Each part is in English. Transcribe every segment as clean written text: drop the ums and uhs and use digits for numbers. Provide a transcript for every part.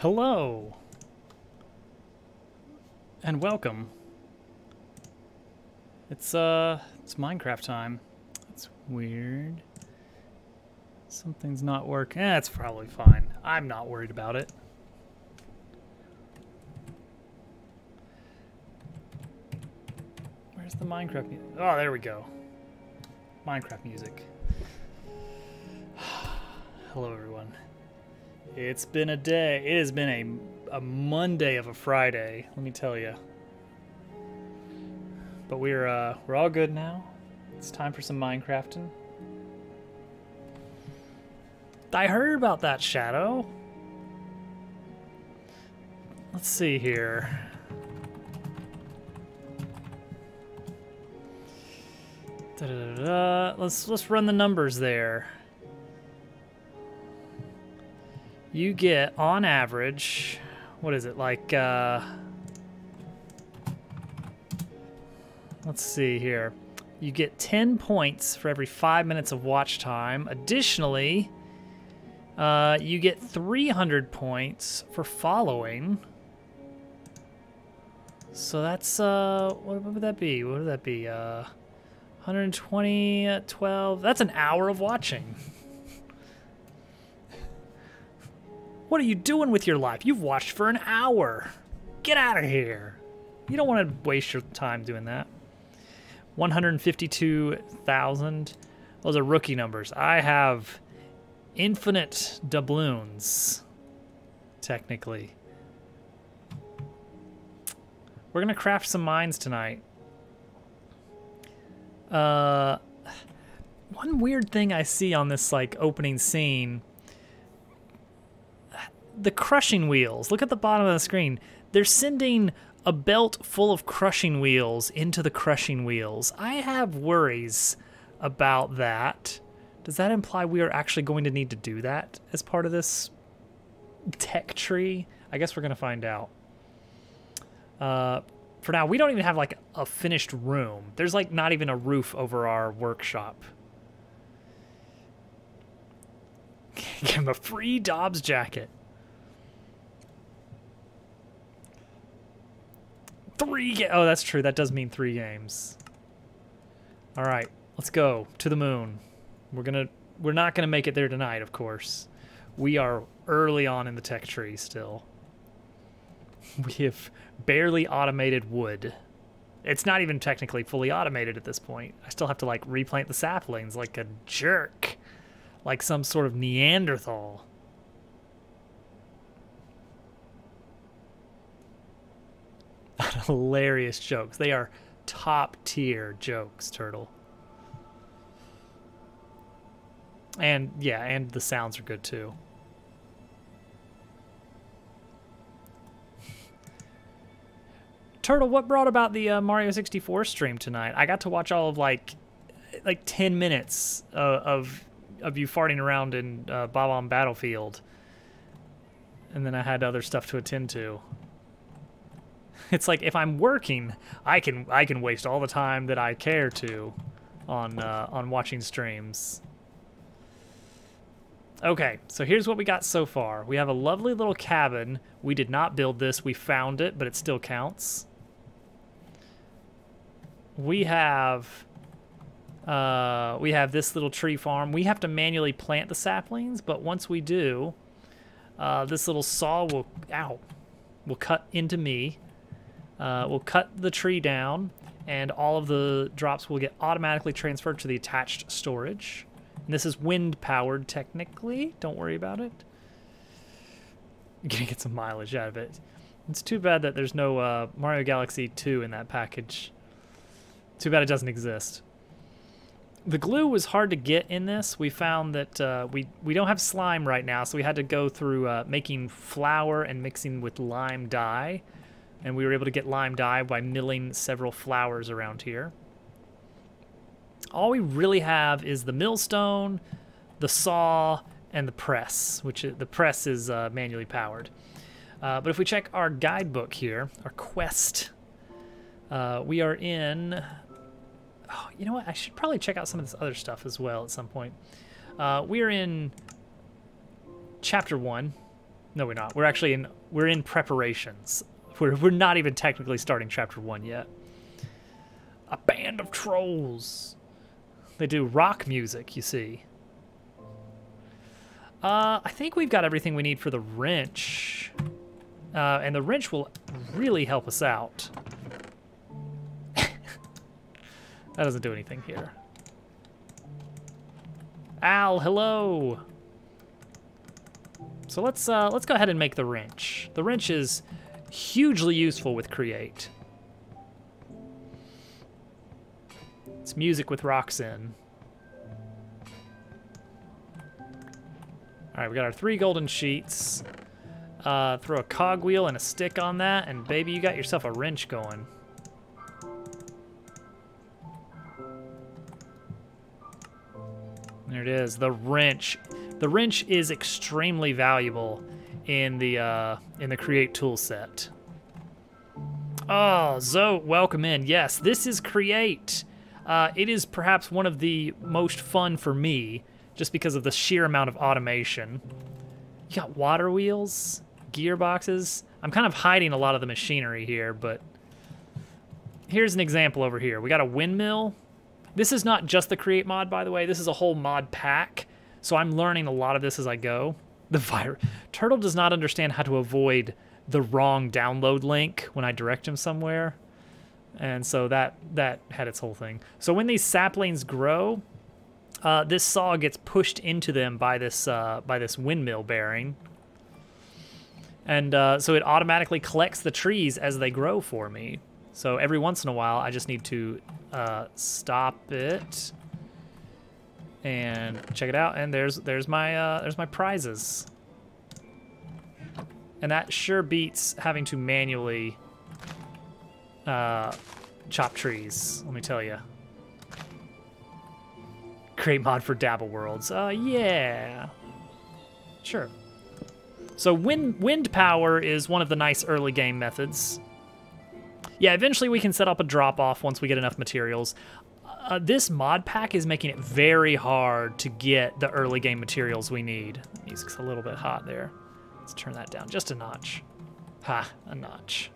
Hello and welcome. It's Minecraft time. That's weird. Something's not working. It's probably fine. I'm not worried about it. Where's the Minecraft music? Oh, there we go. Minecraft music. Hello, everyone. It's been a day. It has been a Monday of a Friday, let me tell you. But we're all good now. It's time for some Minecrafting. I heard about that, Shadow. Let's see here. Let's run the numbers there. You get, on average, what is it, like, let's see here. You get 10 points for every 5 minutes of watch time. Additionally, you get 300 points for following. So that's, what would that be? What would that be? 120, 12, that's an hour of watching. What are you doing with your life? You've watched for an hour. Get out of here. You don't want to waste your time doing that. 152,000. Those are rookie numbers. I have infinite doubloons, technically. We're going to craft some mines tonight. One weird thing I see on this, like, opening scene, the crushing wheels. Look at the bottom of the screen. They're sending a belt full of crushing wheels into the crushing wheels. I have worries about that. Does that imply we are actually going to need to do that as part of this tech tree? I guess we're going to find out. For now, we don't even have, like, a finished room. There's, like, not even a roof over our workshop. Give him a free Dobbs jacket. 3 Oh, that's true. That does mean 3 games. All right, let's go to the moon. We're not gonna make it there tonight, of course. We are early on in the tech tree still. We have barely automated wood. It's not even technically fully automated at this point. I still have to, like, replant the saplings like a jerk, like some sort of Neanderthal. Hilarious jokes. They are top tier jokes, Turtle. And yeah, and the sounds are good too. Turtle, what brought about the Mario 64 stream tonight? I got to watch all of like 10 minutes of you farting around in Bob-omb Battlefield, and then I had other stuff to attend to. It's like, if I'm working, I can waste all the time that I care to on watching streams. Okay, so here's what we got so far. We have a lovely little cabin. We did not build this. We found it, but it still counts. We have this little tree farm. We have to manually plant the saplings, but once we do, this little saw will cut into me. We'll cut the tree down, and all of the drops will get automatically transferred to the attached storage. And this is wind-powered, technically. Don't worry about it. You're gonna get some mileage out of it. It's too bad that there's no Mario Galaxy 2 in that package. Too bad it doesn't exist. The glue was hard to get in this. We found that we don't have slime right now, so we had to go through making flour and mixing with lime dye. And we were able to get lime dye by milling several flowers around here. All we really have is the millstone, the saw, and the press, which the press is manually powered. But if we check our guidebook here, our quest, we are in... Oh, you know what? I should probably check out some of this other stuff as well at some point. We are in Chapter 1. No, we're not. We're in preparations. We're not even technically starting chapter 1 yet. A band of trolls. They do rock music, you see. I think we've got everything we need for the wrench. And the wrench will really help us out. That doesn't do anything here. Al, hello. So let's go ahead and make the wrench. The wrench is hugely useful with Create. It's music with rocks in. All right, we got our 3 golden sheets. Throw a cogwheel and a stick on that, and baby, you got yourself a wrench going. There it is, the wrench. The wrench is extremely valuable in the Create tool set. Oh, Zoe, welcome in. Yes, this is Create. It is perhaps one of the most fun for me, just because of the sheer amount of automation. You got water wheels, gearboxes. I'm kind of hiding a lot of the machinery here, but here's an example over here. We got a windmill. This is not just the Create mod, by the way. This is a whole mod pack, so I'm learning a lot of this as I go. Turtle does not understand how to avoid the wrong download link when I direct him somewhere, and so that had its whole thing. So when these saplings grow, this saw gets pushed into them by this windmill bearing, and so it automatically collects the trees as they grow for me. So every once in a while, I just need to stop it and check it out, and there's my prizes. And that sure beats having to manually chop trees, let me tell you. Create mod for Dabble Worlds. Yeah. Sure. So wind power is one of the nice early game methods. Yeah, eventually we can set up a drop-off once we get enough materials. This mod pack is making it very hard to get the early game materials we need. Music's a little bit hot there. Let's turn that down just a notch. Ha, a notch.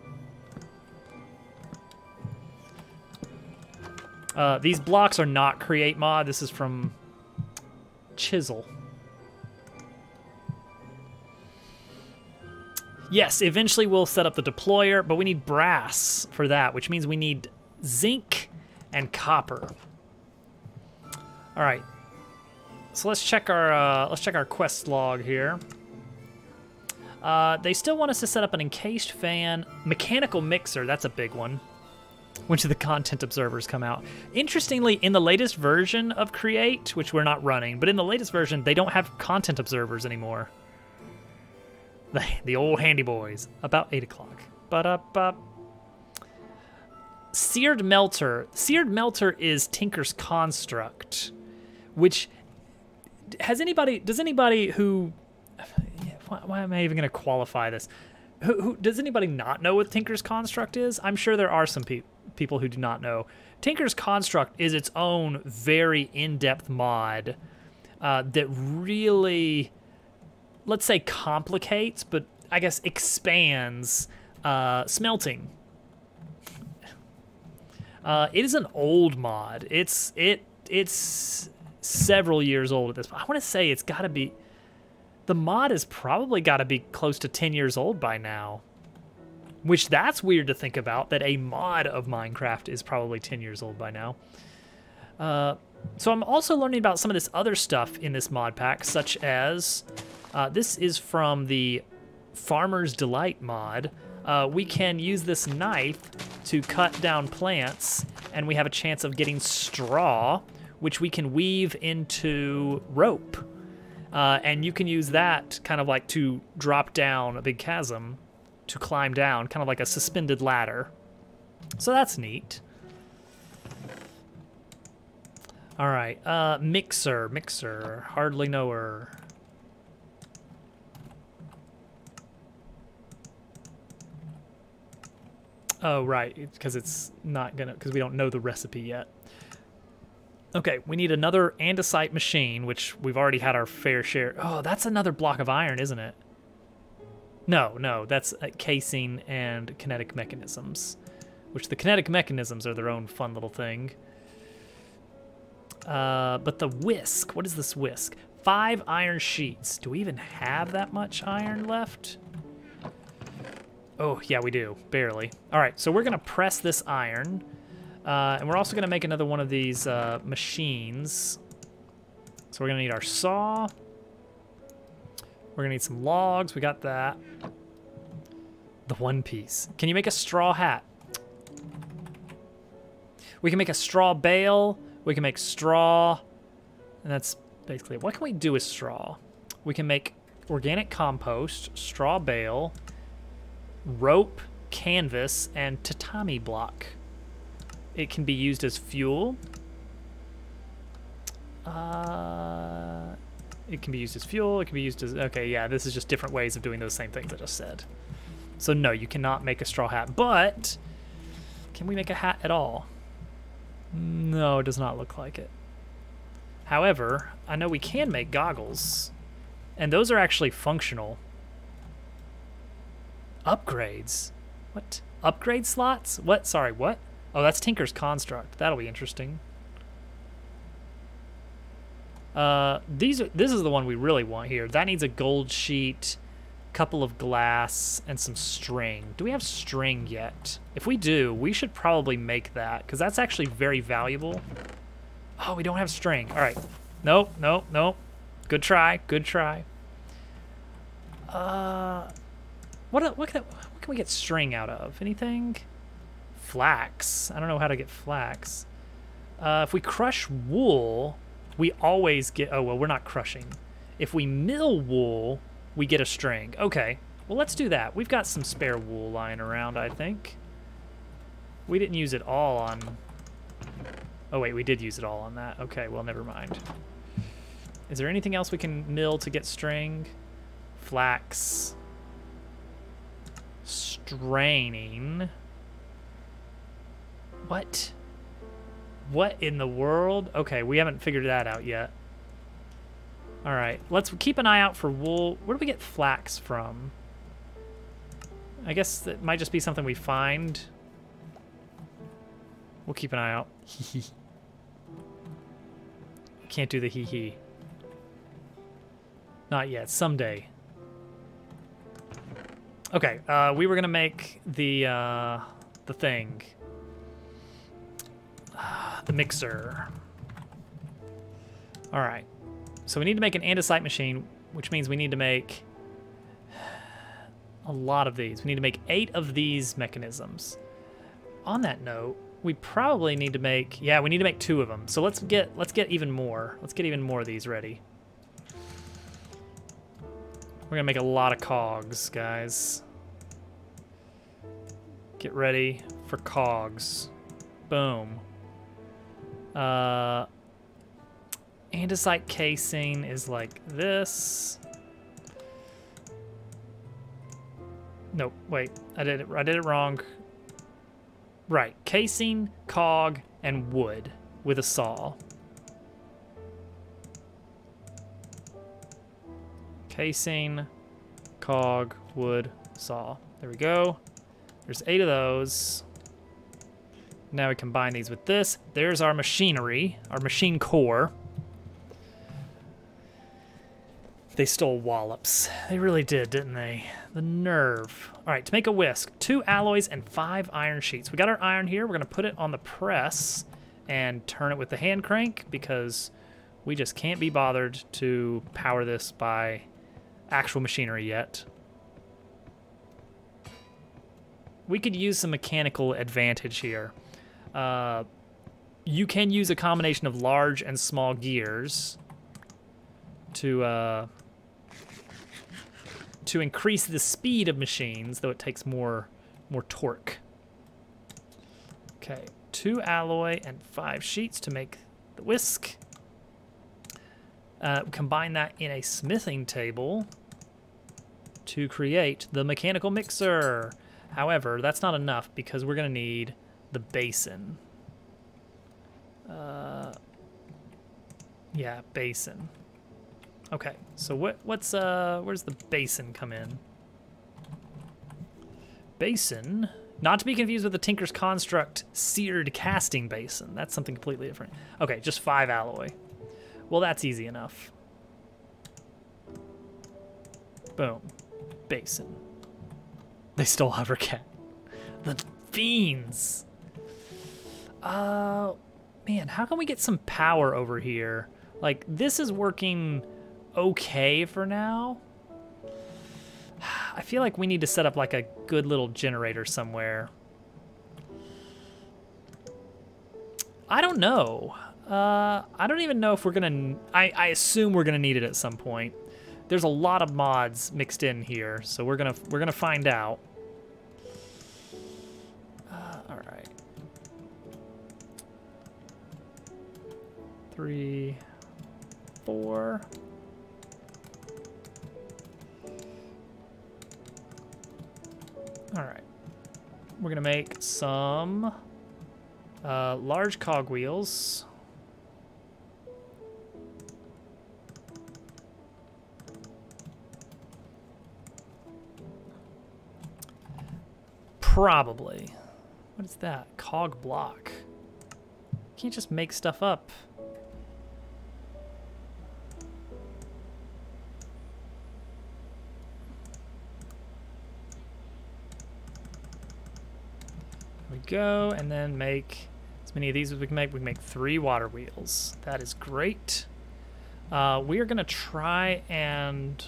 These blocks are not Create mod. This is from Chisel. Yes, eventually we'll set up the deployer, but we need brass for that, which means we need zinc and copper. All right, so let's check our quest log here. They still want us to set up an encased fan, mechanical mixer. That's a big one. When do the content observers come out? Interestingly, in the latest version of Create, which we're not running, but in the latest version, they don't have content observers anymore. The old handy boys. About 8 o'clock. Seared Melter. Seared Melter is Tinker's Construct, which does anybody who, why am I even going to qualify this? Does anybody not know what Tinker's Construct is? I'm sure there are some people who do not know. Tinker's Construct is its own very in-depth mod that really, let's say, complicates, but I guess expands smelting. It is an old mod. It's several years old at this point. I want to say it's got to be, the mod has probably got to be close to 10 years old by now. Which, that's weird to think about, that a mod of Minecraft is probably 10 years old by now. So I'm also learning about some of this other stuff in this mod pack, such as, this is from the Farmer's Delight mod. We can use this knife to cut down plants, and we have a chance of getting straw, which we can weave into rope. And you can use that kind of like to drop down a big chasm, to climb down, kind of like a suspended ladder. So that's neat. All right, Mixer, hardly know her. Oh, right, because it's not gonna, because we don't know the recipe yet. Okay, we need another andesite machine, which we've already had our fair share. Oh, that's another block of iron, isn't it? No, that's casing and kinetic mechanisms, which the kinetic mechanisms are their own fun little thing. But the whisk, what is this whisk? 5 iron sheets. Do we even have that much iron left? Oh, yeah, we do, barely. All right, so we're gonna press this iron, and we're also gonna make another one of these machines. So we're gonna need our saw. We're gonna need some logs, we got that. The one piece. Can you make a straw hat? We can make a straw bale, we can make straw, and that's basically it. What can we do with straw? We can make organic compost, straw bale, rope, canvas, and tatami block. It can be used as fuel. It can be used as fuel, it can be used as, okay, yeah, this is just different ways of doing those same things I just said. So no, you cannot make a straw hat, but can we make a hat at all? No, it does not look like it. However, I know we can make goggles, and those are actually functional. Upgrades? What? Upgrade slots? What? Sorry, what? Oh, that's Tinker's Construct. That'll be interesting. This is the one we really want here. That needs a gold sheet, couple of glass, and some string. Do we have string yet? If we do, we should probably make that, because that's actually very valuable. Oh, we don't have string. All right. Nope, nope, nope. Good try, good try. What can we get string out of? Anything? Flax. I don't know how to get flax. If we crush wool, we always get, oh, well, we're not crushing. If we mill wool, we get a string. Okay, well, let's do that. We've got some spare wool lying around, I think. We didn't use it all on, oh wait, we did use it all on that. Okay, well, never mind. Is there anything else we can mill to get string? Flax. Straining. What? What in the world? Okay, we haven't figured that out yet. All right, let's keep an eye out for wool. Where do we get flax from? I guess it might just be something we find. We'll keep an eye out. Can't do the hee-hee. Not yet, someday. Okay, we were gonna make the thing. The mixer. All right. So we need to make an andesite machine, which means we need to make a lot of these. We need to make 8 of these mechanisms. On that note, we probably need to make, yeah, we need to make 2 of them. So let's get even more. Let's get even more of these ready. We're gonna make a lot of cogs, guys. Get ready for cogs. Boom. Andesite casing is like this. Nope, wait, I did it wrong. Right, casing, cog, and wood with a saw. Casing, cog, wood, saw. There we go. There's 8 of those. Now we combine these with this. There's our machinery, our machine core. They stole wallops. They really did, didn't they? The nerve. All right, to make a whisk, 2 alloys and 5 iron sheets. We got our iron here. We're gonna put it on the press and turn it with the hand crank because we just can't be bothered to power this by actual machinery yet. We could use some mechanical advantage here. You can use a combination of large and small gears to increase the speed of machines, though it takes more torque. Okay, 2 alloy and 5 sheets to make the whisk. Combine that in a smithing table to create the mechanical mixer. However, that's not enough because we're gonna need the basin. Yeah, basin. Okay, so where's the basin come in? basin. Not to be confused with the Tinker's Construct seared casting basin. That's something completely different. Okay, just 5 alloy. Well, that's easy enough. Boom. Basin. They stole Hovercat. The fiends. Man, how can we get some power over here? Like, this is working okay for now. I feel like we need to set up like a good little generator somewhere. I don't know. I don't even know if we're gonna, I assume we're gonna need it at some point. There's a lot of mods mixed in here, so we're gonna find out. All right. 3, 4. All right. We're gonna make some large cogwheels. Probably. What is that? Cog block. Can't just make stuff up. There we go, and then make as many of these as we can make. We can make 3 water wheels. That is great. We are gonna try and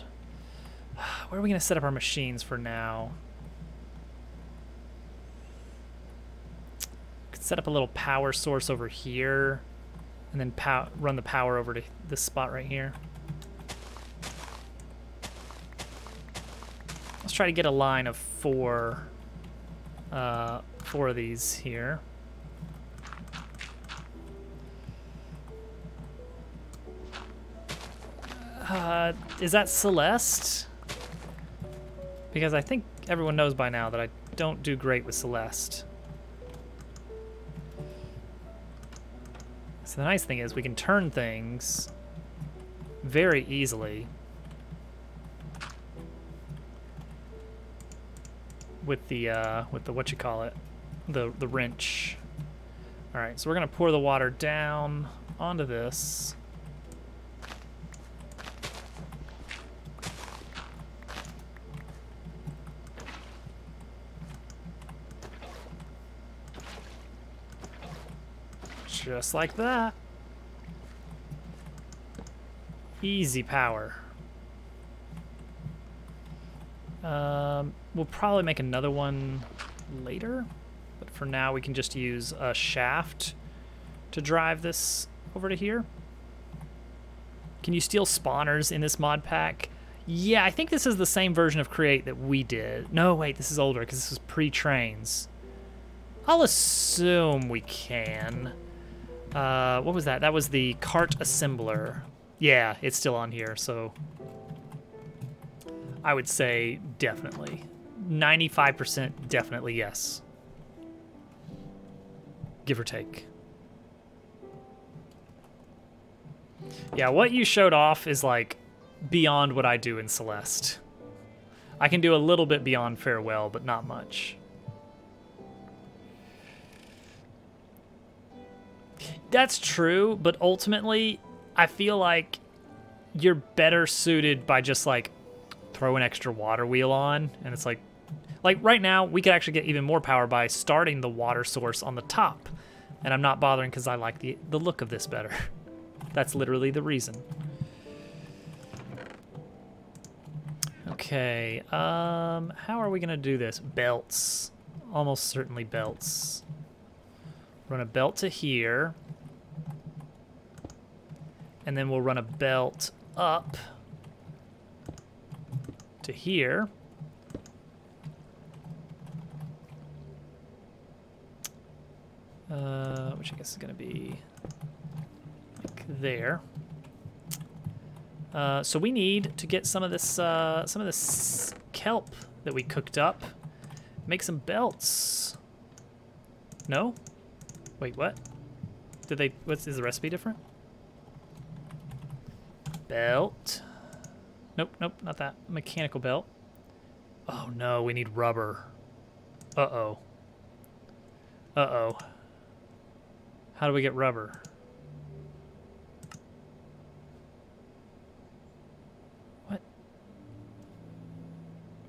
where are we gonna set up our machines for now? Set up a little power source over here, and then run the power over to this spot right here. Let's try to get a line of 4 of these here. Is that Celeste? Because I think everyone knows by now that I don't do great with Celeste. So the nice thing is we can turn things very easily with the whatchamacallit, the wrench. All right, so we're gonna pour the water down onto this. Just like that. Easy power. We'll probably make another one later, but for now we can just use a shaft to drive this over to here. Can you steal spawners in this mod pack? Yeah, I think this is the same version of Create that we did. No, wait, this is older because this is pre-trains. I'll assume we can. What was that? That was the cart assembler. Yeah, it's still on here, so I would say definitely. 95% definitely yes. Give or take. Yeah, what you showed off is like beyond what I do in Celeste. I can do a little bit beyond Farewell, but not much. That's true, but ultimately, I feel like you're better suited by just like throw an extra water wheel on, and it's like right now we could actually get even more power by starting the water source on the top, and I'm not bothering because I like the look of this better. That's literally the reason. Okay, how are we gonna do this? Belts, almost certainly belts. Run a belt to here. And then we'll run a belt up to here. Which I guess is going to be like there. So we need to get some of this kelp that we cooked up. Make some belts. No? Wait, what? Is the recipe different? Belt. Nope, not that. Mechanical belt. Oh no, we need rubber. Uh-oh. Uh-oh. How do we get rubber? What?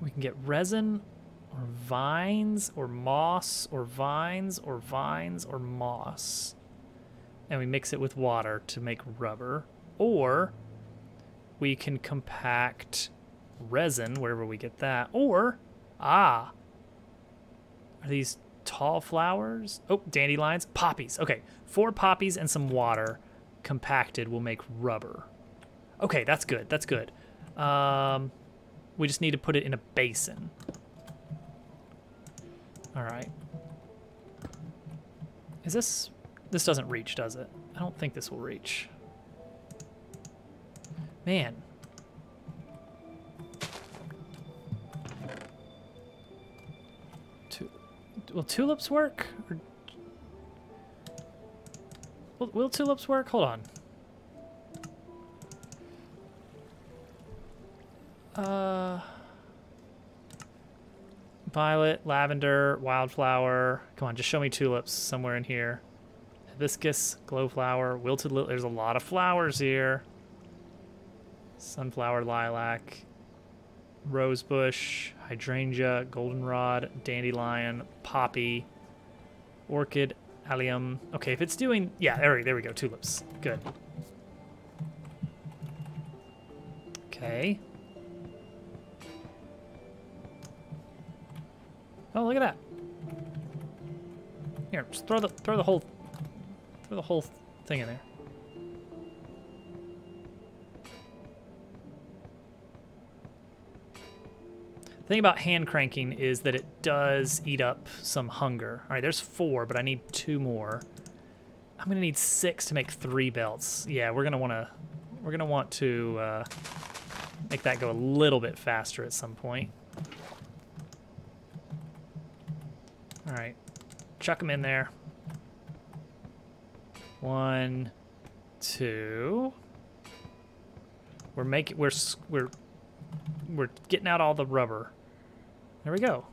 We can get resin or vines or moss or vines or vines or moss. And we mix it with water to make rubber. Or we can compact resin, wherever we get that. Or, are these tall flowers? Oh, dandelions. Poppies. Okay, 4 poppies and some water compacted will make rubber. Okay, that's good. That's good. We just need to put it in a basin. All right. Is this... This doesn't reach, does it? I don't think this will reach. Man. Will tulips work? Or... Will tulips work? Hold on. Violet, lavender, wildflower. Come on, just show me tulips somewhere in here. Hibiscus, glowflower, wilted lily. There's a lot of flowers here. Sunflower, lilac, rosebush, hydrangea, goldenrod, dandelion, poppy, orchid, allium. Okay, if it's doing... Yeah, there we go, tulips. Good. Okay. Oh, look at that. Here, just throw the whole thing in there. The thing about hand cranking is that it does eat up some hunger. All right, there's 4, but I need 2 more. I'm gonna need 6 to make 3 belts. Yeah, we're gonna want to make that go a little bit faster at some point. All right, chuck them in there. 1, 2. We're getting out all the rubber. There we go.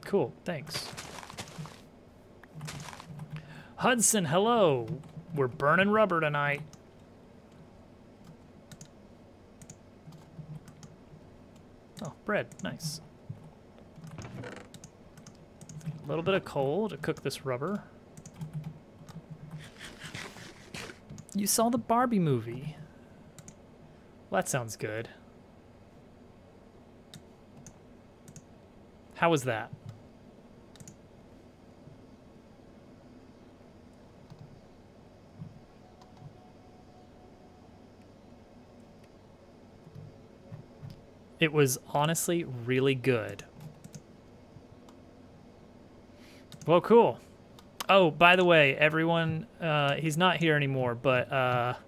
Cool, thanks. Hudson, hello. We're burning rubber tonight. Oh, bread, nice. A little bit of coal to cook this rubber. You saw the Barbie movie. Well, that sounds good. How was that? It was honestly really good. Well, cool. Oh, by the way, everyone, he's not here anymore, but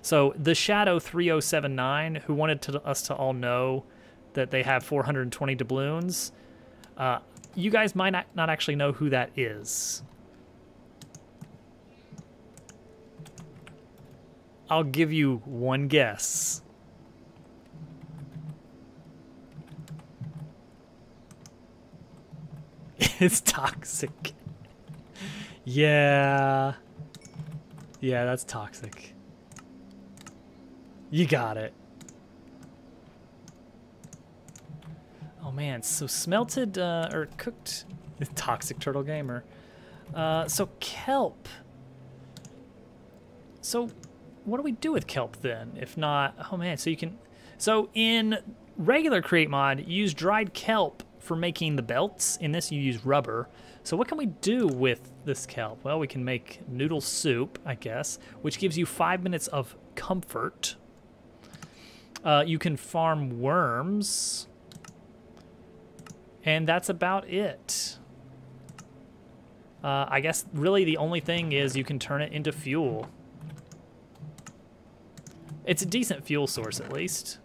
so the Shadow 3079, who wanted us to all know that they have 420 doubloons, you guys might not actually know who that is. I'll give you one guess. It's toxic. Yeah. Yeah, that's toxic. You got it. Oh man, so smelted or cooked toxic turtle gamer. So kelp. So what do we do with kelp then? If not, oh man, so you can, so in regular Create Mod, you use dried kelp for making the belts. In this, you use rubber. So what can we do with this kelp? Well, we can make noodle soup, I guess, which gives you 5 minutes of comfort. You can farm worms. And that's about it. I guess really the only thing is you can turn it into fuel. It's a decent fuel source, at least.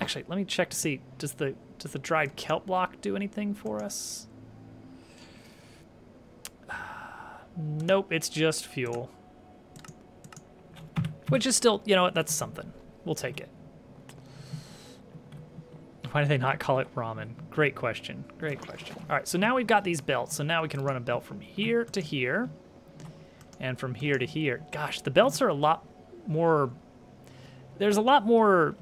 Actually, let me check to see, does the dried kelp block do anything for us? Nope, it's just fuel. Which is still, you know what, that's something. We'll take it. Why do they not call it ramen? Great question. Great question. All right, so now we've got these belts. So now we can run a belt from here to here and from here to here. Gosh, the belts are a lot more... There's a lot more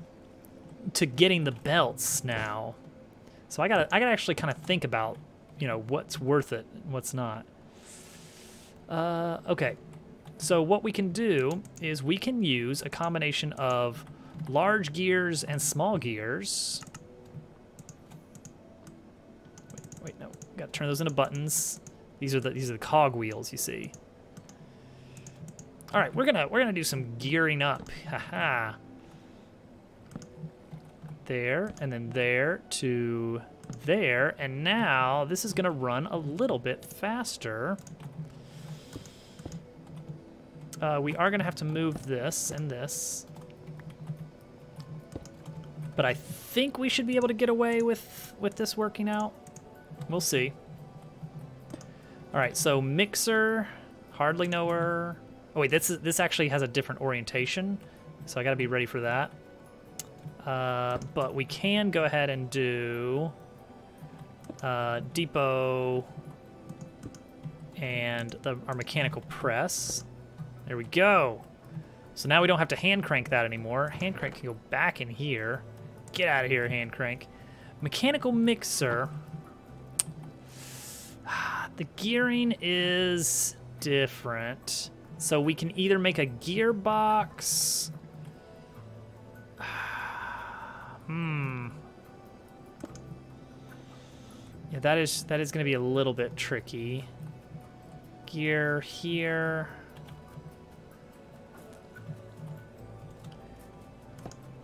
to getting the belts now. So I gotta actually kind of think about, you know, what's worth it and what's not. Okay. So what we can do is we can use a combination of large gears and small gears. Wait, no, gotta turn those into buttons. These are the cog wheels, you see. All right, we're gonna do some gearing up. Haha. There, and then there to there, and now this is gonna run a little bit faster. We are gonna have to move this and this. But I think we should be able to get away with this working out. We'll see. All right, so mixer, hardly knower. Oh wait, this actually has a different orientation, so I gotta be ready for that. But we can go ahead and do depot and our mechanical press. There we go. So now we don't have to hand crank that anymore. Hand crank can go back in here. Get out of here, hand crank. Mechanical mixer. The gearing is different. So we can either make a gearbox. Yeah, that is going to be a little bit tricky. Gear here.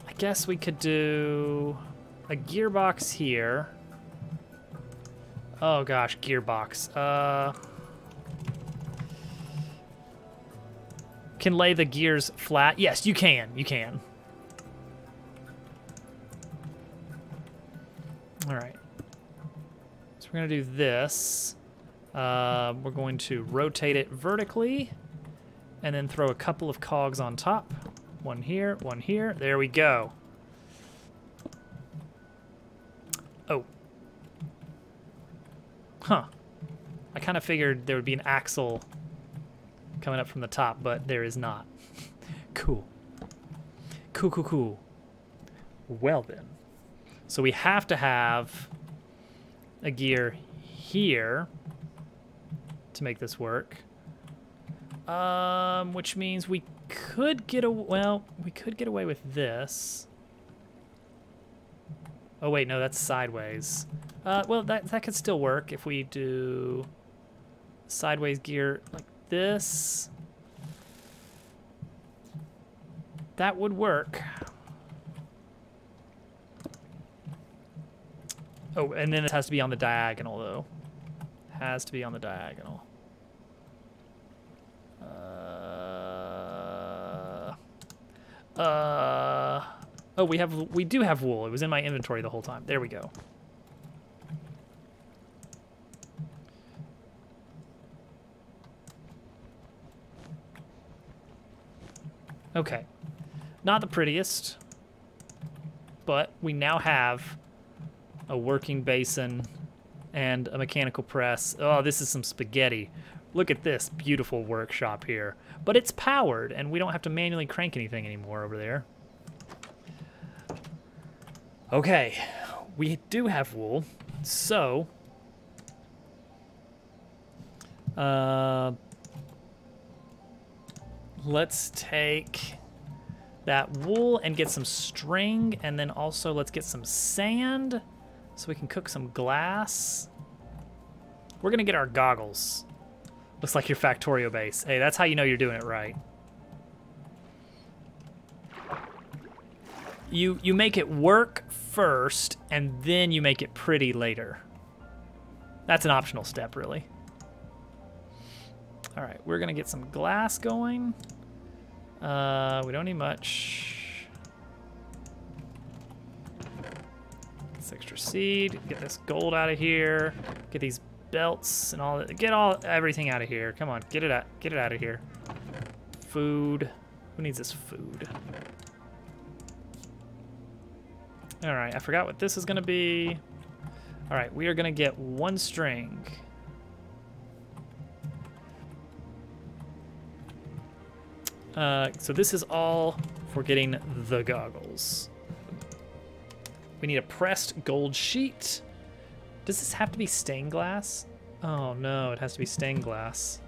I guess we could do a gearbox here. Oh gosh, gearbox. Can lay the gears flat? Yes, you can. You can. All right. So we're gonna do this. We're going to rotate it vertically and then throw a couple of cogs on top. One here, one here. There we go. Oh. Huh. I kind of figured there would be an axle coming up from the top, but there is not. Cool. Cool, cool, cool. Well then. So we have to have a gear here to make this work. Which means we could get we could get away with this. Oh wait, no, that's sideways. Well, that could still work if we do sideways gear like this. That would work. Oh, and then it has to be on the diagonal, though. Has to be on the diagonal. Oh, we do have wool. It was in my inventory the whole time. There we go. Okay. Not the prettiest, but we now have a working basin and a mechanical press. Oh, this is some spaghetti. Look at this beautiful workshop here. But it's powered, and we don't have to manually crank anything anymore over there. Okay, we do have wool, so let's take that wool and get some string, and then also let's get some sand so we can cook some glass. We're gonna get our goggles. Looks like your Factorio base. Hey, that's how you know you're doing it right. You make it work first, and then you make it pretty later. That's an optional step, really. All right, we're gonna get some glass going. We don't need much. This extra seed. Get this gold out of here. Get these belts and all that. Get everything out of here. Come on, get it out of here. Food. Who needs this food? All right, I forgot what this is gonna be. All right, we are gonna get 1 string. So this is all for getting the goggles. We need a pressed gold sheet. Does this have to be stained glass? Oh no, it has to be stained glass.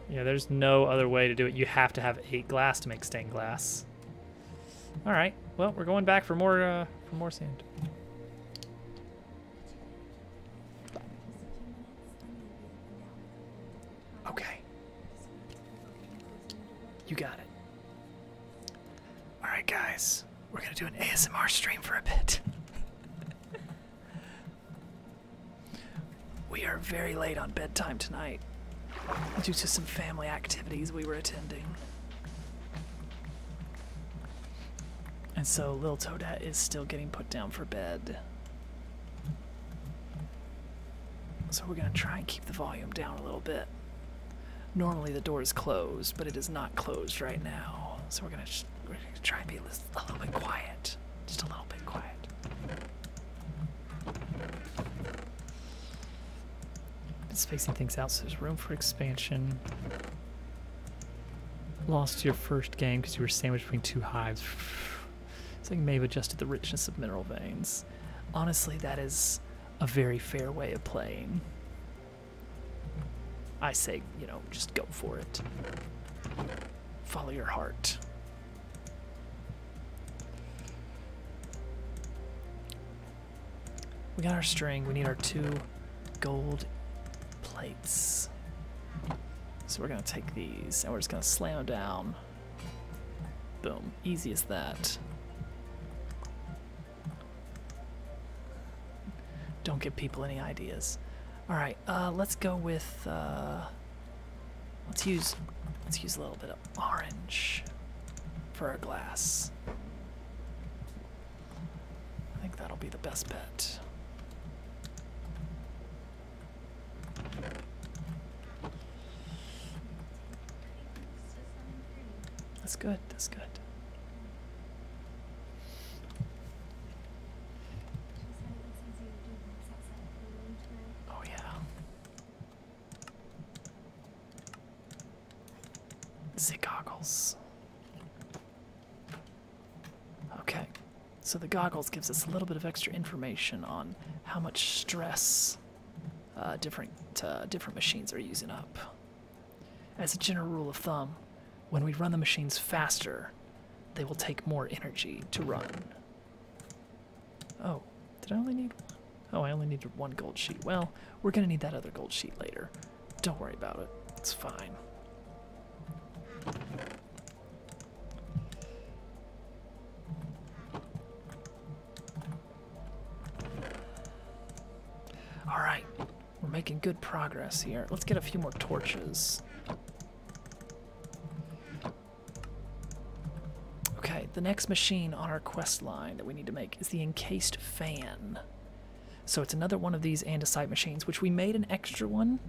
Yeah, there's no other way to do it. You have to have 8 glass to make stained glass. All right, well, we're going back for more sand. Okay. You got it. All right, guys, we're gonna do an ASMR stream for a bit. We are very late on bedtime tonight due to some family activities we were attending. And so Lil Toadette is still getting put down for bed. So we're gonna try and keep the volume down a little bit. Normally the door is closed, but it is not closed right now. So we're gonna try and be a little bit quiet. Just a little bit quiet. Spacing things out so there's room for expansion. Lost your first game because you were sandwiched between 2 hives. So you may have adjusted the richness of mineral veins. Honestly, that is a very fair way of playing. I say, you know, just go for it. Follow your heart. We got our string. We need our 2 gold plates. So we're going to take these and we're just going to slam them down. Boom. Easy as that. Don't give people any ideas. All right, let's go with let's use a little bit of orange for our glass. I think that'll be the best bet. That's good. That's good. Oh yeah. The goggles. Okay. So the goggles gives us a little bit of extra information on how much stress different machines are using up. As a general rule of thumb, when we run the machines faster, they will take more energy to run. Oh, did I only need one? Oh, I only needed 1 gold sheet. Well, we're gonna need that other gold sheet later. Don't worry about it. It's fine. All right, we're making good progress here. Let's get a few more torches. Okay, the next machine on our quest line that we need to make is the encased fan. So it's another one of these andesite machines, which we made an extra one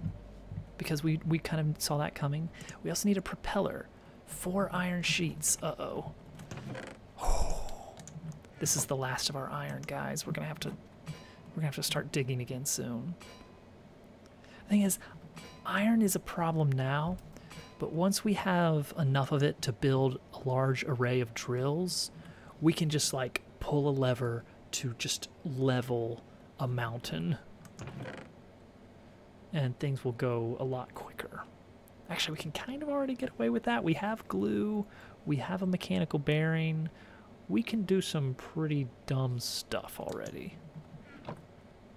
because we kind of saw that coming. We also need a propeller, 4 iron sheets. Uh-oh. Oh, this is the last of our iron, guys. We're gonna have to start digging again soon. The thing is, iron is a problem now, but once we have enough of it to build a large array of drills, we can just like pull a lever to just level a mountain. And things will go a lot quicker. Actually, we can kind of already get away with that. We have glue, we have a mechanical bearing. We can do some pretty dumb stuff already.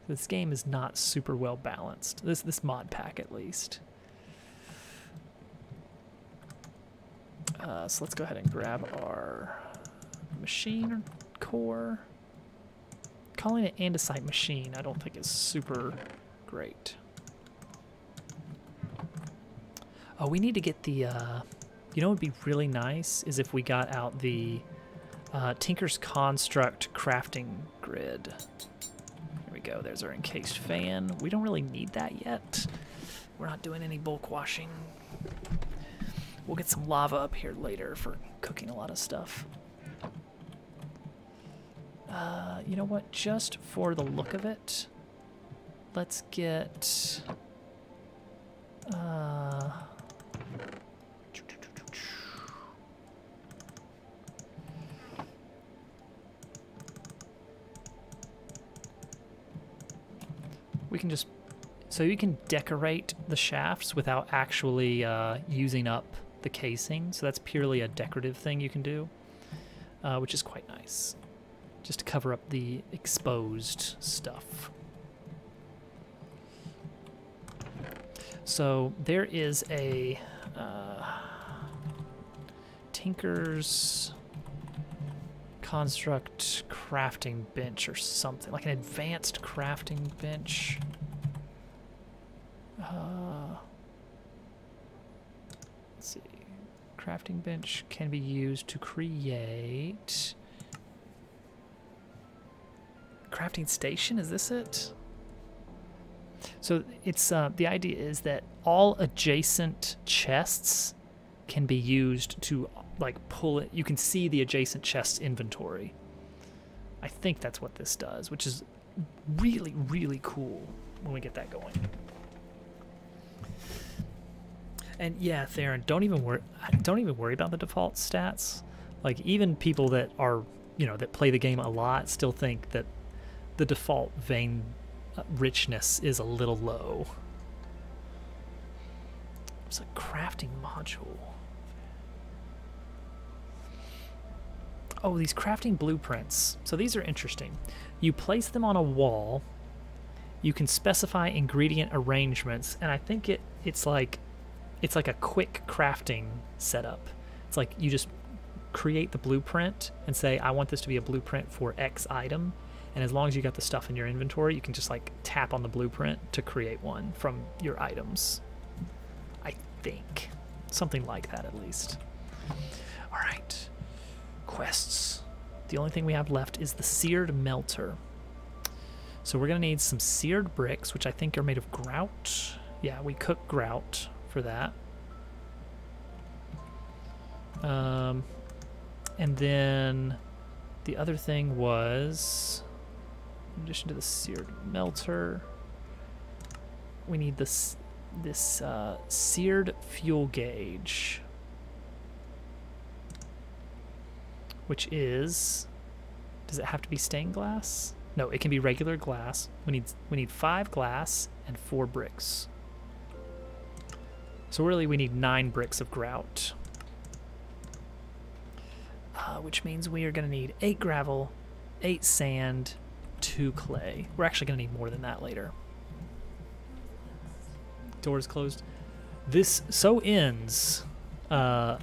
This game is not super well balanced. This mod pack, at least. So let's go ahead and grab our machine core. Calling it andesite machine, I don't think is super great. Oh, we need to get the, you know what would be really nice is if we got out the Tinker's Construct crafting grid. There we go, there's our encased fan. We don't really need that yet We're not doing any bulk washing. We'll get some lava up here later for cooking a lot of stuff. You know what? Just for the look of it, let's get... we can just... So you can decorate the shafts without actually using up the casing. So that's purely a decorative thing you can do, which is quite nice. Just to cover up the exposed stuff. So there is a Tinker's Construct crafting bench or something, like an advanced crafting bench. Let's see. Crafting bench can be used to create... Crafting station, is this it? So it's the idea is that all adjacent chests can be used to like pull it. You can see the adjacent chest's inventory. I think that's what this does, which is really, really cool when we get that going. And yeah, Theron, don't even worry about the default stats. Like even people that are, you know, that play the game a lot still think that the default vein richness is a little low. It's a crafting module. Oh, these crafting blueprints. So these are interesting. You place them on a wall. You can specify ingredient arrangements, and I think it's like a quick crafting setup. It's like you just create the blueprint and say, I want this to be a blueprint for X item. And as long as you got the stuff in your inventory, you can just like tap on the blueprint to create one from your items. I think. Something like that at least. All right. Quests. The only thing we have left is the seared melter. So we're going to need some seared bricks, which I think are made of grout. Yeah, we cook grout for that. And then the other thing was... in addition to the seared melter, we need this seared fuel gauge, which is, does it have to be stained glass? No, it can be regular glass. We need 5 glass and 4 bricks. So really we need 9 bricks of grout, which means we are going to need 8 gravel, 8 sand, 2 clay. We're actually going to need more than that later. Doors closed. So ends. Oh,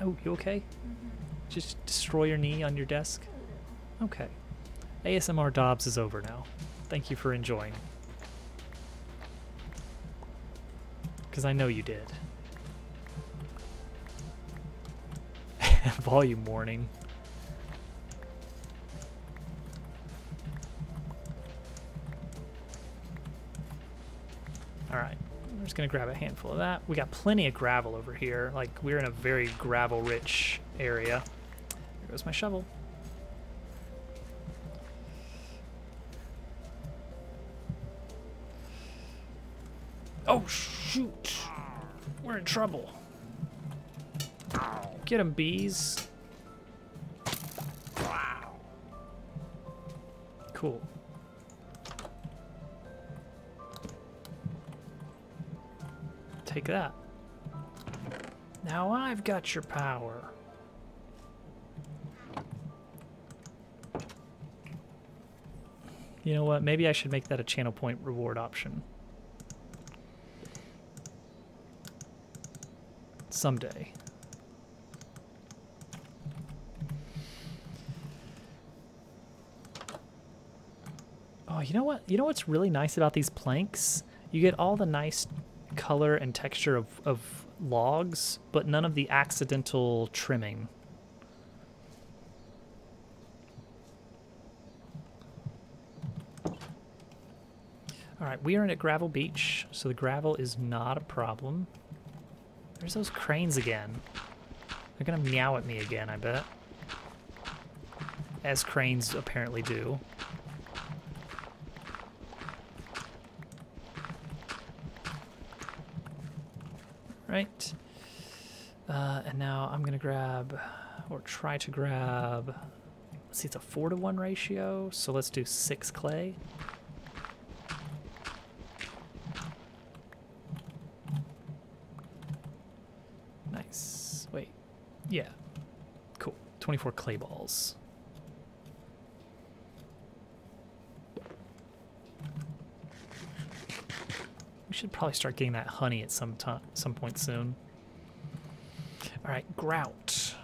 you okay? Just destroy your knee on your desk? Okay. ASMR Dobbs is over now. Thank you for enjoying. Because I know you did. Volume warning. Alright, I'm just going to grab a handful of that. We got plenty of gravel over here. Like, we're in a very gravel-rich area. There goes my shovel. Oh, shoot! We're in trouble. Get 'em, bees. Cool. Take that. Now I've got your power. You know what? Maybe I should make that a channel point reward option. Someday. Oh, you know what? You know what's really nice about these planks? You get all the nice color and texture of logs, but none of the accidental trimming. All right, we are in at Gravel Beach, so the gravel is not a problem. There's those cranes again. They're gonna meow at me again, I bet. As cranes apparently do. Right. And now I'm gonna grab, or try to grab, let's see, it's a 4-to-1 ratio, so let's do 6 clay. Nice. Wait. Yeah. Cool. 24 clay balls. We should probably start getting that honey at some point soon. All right, grout.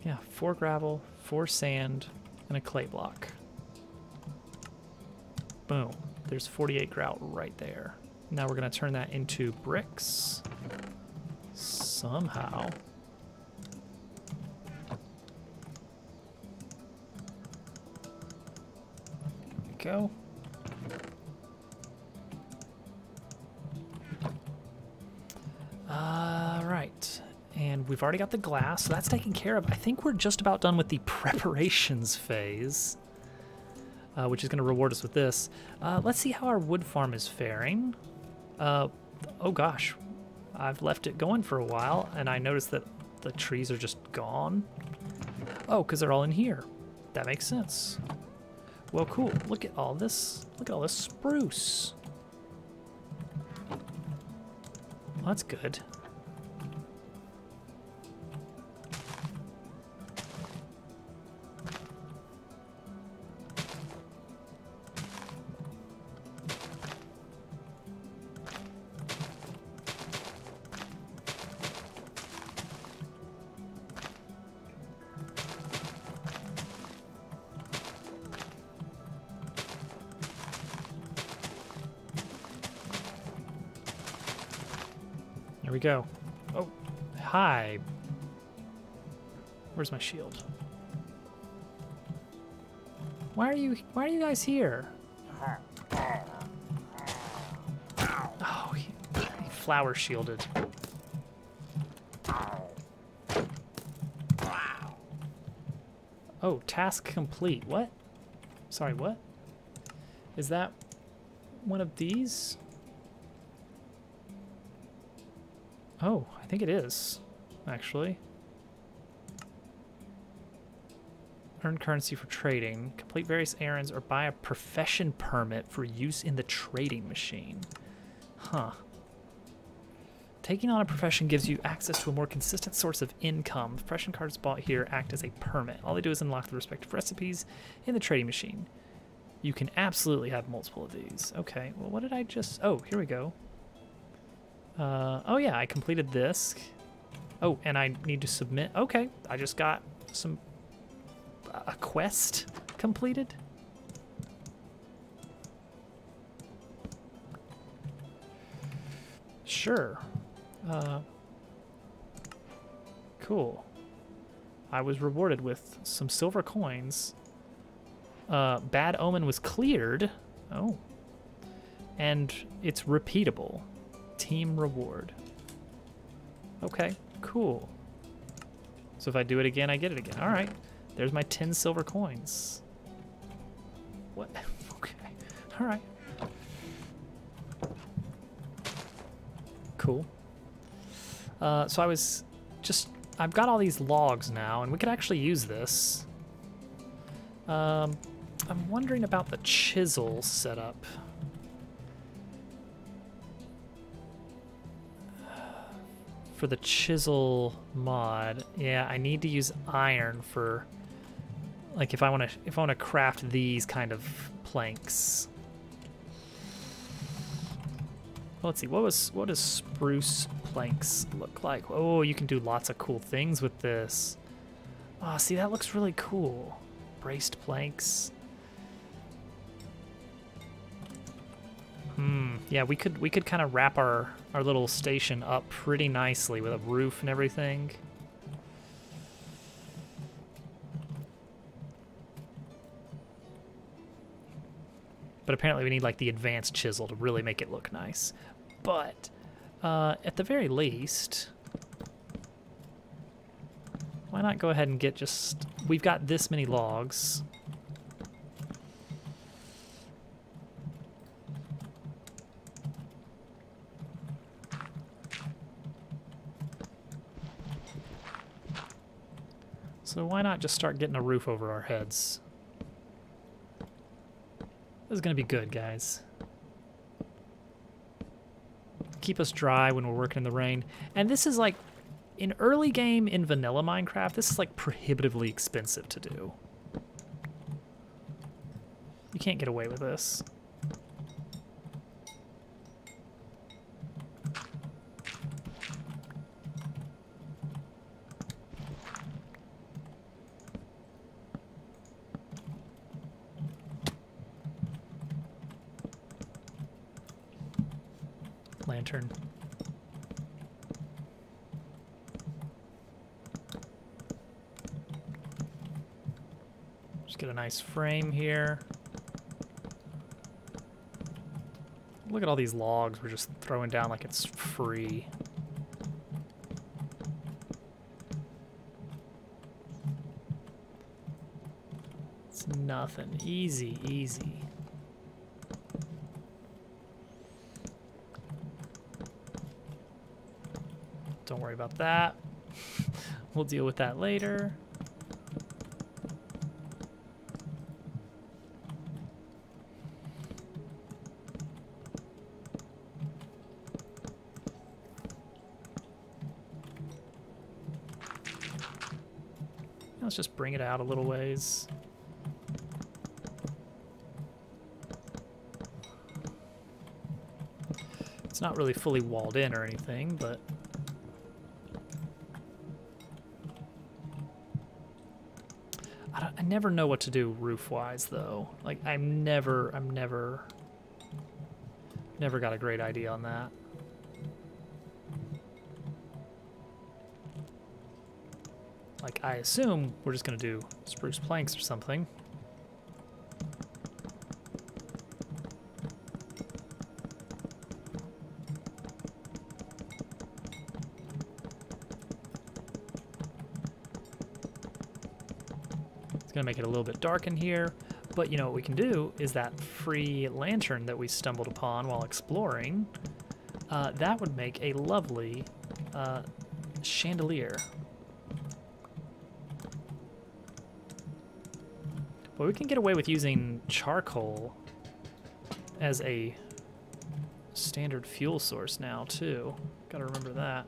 Yeah, 4 gravel, 4 sand, and a clay block. Boom. There's 48 grout right there. Now we're going to turn that into bricks. Somehow. There we go. Right. And we've already got the glass, so that's taken care of. I think we're just about done with the preparations phase, which is going to reward us with this. Let's see how our wood farm is faring. Oh gosh, I've left it going for a while, and I noticed that the trees are just gone. Oh, because they're all in here. That makes sense. Well, cool. Look at all this. Look at all this spruce. Well, that's good. There we go. Oh, hi. Where's my shield? Why are you guys here? Oh, he flower shielded. Oh, task complete. What? Sorry, what? Is that one of these? Oh, I think it is, actually. Earn currency for trading. Complete various errands or buy a profession permit for use in the trading machine. Huh. Taking on a profession gives you access to a more consistent source of income. Profession cards bought here act as a permit. All they do is unlock the respective recipes in the trading machine. You can absolutely have multiple of these. Okay, well, what did I just... Oh, here we go. Oh yeah, I completed this. Oh, and I need to submit. Okay, I just got a quest completed. Sure. Cool. I was rewarded with some silver coins. Bad Omen was cleared. Oh. And it's repeatable. Team reward. Okay, cool. So if I do it again, I get it again. All right. There's my 10 silver coins. What? Okay. All right. Cool. So I've got all these logs now, and we could actually use this. I'm wondering about the chisel setup. For the chisel mod, yeah, I need to use iron for, like, if I want to craft these kind of planks. Well, let's see, what does spruce planks look like? Oh, you can do lots of cool things with this. Oh, see, that looks really cool. Braced planks. Yeah, we could kind of wrap our little station up pretty nicely with a roof and everything. But apparently we need like the advanced chisel to really make it look nice. But at the very least, why not go ahead and get just, we've got this many logs. So why not just start getting a roof over our heads? This is gonna be good, guys. Keep us dry when we're working in the rain. And this is like, in early game in vanilla Minecraft, this is like prohibitively expensive to do. You can't get away with this. Lantern. Just get a nice frame here. Look at all these logs we're just throwing down like it's free. It's nothing. Easy, easy. Don't worry about that. We'll deal with that later. Let's just bring it out a little ways. It's not really fully walled in or anything, but I never know what to do roof-wise, though. Like, I'm never got a great idea on that. Like, I assume we're just gonna do spruce planks or something. Gonna make it a little bit dark in here, but you know what we can do is that free lantern that we stumbled upon while exploring, that would make a lovely chandelier. But we can get away with using charcoal as a standard fuel source now too. Gotta remember that.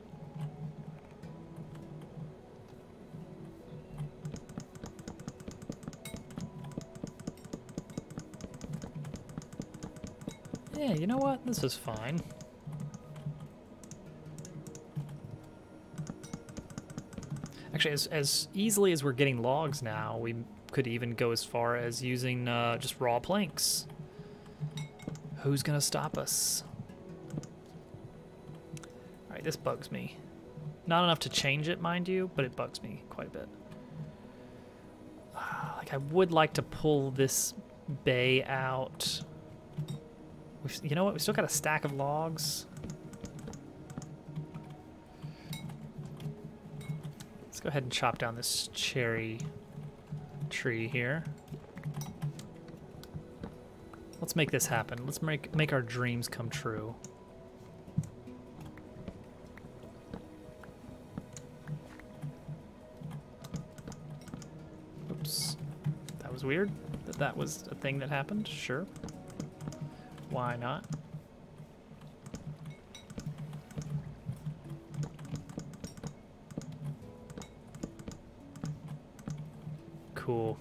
Yeah, you know what? This is fine. Actually, as easily as we're getting logs now, we could even go as far as using just raw planks. Who's gonna stop us? Alright, this bugs me. Not enough to change it, mind you, but it bugs me quite a bit. Like, I would like to pull this bay out. You know what? We still got a stack of logs. Let's go ahead and chop down this cherry tree here. Let's make this happen. Let's make our dreams come true. Oops. That was weird. That was a thing that happened. Sure. Why not? Cool.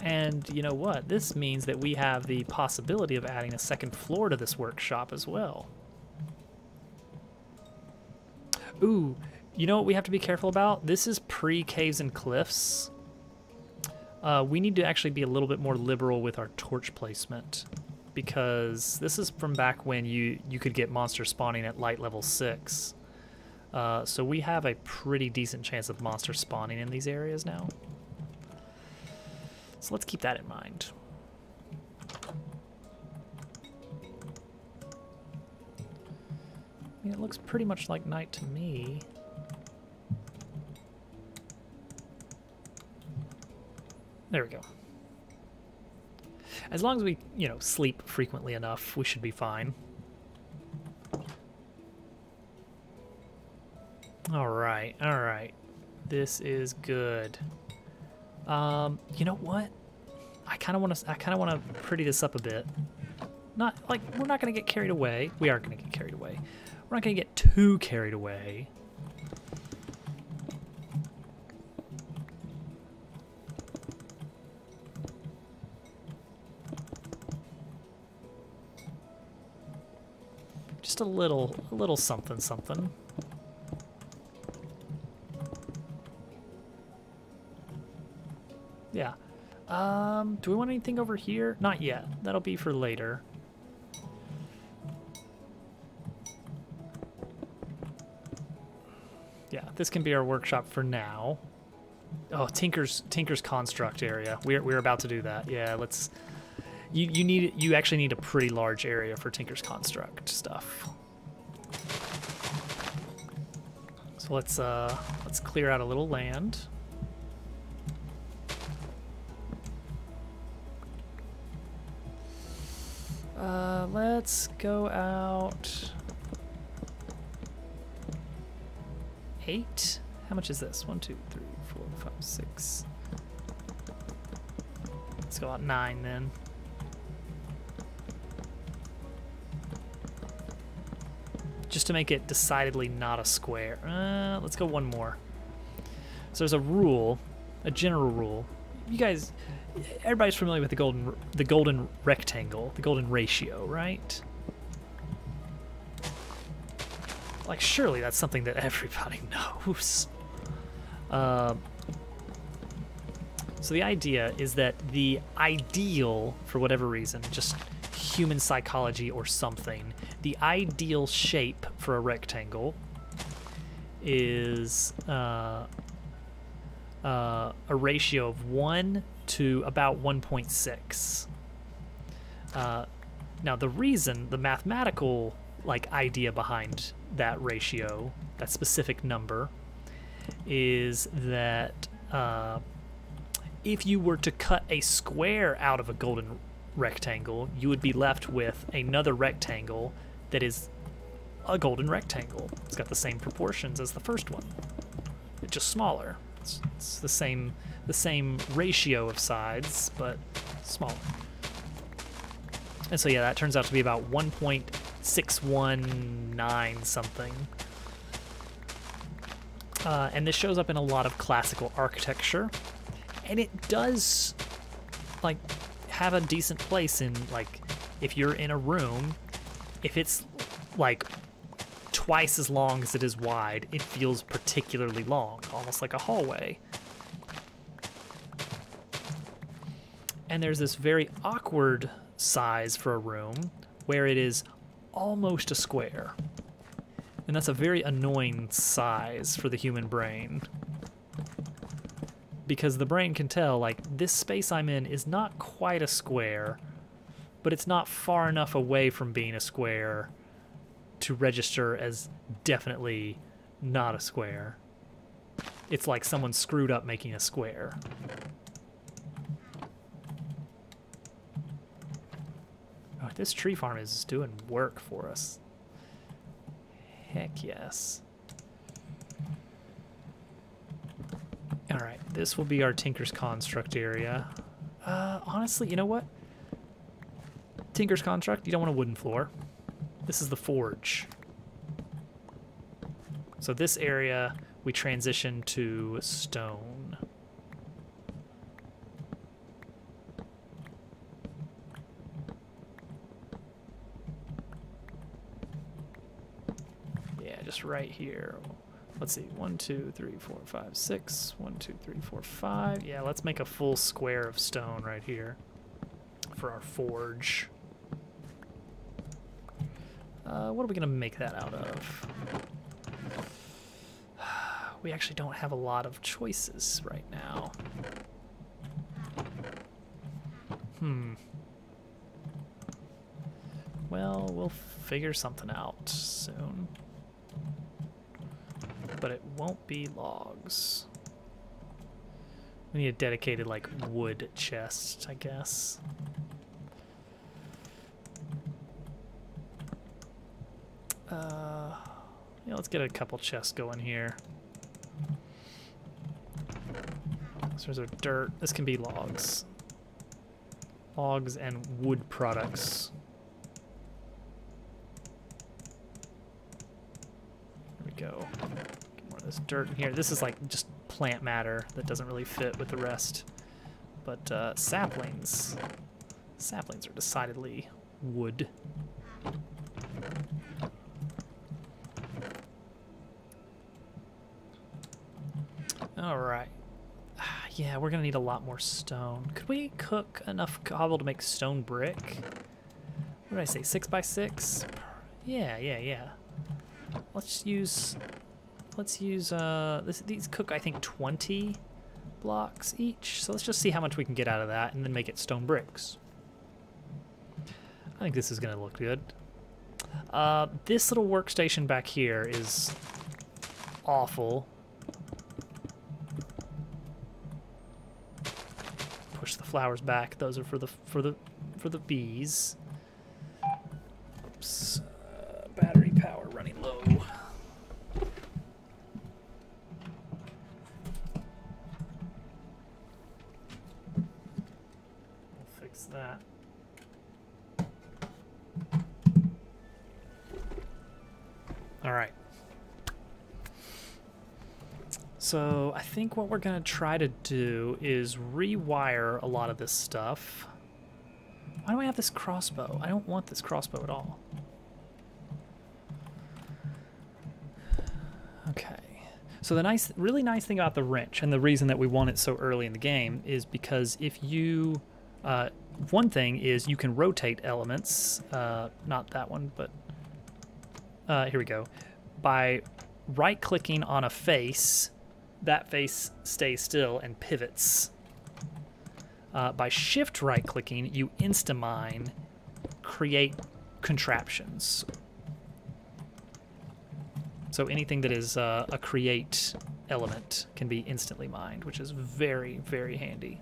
And you know what? This means that we have the possibility of adding a second floor to this workshop as well. Ooh, you know what we have to be careful about? This is pre-Caves and Cliffs. We need to actually be a little bit more liberal with our torch placement, because this is from back when you could get monsters spawning at light level 6. So we have a pretty decent chance of monsters spawning in these areas now. So let's keep that in mind. I mean, it looks pretty much like night to me. There we go. As long as we, you know, sleep frequently enough, we should be fine. All right, all right. This is good. You know what? I kind of want to pretty this up a bit. Not like we're not going to get carried away. We are going to get carried away. We're not going to get too carried away. Just a little something something. Yeah. Do we want anything over here? Not yet. That'll be for later. Yeah, this can be our workshop for now. Oh, Tinker's construct area. We're about to do that. Yeah, let's. You actually need a pretty large area for Tinker's construct stuff. So let's clear out a little land. Let's go out 8. How much is this? 1, 2, 3, 4, 5, 6. Let's go out 9 then. Just to make it decidedly not a square. Let's go 1 more. So there's a rule, a general rule. You guys, everybody's familiar with the golden rectangle, the golden ratio, right? Like, surely that's something that everybody knows. So the idea is that the ideal, for whatever reason, just human psychology or something, the ideal shape for a rectangle is a ratio of 1 to about 1.6. Now the reason, the mathematical idea behind that ratio, that specific number, is that if you were to cut a square out of a golden rectangle, you would be left with another rectangle that is a golden rectangle. It's got the same proportions as the first one. It's just smaller. It's the same ratio of sides, but smaller. And so yeah, that turns out to be about 1.619 something. And this shows up in a lot of classical architecture, and it does have a decent place in, if you're in a room, if it's twice as long as it is wide, it feels particularly long, almost like a hallway. And there's this very awkward size for a room where it is almost a square. And that's a very annoying size for the human brain. Because the brain can tell, this space I'm in is not quite a square, but it's not far enough away from being a square to register as definitely not a square. It's like someone screwed up making a square. Oh, this tree farm is doing work for us. Heck yes. Alright, this will be our Tinker's Construct area. Honestly, you know what? Tinker's Construct, you don't want a wooden floor. This is the forge. So this area, we transition to stone. Yeah, just right here. Let's see, 1, 2, 3, 4, 5, 6. 1, 2, 3, 4, 5. Yeah, let's make a full square of stone right here for our forge. What are we gonna make that out of? We actually don't have a lot of choices right now. Well, we'll figure something out soon. But it won't be logs. We need a dedicated, like, wood chest, I guess. Yeah, let's get a couple chests going here. So there's our dirt. This can be logs. Logs and wood products. There we go. Get more of this dirt in here. This is like just plant matter that doesn't really fit with the rest. But saplings. Saplings are decidedly wood. All right. Yeah, we're gonna need a lot more stone. Could we cook enough cobble to make stone brick? What did I say, 6 by 6? Yeah. Let's use these cook, I think, 20 blocks each. So let's just see how much we can get out of that and then make it stone bricks. I think this is gonna look good. This little workstation back here is awful. Push the flowers back. Those are for the bees. Oops. Battery power running low. We'll fix that. All right. So I think what we're going to try to do is rewire a lot of this stuff. Why do I have this crossbow? I don't want this crossbow at all. Okay. So the really nice thing about the wrench, and the reason that we want it so early in the game, is because if you... one thing is you can rotate elements. Not that one, but... here we go. By right-clicking on a face... that face stays still and pivots. By shift right-clicking, you insta-mine, create contraptions. So anything that is a create element can be instantly mined, which is very, very handy.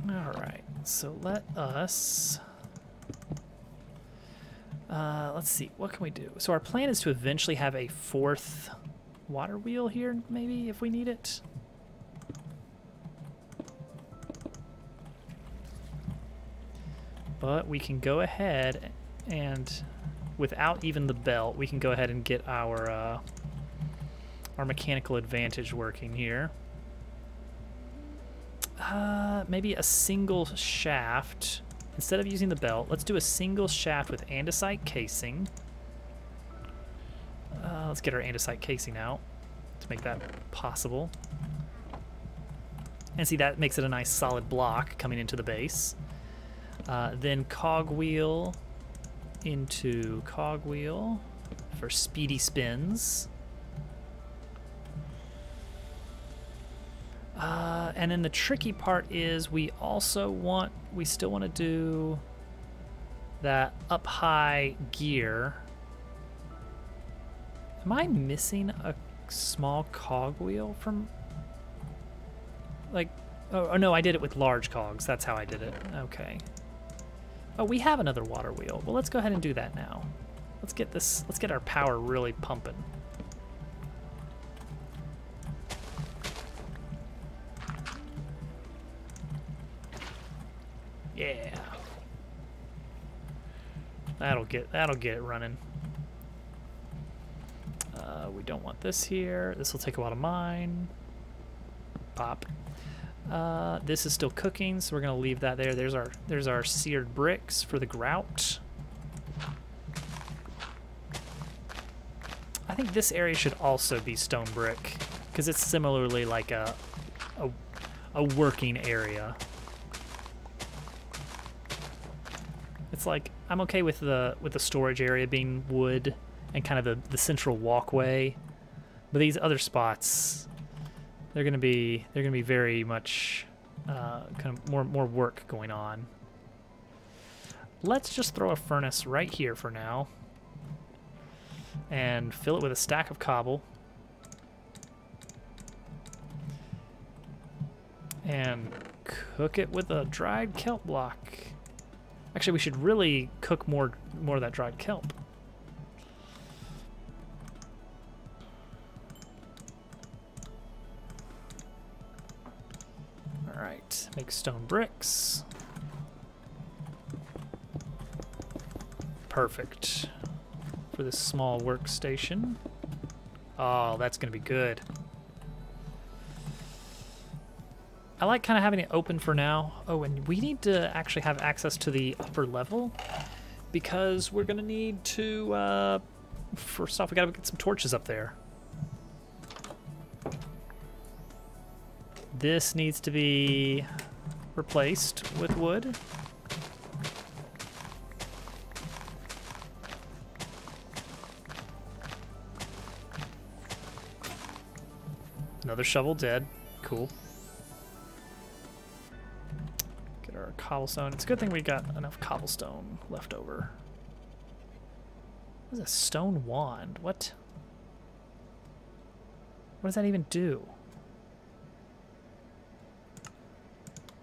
All right, so let us... let's see, what can we do? So our plan is to eventually have a 4th water wheel here, maybe, if we need it. But we can go ahead and, without even the belt, we can go ahead and get our mechanical advantage working here. Maybe a single shaft. Instead of using the belt, let's do a single shaft with andesite casing. Let's get our andesite casing out to make that possible. And see, that makes it a nice solid block coming into the base. Then cogwheel into cogwheel for speedy spins. And then the tricky part is we still want to do that up high gear. Am I missing a small cogwheel from, like, oh no, I did it with large cogs. That's how I did it. Okay. Oh, we have another water wheel. Well, let's go ahead and do that now. Let's get our power really pumping. Yeah. That'll get it running. We don't want this here. This will take a while to mine. Pop. This is still cooking, so we're gonna leave that there. There's our seared bricks for the grout. think this area should also be stone brick, because it's similarly like a working area. It's like, I'm okay with the storage area being wood and kind of the central walkway, but these other spots, they're gonna be very much kind of more work going on. Let's just throw a furnace right here for now and fill it with a stack of cobble and cook it with a dried kelp block. Actually, we should really cook more of that dried kelp. All right, make stone bricks. Perfect for this small workstation. Oh, that's gonna be good. I like kind of having it open for now. Oh, and we need to actually have access to the upper level because we're gonna need to, first off, we gotta get some torches up there. This needs to be replaced with wood. Another shovel dead. Cool. Get our cobblestone. It's a good thing we got enough cobblestone left over. What is a stone wand? What? What does that even do?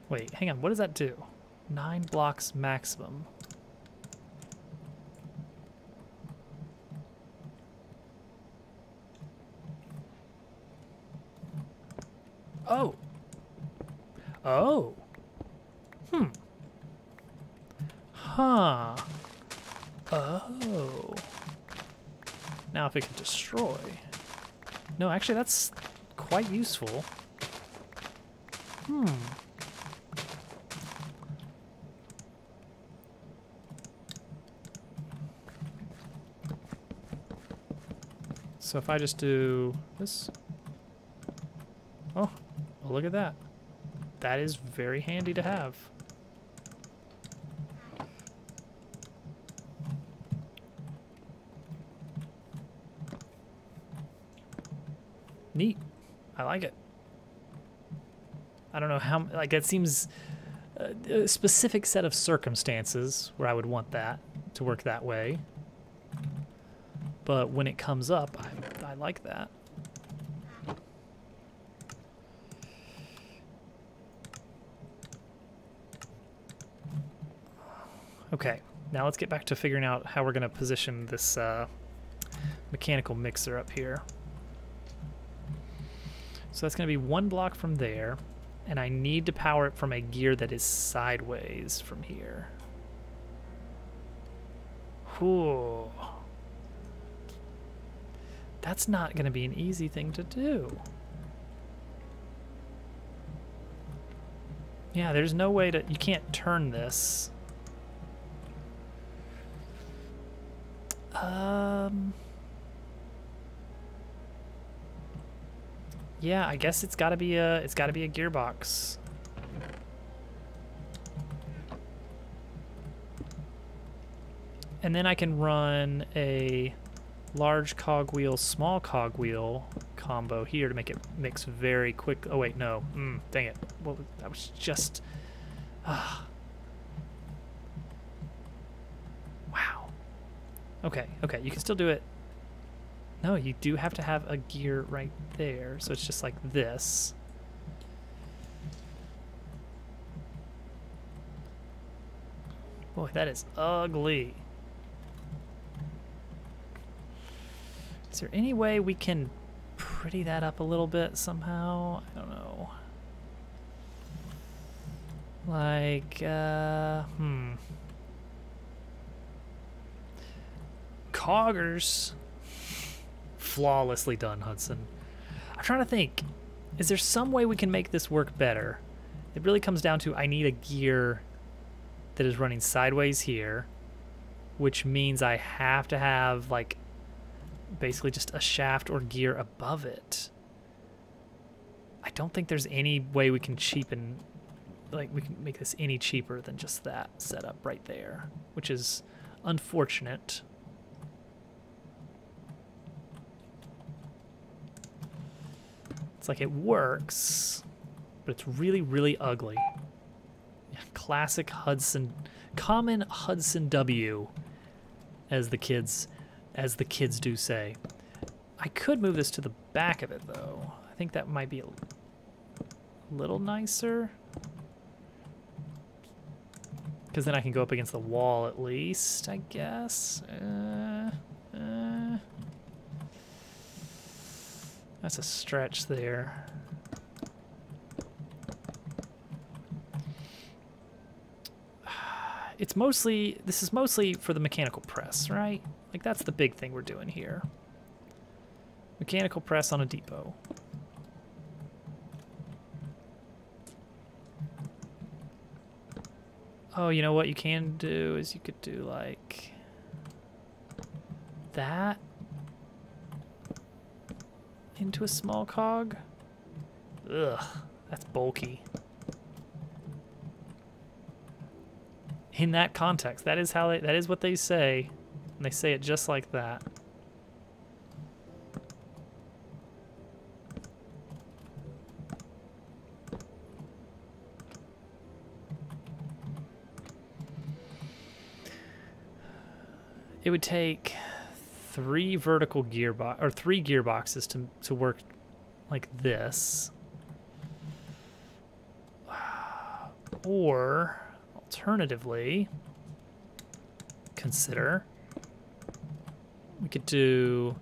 Wait, hang on. What does that do? 9 blocks maximum. Oh. Oh. Hmm. Huh. Oh. Now if it can destroy. No, actually that's quite useful. Hmm. So if I just do this. Oh. Well, look at that. That is very handy to have. Neat. I like it. I don't know how, like, it seems a specific set of circumstances where I would want that to work that way. But when it comes up, I like that. Okay, now let's get back to figuring out how we're going to position this mechanical mixer up here. So that's going to be 1 block from there, and I need to power it from a gear that is sideways from here. Whew. That's not going to be an easy thing to do. Yeah, there's no way to... You can't turn this. Yeah, I guess it's got to be a gearbox. And then I can run a large cogwheel, small cogwheel combo here to make it mix very quick. Oh wait, no. Dang it. Well, that was just wow. Okay, you can still do it. No, you do have to have a gear right there, so it's just like this. Boy, that is ugly. Is there any way we can pretty that up a little bit somehow? I don't know. Like, Coggers. Flawlessly done, Hudson. I'm trying to think. Is there some way we can make this work better? It really comes down to I need a gear that is running sideways here, which means I have to have like basically just a shaft or gear above it. I don't think there's any way we can cheapen, like we can make this any cheaper than just that setup right there, which is unfortunate. It's like it works, but it's really, really ugly. Yeah, classic Hudson, common Hudson W, as the kids do say. I could move this to the back of it though. I think that might be a little nicer. Because then I can go up against the wall at least, I guess. That's a stretch there. This is mostly for the mechanical press, right? Like that's the big thing we're doing here. Mechanical press on a depot. Oh, you know what you can do is you could do like that into a small cog. Ugh, that's bulky. In that context, that is what they say, and they say it just like that. It would take three gearboxes to work like this, or alternatively, consider we could do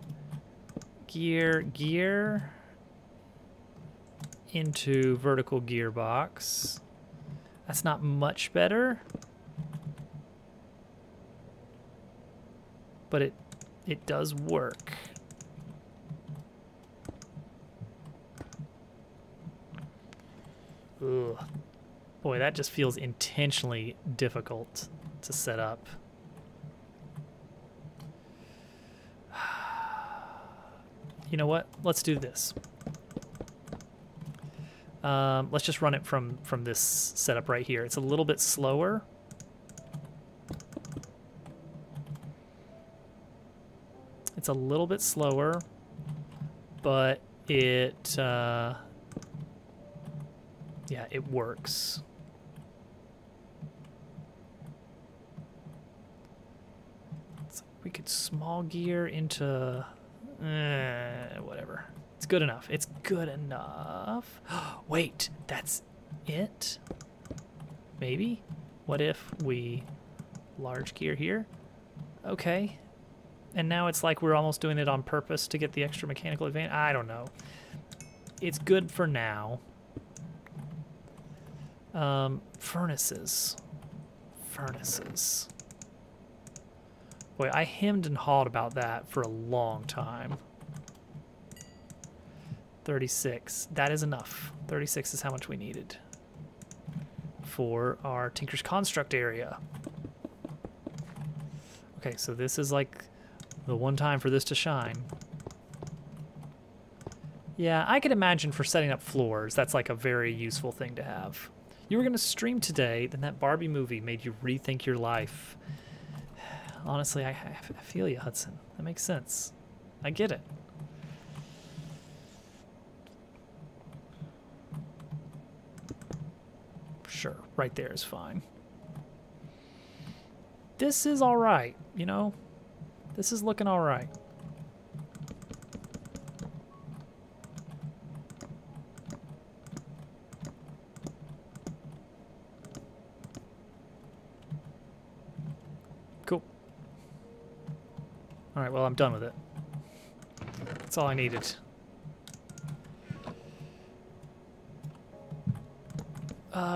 gear into vertical gearbox. That's not much better, but it does work. Ugh. Boy, that just feels intentionally difficult to set up. You know what? Let's do this. Let's just run it from this setup right here. It's a little bit slower. It's a little bit slower, but it, yeah, it works. So we could small gear into, whatever. It's good enough. It's good enough. Wait, that's it? Maybe? What if we large gear here? Okay. And now it's like we're almost doing it on purpose to get the extra mechanical advantage. I don't know. It's good for now. Furnaces. Furnaces. Boy, I hemmed and hawed about that for a long time. 36. That is enough. 36 is how much we needed for our Tinker's Construct area. Okay, so this is like the one time for this to shine. Yeah, I could imagine for setting up floors, that's like a very useful thing to have. You were going to stream today, then that Barbie movie made you rethink your life. Honestly, I feel you, Hudson. That makes sense. I get it. Sure, right there is fine. This is all right, you know? This is looking all right. Cool. All right, well, I'm done with it. That's all I needed.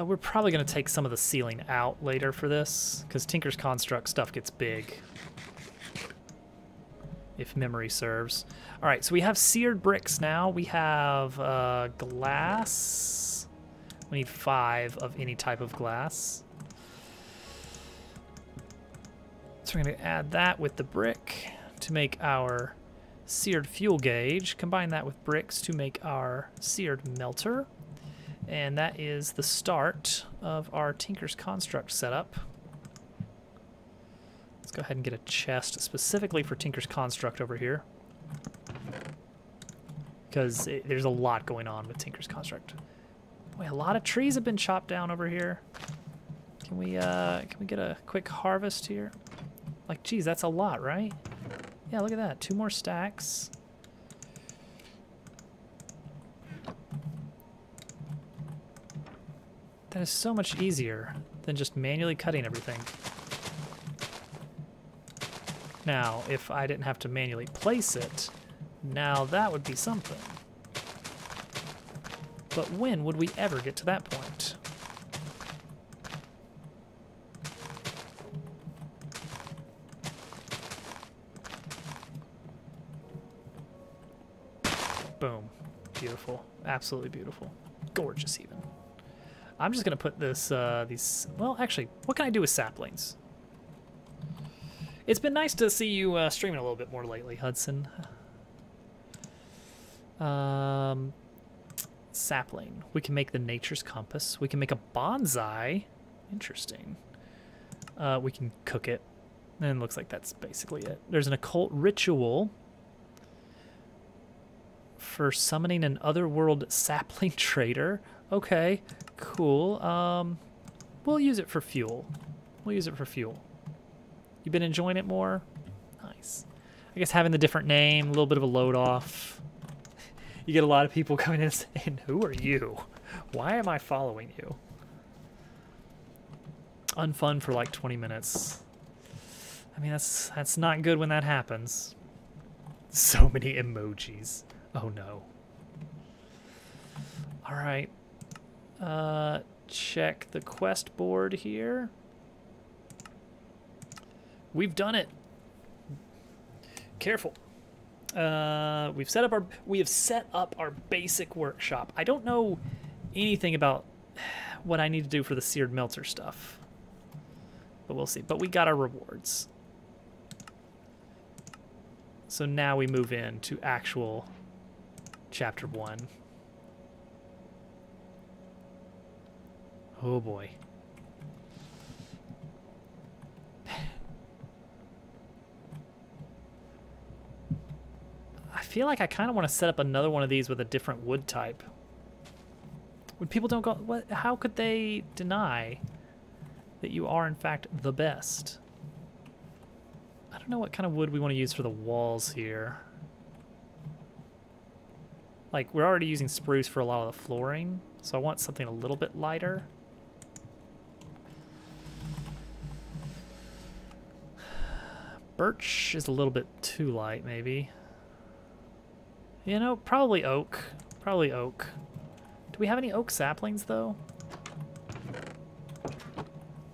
We're probably going to take some of the ceiling out later for this, because Tinker's Construct stuff gets big, if memory serves. All right, so we have seared bricks now. We have glass. We need 5 of any type of glass. So we're going to add that with the brick to make our seared fuel gauge. Combine that with bricks to make our seared melter. And that is the start of our Tinker's Construct setup. Let's go ahead and get a chest specifically for Tinker's Construct over here, because there's a lot going on with Tinker's Construct. Boy, a lot of trees have been chopped down over here. Can we get a quick harvest here? Like, geez, that's a lot, right? Yeah, look at that. 2 more stacks. That is so much easier than just manually cutting everything. Now, if I didn't have to manually place it, now that would be something. But when would we ever get to that point? Boom. Beautiful. Absolutely beautiful. Gorgeous, even. I'm just going to put this, well, actually, what can I do with saplings? It's been nice to see you streaming a little bit more lately, Hudson. Sapling. We can make the Nature's Compass. We can make a bonsai. Interesting. We can cook it. And it looks like that's basically it. There's an occult ritual for summoning an otherworld sapling trader. Okay, cool. We'll use it for fuel. We'll use it for fuel. You been enjoying it more? Nice. I guess having the different name, a little bit of a load off. You get a lot of people coming in and saying, who are you? Why am I following you? Unfun for like 20 minutes. I mean, that's not good when that happens. So many emojis. Oh no. All right. Check the quest board here. We've done it. Careful. We have set up our basic workshop. I don't know anything about what I need to do for the seared melter stuff, but we'll see. But we got our rewards. So now we move into actual chapter 1. Oh boy. I feel like I kind of want to set up another one of these with a different wood type. When people don't go, what? How could they deny that you are in fact the best? I don't know what kind of wood we want to use for the walls here. Like, we're already using spruce for a lot of the flooring, so I want something a little bit lighter. Birch is a little bit too light, maybe. You know, probably oak. Probably oak. Do we have any oak saplings, though?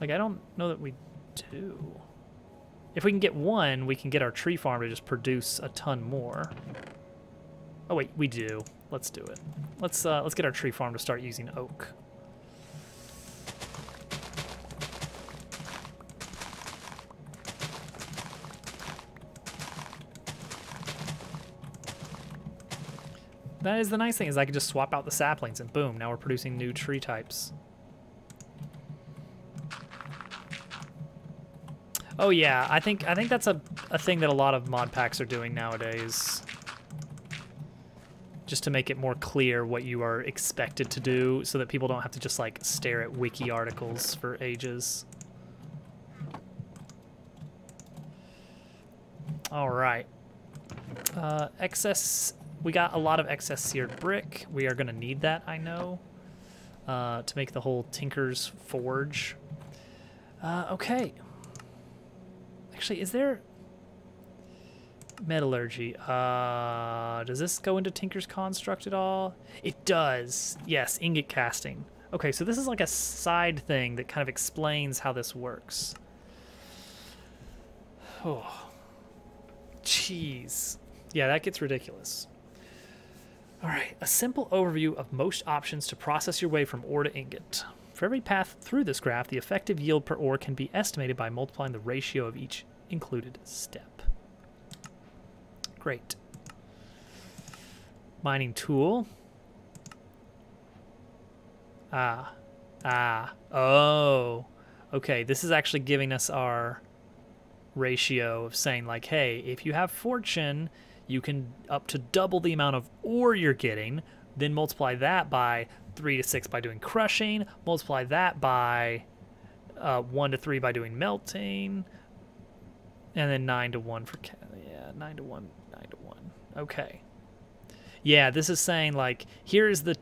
Like, I don't know that we do. If we can get one, we can get our tree farm to just produce a ton more. Oh wait, we do. Let's do it. Let's get our tree farm to start using oak. That is the nice thing, is I can just swap out the saplings and boom, now we're producing new tree types. Oh yeah, I think that's a thing that a lot of mod packs are doing nowadays. Just to make it more clear what you are expected to do so that people don't have to just like stare at wiki articles for ages. All right. We got a lot of excess seared brick. We are gonna need that, I know, to make the whole Tinker's Forge. Okay. Actually, is there metallurgy? Does this go into Tinker's Construct at all? It does. Yes, ingot casting. Okay, so this is like a side thing that kind of explains how this works. Oh, jeez. Yeah, that gets ridiculous. All right, a simple overview of most options to process your way from ore to ingot. For every path through this graph, the effective yield per ore can be estimated by multiplying the ratio of each included step. Great. Mining tool. Oh. Okay, this is actually giving us our ratio of saying like, hey, if you have fortune, you can up to double the amount of ore you're getting, then multiply that by 3 to 6 by doing crushing, multiply that by 1 to 3 by doing melting, and then 9 to 1 for, yeah, 9 to 1, 9 to 1. Okay. Yeah, this is saying like, here's the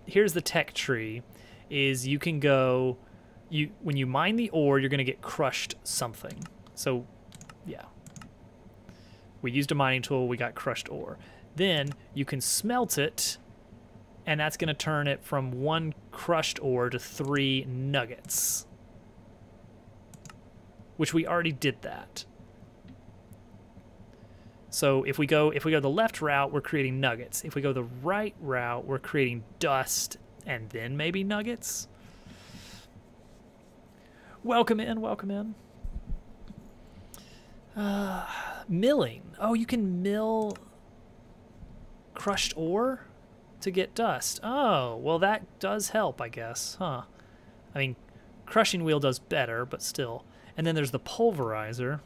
tech tree, is you can go, when you mine the ore, you're gonna get crushed something. So, yeah. We used a mining tool, we got crushed ore. Then you can smelt it, and that's gonna turn it from 1 crushed ore to 3 nuggets. Which we already did that. So if we go the left route, we're creating nuggets. If we go the right route, we're creating dust and then maybe nuggets. Welcome in, welcome in. Milling. Oh, you can mill crushed ore to get dust. Oh, well that does help, I guess, huh? I mean, crushing wheel does better, but still. And then there's the pulverizer.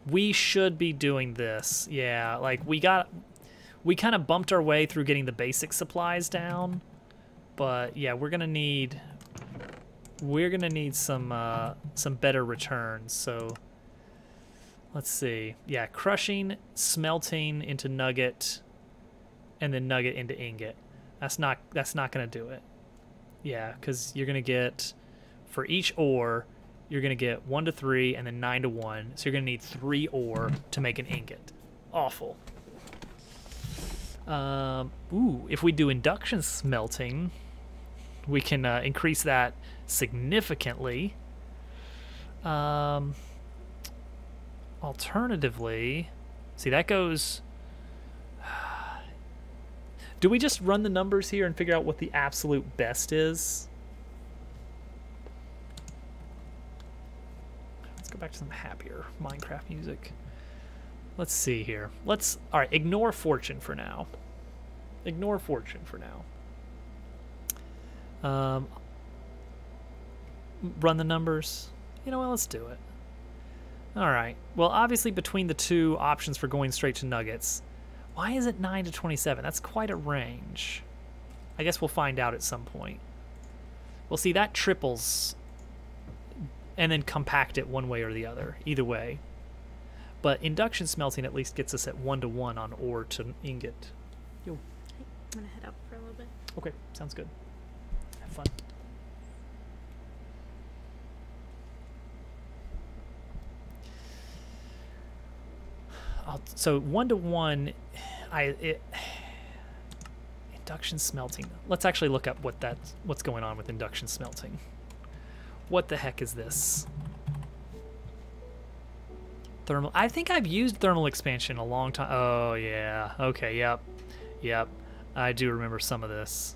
We should be doing this. Yeah, like we kind of bumped our way through getting the basic supplies down. But yeah, we're gonna need some better returns. So let's see. Yeah, crushing, smelting into nugget, and then nugget into ingot. That's not gonna do it. Yeah, because you're gonna get, for each ore, you're gonna get 1 to 3 and then 9 to 1. So you're gonna need 3 ore to make an ingot. Awful. Ooh, if we do induction smelting, we can increase that significantly. Alternatively, see that goes. Do we just run the numbers here and figure out what the absolute best is? Let's go back to some happier Minecraft music. Let's see here. All right, ignore fortune for now. Ignore fortune for now. Run the numbers. You know what, let's do it. All right, well, obviously between the two options for going straight to nuggets, why is it 9 to 27? That's quite a range. I guess we'll find out at some point. Well, see, that triples and then compact it one way or the other, either way. But induction smelting at least gets us at 1 to 1 on ore to ingot. Yo. I'm gonna head up for a little bit. Okay, sounds good. Have fun. So 1 to 1, induction smelting. Let's actually look up what's going on with induction smelting. What the heck is this? Thermal. I think I've used thermal expansion a long time. Oh yeah. Okay. Yep. Yep. I do remember some of this.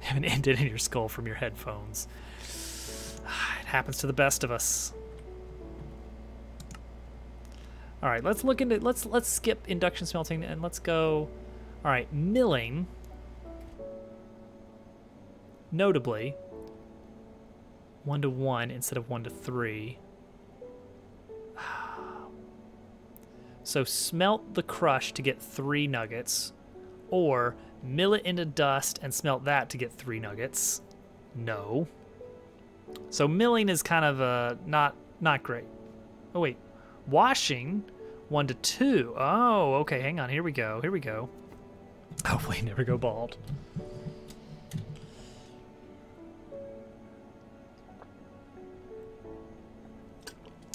Have an indent in your skull from your headphones. It happens to the best of us. All right, let's look into let's skip induction smelting and let's go. All right, milling. Notably, 1 to 1 instead of 1 to 3. So smelt the crush to get 3 nuggets, or mill it into dust and smelt that to get 3 nuggets. No. So milling is kind of not great. Oh wait. Washing, 1 to 2. Oh, okay, hang on. Here we go. Here we go. Hopefully never go bald.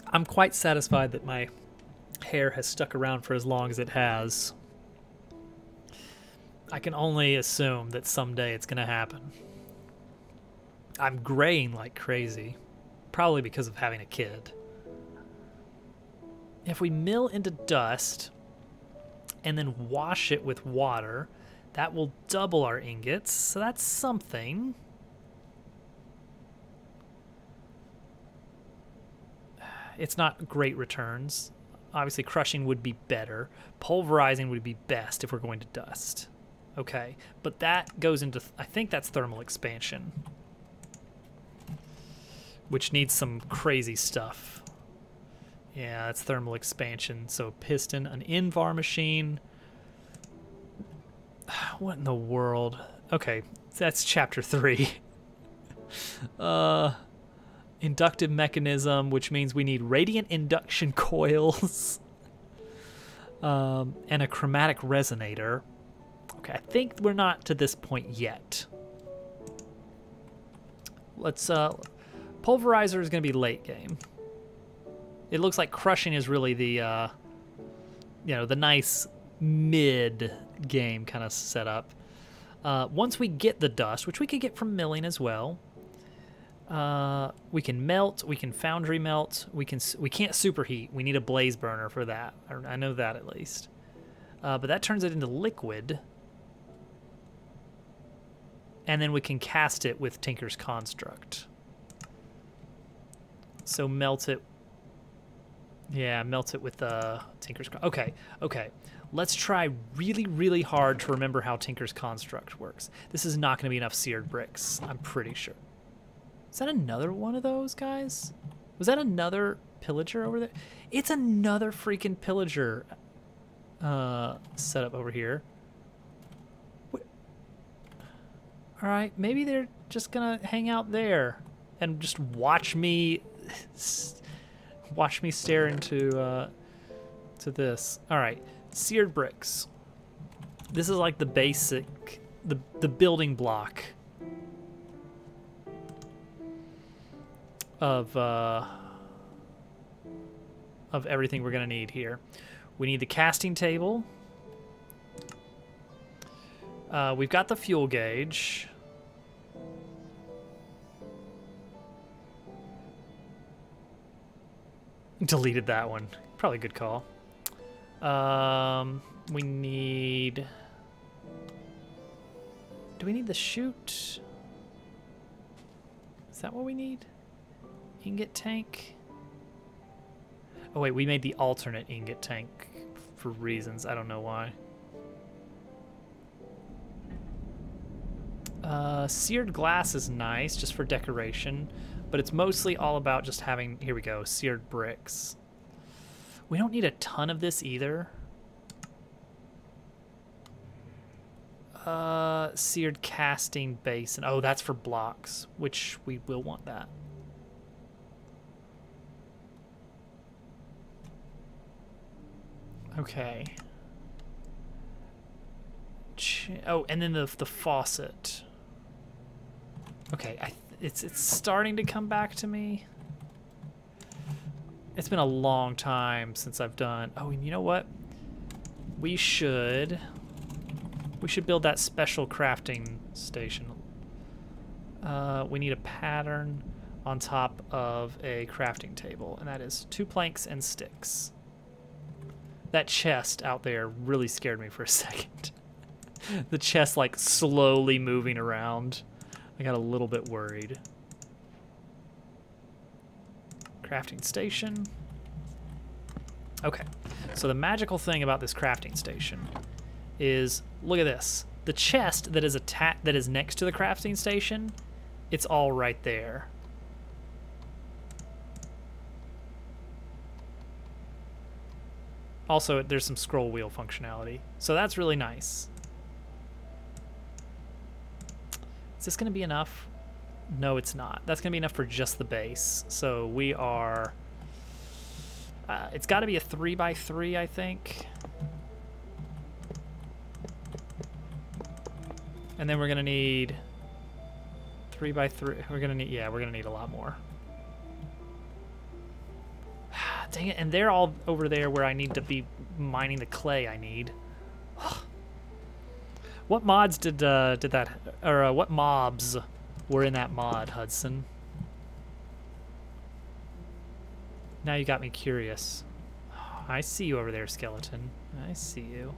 I'm quite satisfied that my hair has stuck around for as long as it has. I can only assume that someday it's going to happen. I'm graying like crazy, probably because of having a kid. If we mill into dust and then wash it with water, that will double our ingots, so that's something. It's not great returns. Obviously, crushing would be better. Pulverizing would be best if we're going to dust. Okay, but that goes into, I think that's thermal expansion, which needs some crazy stuff. Yeah, that's thermal expansion. So piston, an Invar machine. What in the world? Okay, that's chapter 3. Inductive mechanism, which means we need radiant induction coils. And a chromatic resonator. Okay, I think we're not to this point yet. Let's, pulverizer is going to be late game. It looks like crushing is really the, the nice mid-game kind of setup. Once we get the dust, which we could get from milling as well, we can melt, we can foundry melt, we can't superheat. We need a blaze burner for that. I know that at least. But that turns it into liquid. And then we can cast it with Tinker's Construct. So melt it. Yeah, melt it with Tinker's Construct. Okay. Let's try really, really hard to remember how Tinker's Construct works. This is not going to be enough seared bricks, I'm pretty sure. Is that another one of those guys? Was that another pillager over there? It's another freaking pillager setup over here. All right, maybe they're just gonna hang out there and just watch me stare into to this. All right, seared bricks. This is like the basic, the building block of everything we're gonna need here. We need the casting table. We've got the fuel gauge. Deleted that one. Probably a good call. We need... Do we need the chute? Is that what we need? Ingot tank? Oh wait, we made the alternate ingot tank for reasons. I don't know why. Seared glass is nice, just for decoration, but it's mostly all about just having, here we go, seared bricks. We don't need a ton of this either. Seared casting basin. Oh, that's for blocks, which we will want that. Okay. Oh, and then the faucet. Okay, it's starting to come back to me. It's been a long time since I've done. Oh, and you know what? We should build that special crafting station. We need a pattern on top of a crafting table, and that is 2 planks and sticks. That chest out there really scared me for a second. The chest like slowly moving around. I got a little bit worried. Crafting station. Okay, so the magical thing about this crafting station is, look at this. The chest that is next to the crafting station, it's all right there. Also, there's some scroll wheel functionality, so that's really nice. Is this going to be enough? No, it's not. That's going to be enough for just the base. So we are... it's got to be a 3x3, I think. And then we're going to need 3x3. We're going to need... Yeah, we're going to need a lot more. Dang it. And they're all over there where I need to be mining the clay I need. What mods did that, or what mobs were in that mod, Hudson? Now you got me curious. I see you over there, skeleton. I see you.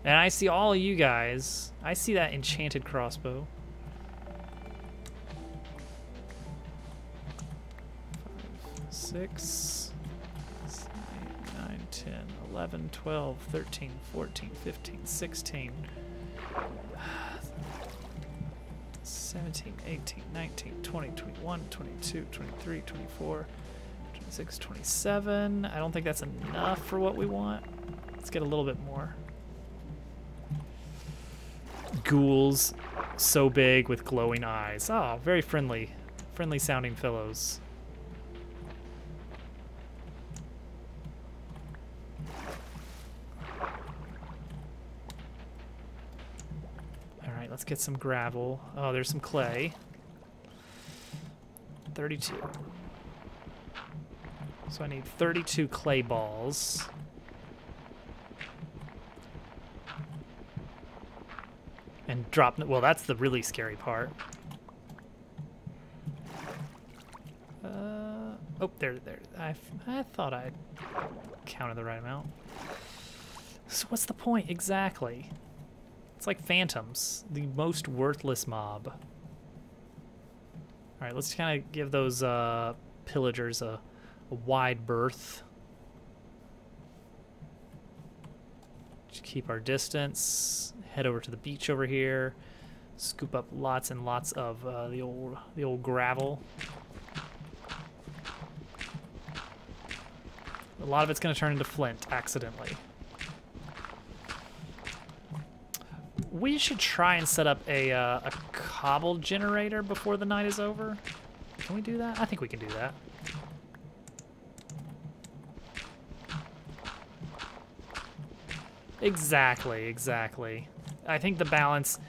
And I see all of you guys. I see that enchanted crossbow. 5, 6, 7, 10, 11, 12, 13, 14, 15, 16, 17, 18, 19, 20, 21, 22, 23, 24, 26, 27. I don't think that's enough for what we want. Let's get a little bit more. Ghouls, so big with glowing eyes. Oh, very friendly. Friendly sounding fellows. Alright, let's get some gravel. Oh, there's some clay. 32. So I need 32 clay balls. And drop, well, that's the really scary part. Oh, there. I thought I counted the right amount. So what's the point exactly? It's like phantoms, the most worthless mob. All right, let's kind of give those pillagers a wide berth. Just keep our distance. Head over to the beach over here. Scoop up lots and lots of the old gravel. A lot of it's going to turn into flint accidentally. We should try and set up a cobble generator before the night is over. Can we do that? I think we can do that. Exactly. I think the balance...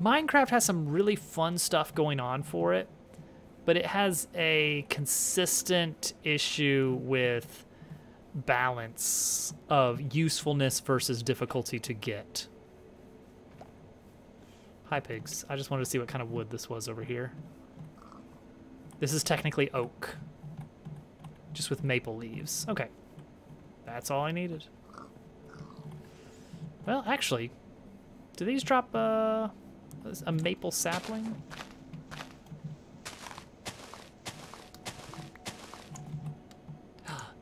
Minecraft has some really fun stuff going on for it, but it has a consistent issue with balance of usefulness versus difficulty to get. Hi, pigs. I just wanted to see what kind of wood this was over here. This is technically oak, just with maple leaves. Okay, that's all I needed. Well, actually, do these drop a maple sapling?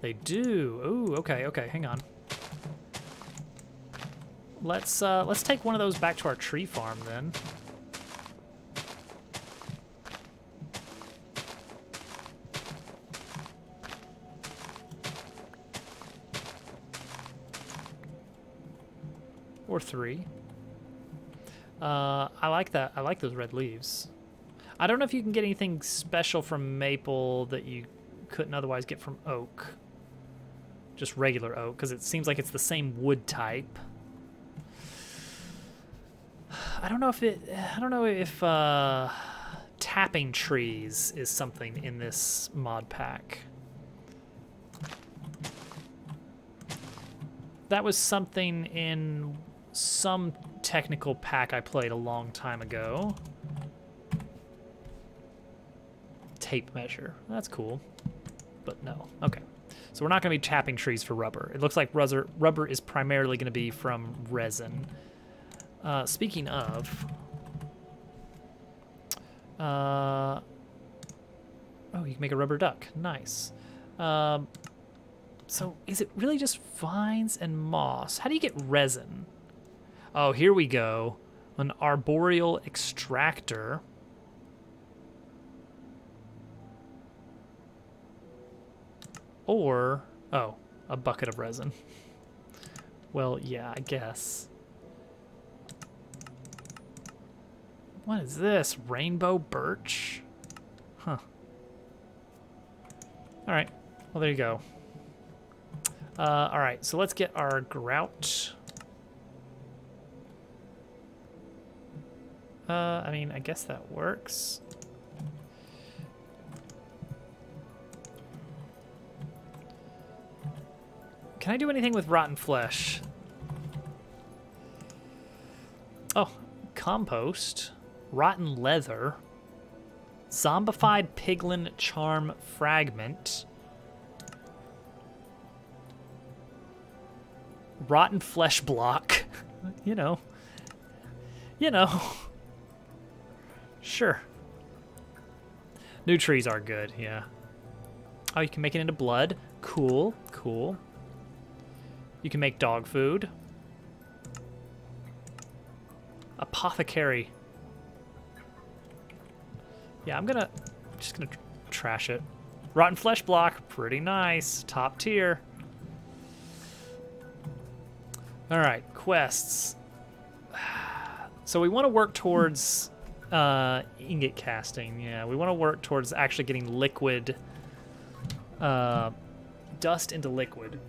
They do. Ooh, okay, hang on. Let's take one of those back to our tree farm then. Or 3. I like that. I like those red leaves. I don't know if you can get anything special from maple that you couldn't otherwise get from oak. Just regular oak, because it seems like it's the same wood type. I don't know if tapping trees is something in this mod pack. That was something in some technical pack I played a long time ago. Tape measure. That's cool. But no. Okay. So we're not going to be tapping trees for rubber. It looks like rubber is primarily going to be from resin. Speaking of... oh, you can make a rubber duck. Nice. So is it really just vines and moss? How do you get resin? Oh, here we go. An arboreal extractor. Or, oh, a bucket of resin. Well, yeah, I guess. What is this? Rainbow birch? Huh. All right. Well, there you go. All right, so let's get our grout. I mean, I guess that works. Can I do anything with rotten flesh? Oh, compost, rotten leather, zombified piglin charm fragment, rotten flesh block. You know. Sure. New trees are good, yeah. Oh, you can make it into blood. Cool, cool. You can make dog food. Apothecary. Yeah, just gonna trash it. Rotten flesh block, pretty nice. Top tier. All right, quests. So we want to work towards ingot casting. Yeah, we want to work towards actually getting liquid, dust into liquid.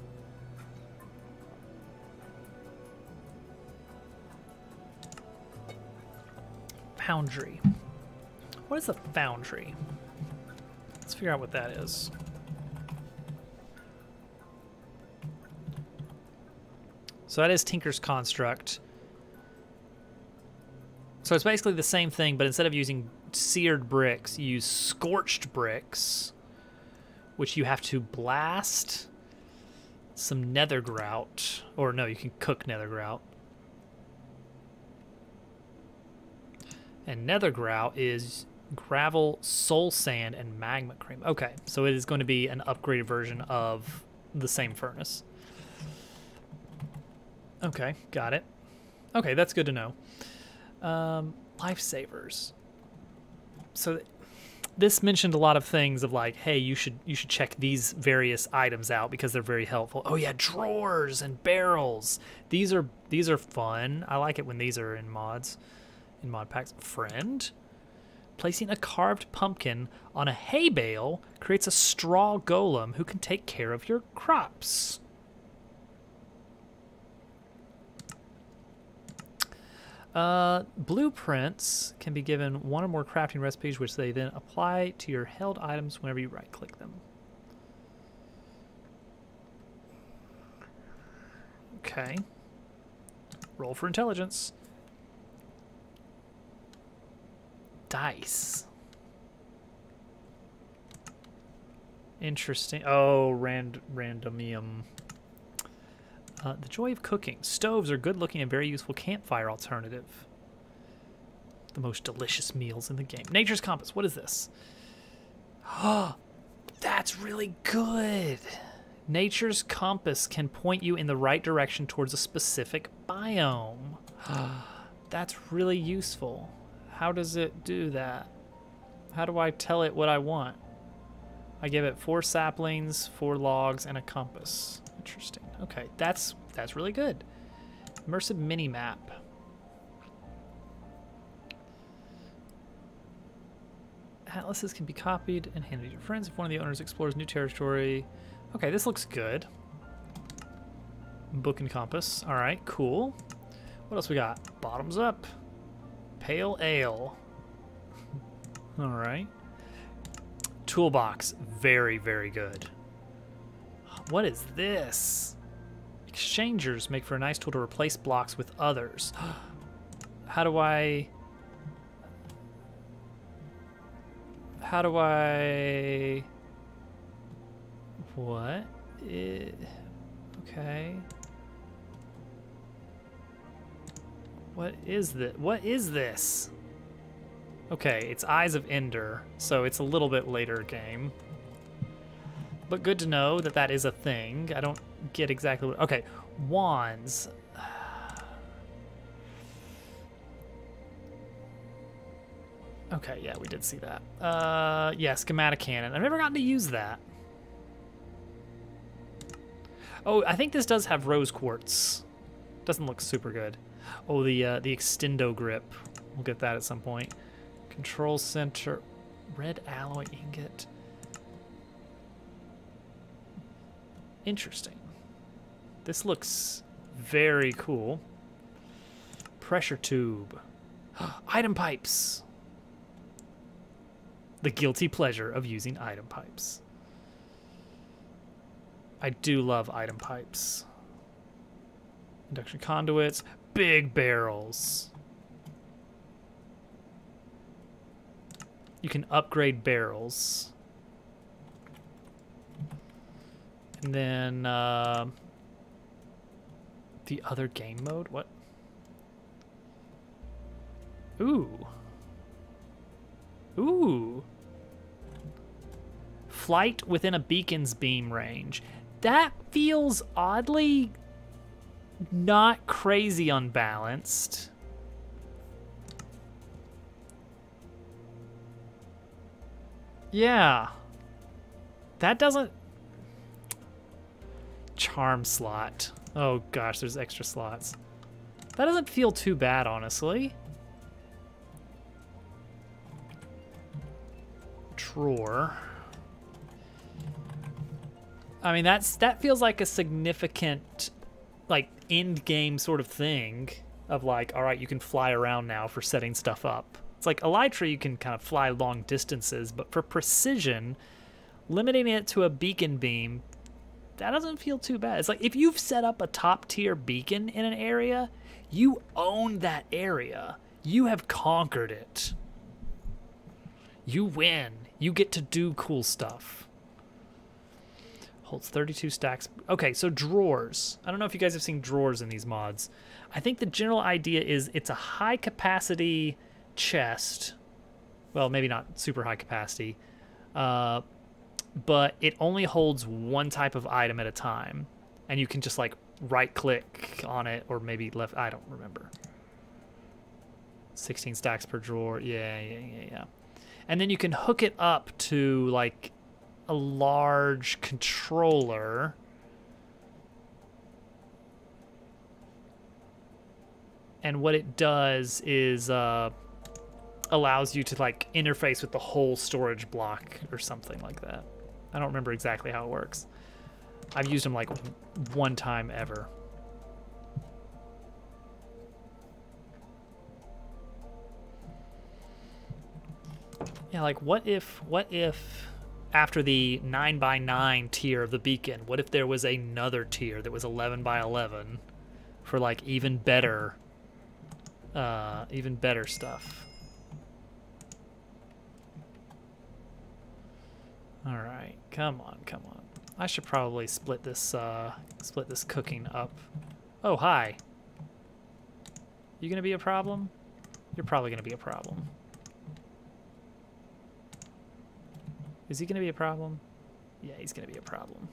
Foundry. What is a foundry? Let's figure out what that is. So that is Tinker's Construct. So it's basically the same thing, but instead of using seared bricks, you use scorched bricks, which you have to blast some nether grout. Or no, you can cook nether grout. And nether grout is gravel, soul sand, and magma cream. Okay, so it is going to be an upgraded version of the same furnace. Okay, got it. Okay, that's good to know. Lifesavers. So this mentioned a lot of things of like, hey, you should check these various items out because they're very helpful. Oh yeah, drawers and barrels. These are fun. I like it when these are in mods. In mod packs. Friend. Placing a carved pumpkin on a hay bale creates a straw golem who can take care of your crops. Blueprints can be given one or more crafting recipes, which they then apply to your held items whenever you right-click them. Okay. Roll for intelligence. Dice. Interesting. Oh, randomium. The joy of cooking. Stoves are good-looking and very useful campfire alternative. The most delicious meals in the game. Nature's Compass. What is this? Oh, that's really good. Nature's Compass can point you in the right direction towards a specific biome. That's really useful. How does it do that? How do I tell it what I want? I give it 4 saplings, 4 logs, and a compass. Interesting. Okay, that's really good. Immersive mini-map. Atlases can be copied and handed to your friends if one of the owners explores new territory. Okay, this looks good. Book and compass. All right, cool. What else we got? Bottoms up. Pale ale. All right. Toolbox. Very, very good. What is this? Exchangers make for a nice tool to replace blocks with others. How do I... What? Okay. What is this? What is this? Okay, it's Eyes of Ender, so it's a little bit later game. But good to know that that is a thing. I don't get exactly what... Okay, wands. Okay, yeah, we did see that. Yeah, schematic cannon. I've never gotten to use that. Oh, I think this does have rose quartz. Doesn't look super good. Oh, the extendo grip. We'll get that at some point. Control center. Red alloy ingot. Interesting. This looks very cool. Pressure tube. Item pipes. The guilty pleasure of using item pipes. I do love item pipes. Induction conduits. Big barrels. You can upgrade barrels. And then the other game mode. What? Ooh. Ooh. flight within a beacon's beam range. That feels oddly not crazy unbalanced. Yeah. That doesn't... Charm slot. Oh gosh, there's extra slots. That doesn't feel too bad, honestly. Drawer. I mean, that feels like a significant, like, end game sort of thing of like, all right, you can fly around now for setting stuff up. It's like Elytra, you can kind of fly long distances, but for precision, limiting it to a beacon beam, that doesn't feel too bad. It's like if you've set up a top tier beacon in an area, you own that area. You have conquered it. You win. You get to do cool stuff. Holds 32 stacks. Okay, so drawers. I don't know if you guys have seen drawers in these mods. I think the general idea is it's a high capacity chest. Well, maybe not super high capacity. But it only holds one type of item at a time. And you can just like right click on it or maybe left. I don't remember. 16 stacks per drawer. Yeah. And then you can hook it up to like a large controller. And what it does is allows you to like interface with the whole storage block or something like that. I don't remember exactly how it works. I've used them like one time ever. Yeah, like what if after the 9x9 tier of the beacon, what if there was another tier that was 11x11 for like even better stuff? All right, come on. I should probably split this cooking up. Oh, hi. You gonna be a problem? You're probably gonna be a problem. Is he gonna be a problem? Yeah, he's gonna be a problem.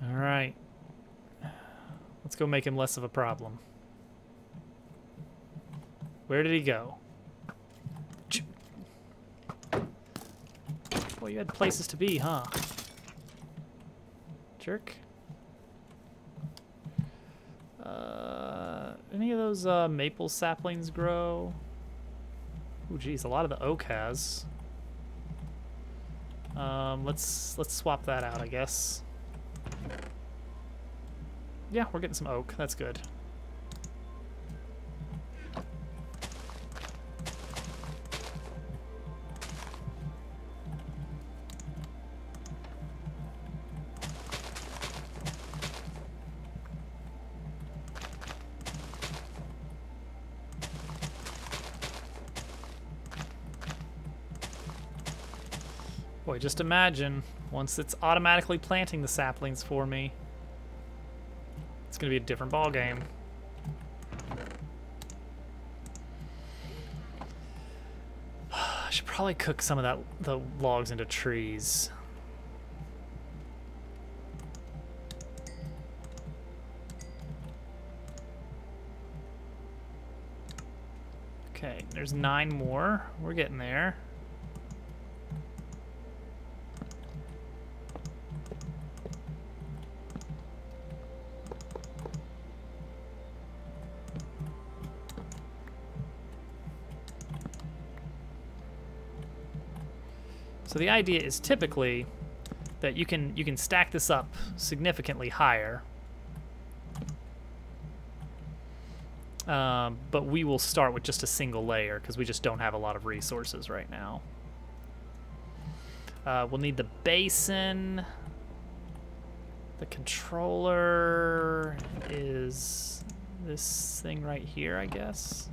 All right. Let's go make him less of a problem. Where did he go? Well, you had places to be, huh? Jerk. Any of those maple saplings grow? Ooh, geez, a lot of the oak has. Let's swap that out, I guess. Yeah, we're getting some oak. That's good. Boy, just imagine, once it's automatically planting the saplings for me, it's gonna be a different ball game. I should probably cook some of the logs into trees. Okay, there's 9 more. We're getting there. So the idea is typically that you can stack this up significantly higher, but we will start with just a single layer because we just don't have a lot of resources right now. We'll need the basin. The controller is this thing right here, I guess.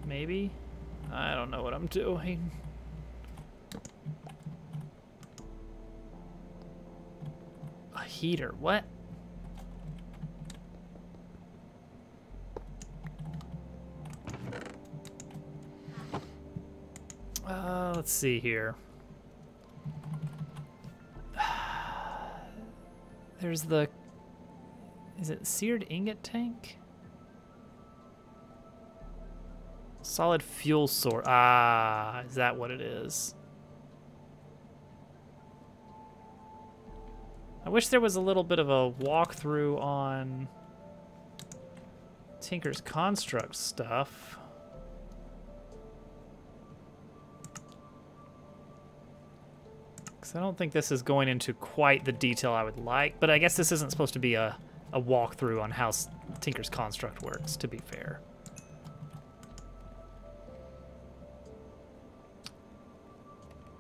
Maybe. I don't know what I'm doing. A heater, what? let's see here. There's the... Is it seared ingot tank? Solid fuel source. Ah, is that what it is? I wish there was a little bit of a walkthrough on Tinker's Construct stuff. Because I don't think this is going into quite the detail I would like, but I guess this isn't supposed to be a walkthrough on how Tinker's Construct works, to be fair.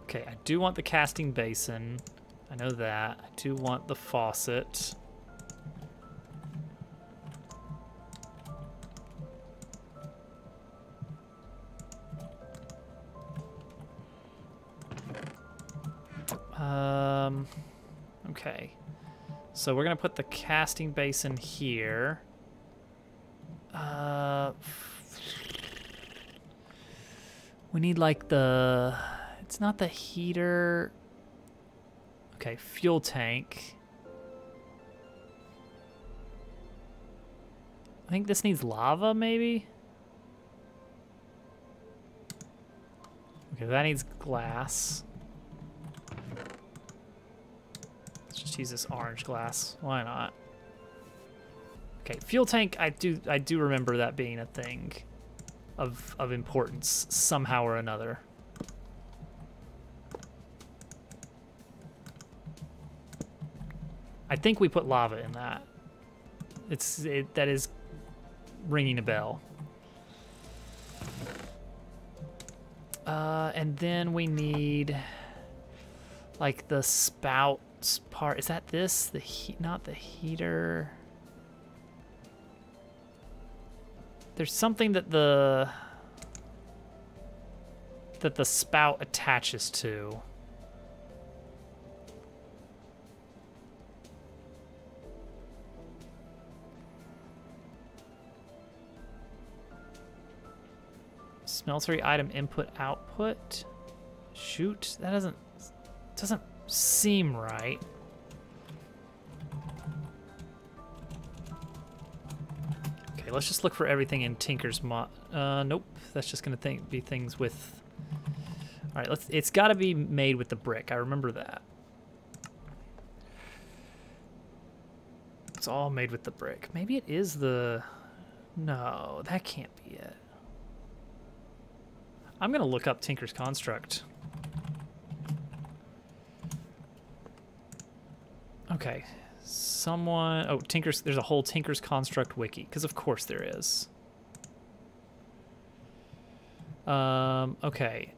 Okay, I do want the casting basin. I know that. I do want the faucet. Okay. So we're gonna put the casting basin here. We need like the... It's not the heater. Okay, fuel tank. I think this needs lava, maybe? Okay, that needs glass. Let's just use this orange glass. Why not? Okay, fuel tank, I do remember that being a thing of importance somehow or another. I think we put lava in that. That is ringing a bell. And then we need like the spouts part. Is that this? The heat, not the heater. There's something that the spout attaches to. Smeltery item input output. Shoot, that doesn't seem right. Okay, let's just look for everything in Tinker's mod. Nope, that's just gonna be things with. All right, it's got to be made with the brick. I remember that. It's all made with the brick. Maybe it is the. No, that can't be it. I'm gonna look up Tinker's Construct. Okay, someone. Oh, there's a whole Tinker's Construct wiki, because of course there is. Okay.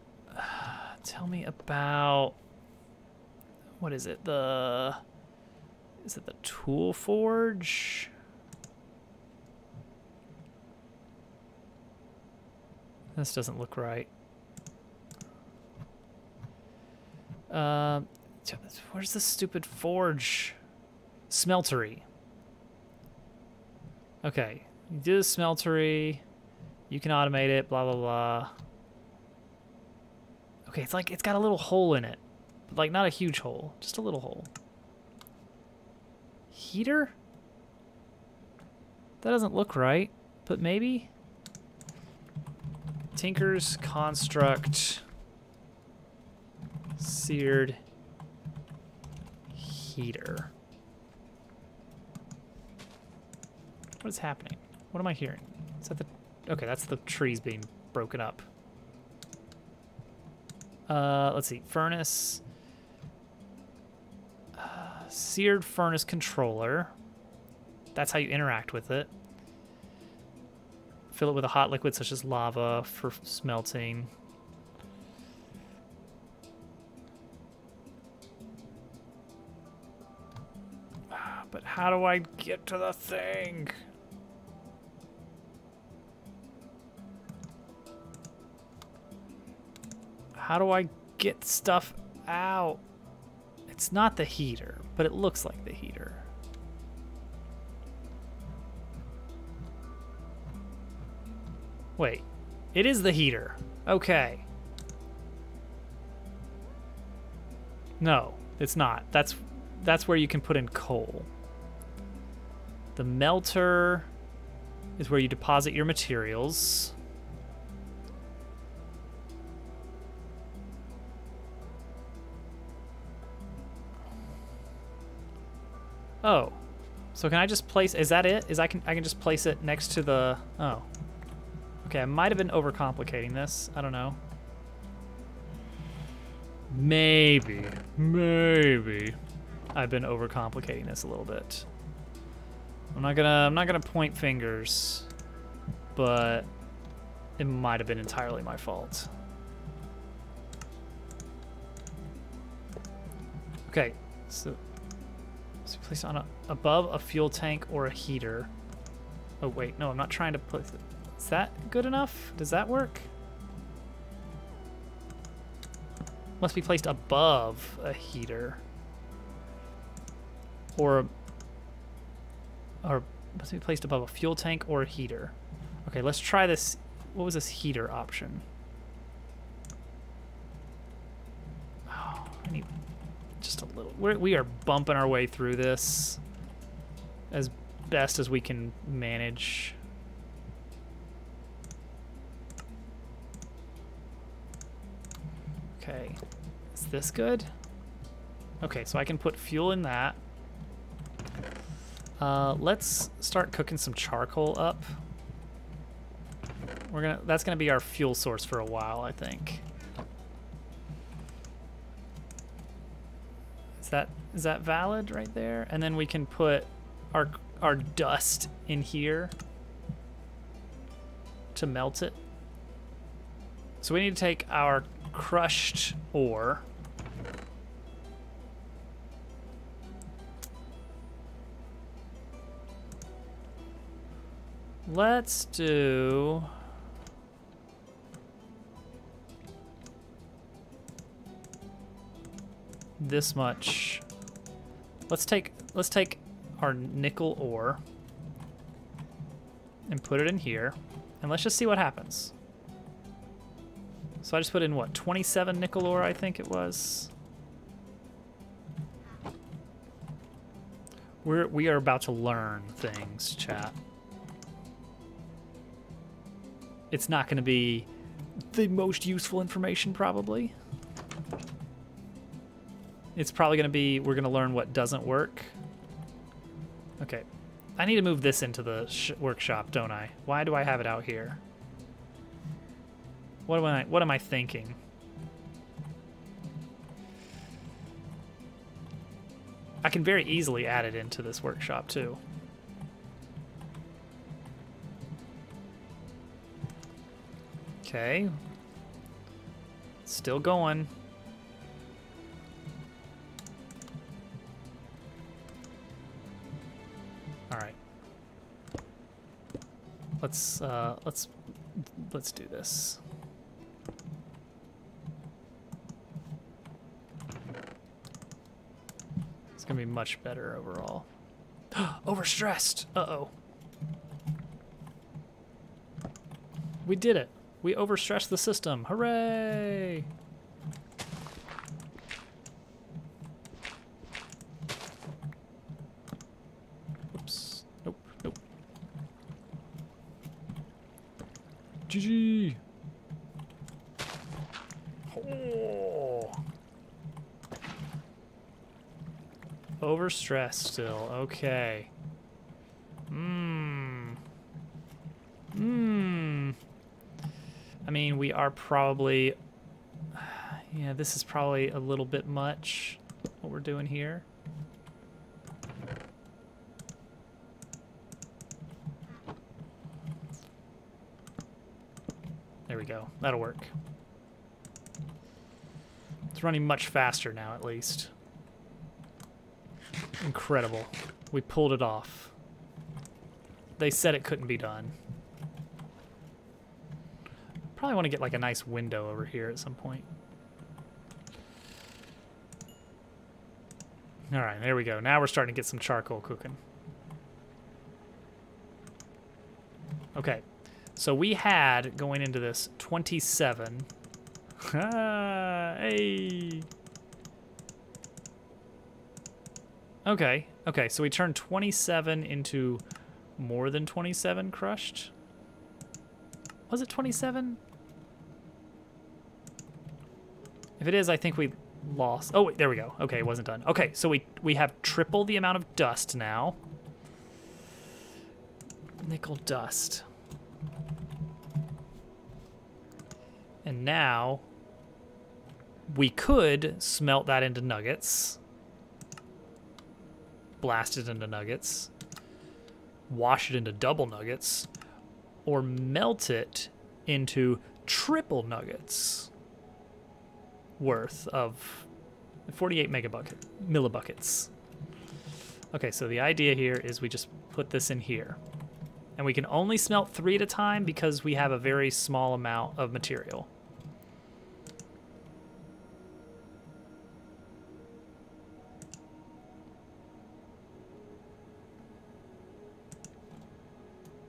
Tell me about. What is it? Is it the Tool Forge? This doesn't look right. Where's the stupid forge? Smeltery. Okay, you do the smeltery. You can automate it, blah, blah, blah. Okay, it's got a little hole in it. Like, not a huge hole, just a little hole. Heater? That doesn't look right, but maybe? Tinker's Construct seared heater. What is happening? What am I hearing? Is that the... Okay, that's the trees being broken up. Let's see. Furnace. Seared furnace controller. That's how you interact with it. Fill it with a hot liquid such as lava for smelting. But how do I get to the thing? How do I get stuff out? It's not the heater, but it looks like the heater. Wait, it is the heater. Okay. No, it's not. That's where you can put in coal. The melter is where you deposit your materials. Oh. So can I just place, is that it? I can just place it next to the, oh. Okay, I might have been overcomplicating this. I don't know. Maybe I've been overcomplicating this a little bit. I'm not gonna point fingers, but it might have been entirely my fault. Okay, so place on above a fuel tank or a heater. Oh wait, no, I'm not trying to place it. Is that good enough? Does that work? Must be placed above a heater. Or must be placed above a fuel tank or a heater. Okay, let's try this. What was this heater option? Oh, I need just a little. We are bumping our way through this as best as we can manage. Okay, is this good? Okay, so I can put fuel in that. Let's start cooking some charcoal up. That's gonna be our fuel source for a while, I think. Is that valid right there? And then we can put our dust in here to melt it. So we need to take our crushed ore. Let's do this much. Let's take our nickel ore and put it in here, and let's just see what happens. So I just put in what, 27 nickel ore, I think it was. We are about to learn things, chat. It's not going to be the most useful information, probably. It's probably going to be, we're going to learn what doesn't work. Okay. I need to move this into the workshop, don't I? Why do I have it out here? What am I thinking? I can very easily add it into this workshop, too. Okay. Still going. All right. Let's do this. It's gonna be much better overall. Overstressed. Uh-oh. We did it. We overstressed the system. Hooray! Oops. Nope. Nope. GG. Oh. Overstressed still. Okay. I mean, we are probably, yeah, this is probably a little bit much, what we're doing here. There we go, that'll work. It's running much faster now, at least. Incredible. We pulled it off. They said it couldn't be done. Probably want to get like a nice window over here at some point. All right, there we go. Now we're starting to get some charcoal cooking. Okay, so we had, going into this, 27. Hey! Okay, okay, so we turned 27 into more than 27 crushed. Was it 27? If it is, I think we lost. Oh, wait, there we go. Okay, it wasn't done. Okay, so we have triple the amount of dust now. Nickel dust. And now we could smelt that into nuggets. Blast it into nuggets. Wash it into double nuggets. Or melt it into triple nuggets worth of 48 millibuckets. Okay, so the idea here is we just put this in here. And we can only smelt 3 at a time because we have a very small amount of material.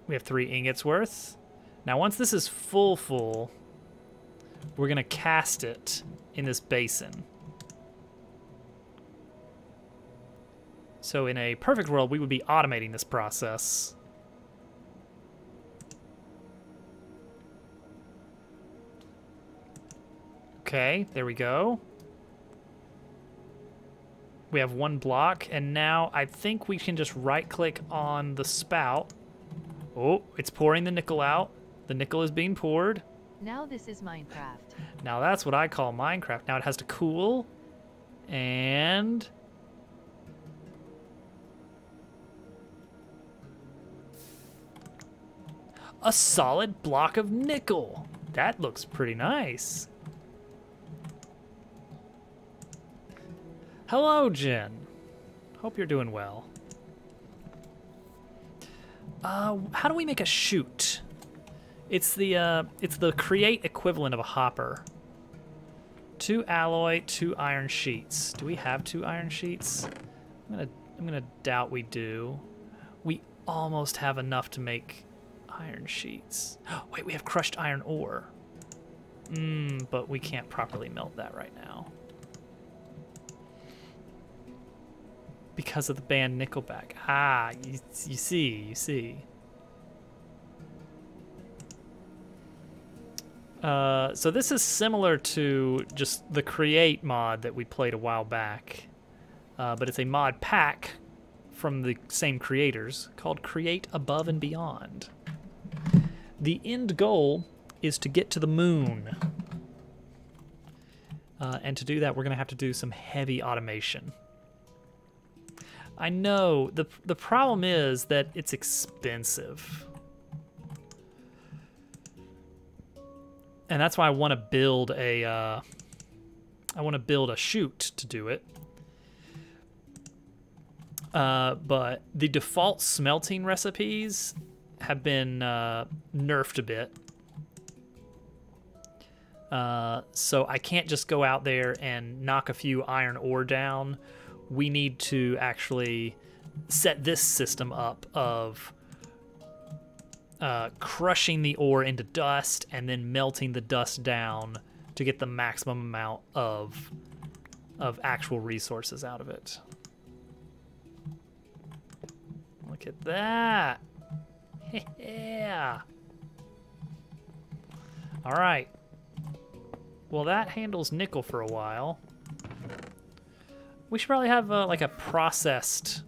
We have 3 ingots worth. Now, once this is full, we're gonna cast it in this basin. So in a perfect world, we would be automating this process. Okay, there we go. We have 1 block, and now I think we can just right-click on the spout. Oh, it's pouring the nickel out. The nickel is being poured. Now this is Minecraft. Now that's what I call Minecraft. Now it has to cool, and a solid block of nickel. That looks pretty nice. Hello, Jen. Hope you're doing well. How do we make a chute? It's the create equivalent of a hopper. 2 alloy, 2 iron sheets. Do we have 2 iron sheets? I'm gonna doubt we do. We almost have enough to make iron sheets. Wait, we have crushed iron ore. But we can't properly melt that right now. Because of the band Nickelback. Ah, you see. So this is similar to just the Create mod that we played a while back. But it's a mod pack from the same creators called Create Above and Beyond. The end goal is to get to the moon. And to do that, we're going to have to do some heavy automation. I know, the problem is that it's expensive. And that's why I want to build a chute to do it. But the default smelting recipes have been nerfed a bit. So I can't just go out there and knock a few iron ore down. We need to actually set this system up of crushing the ore into dust and then melting the dust down to get the maximum amount of actual resources out of it. Look at that. Yeah. All right. Well, that handles nickel for a while. We should probably have like a processed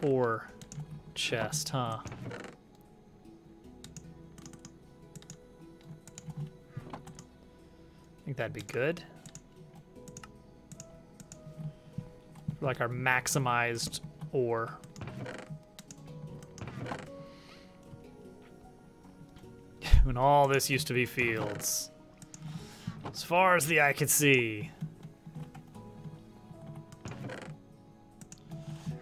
ore chest, huh? I think that'd be good. For like our maximized ore. When all this used to be fields. As far as the eye could see.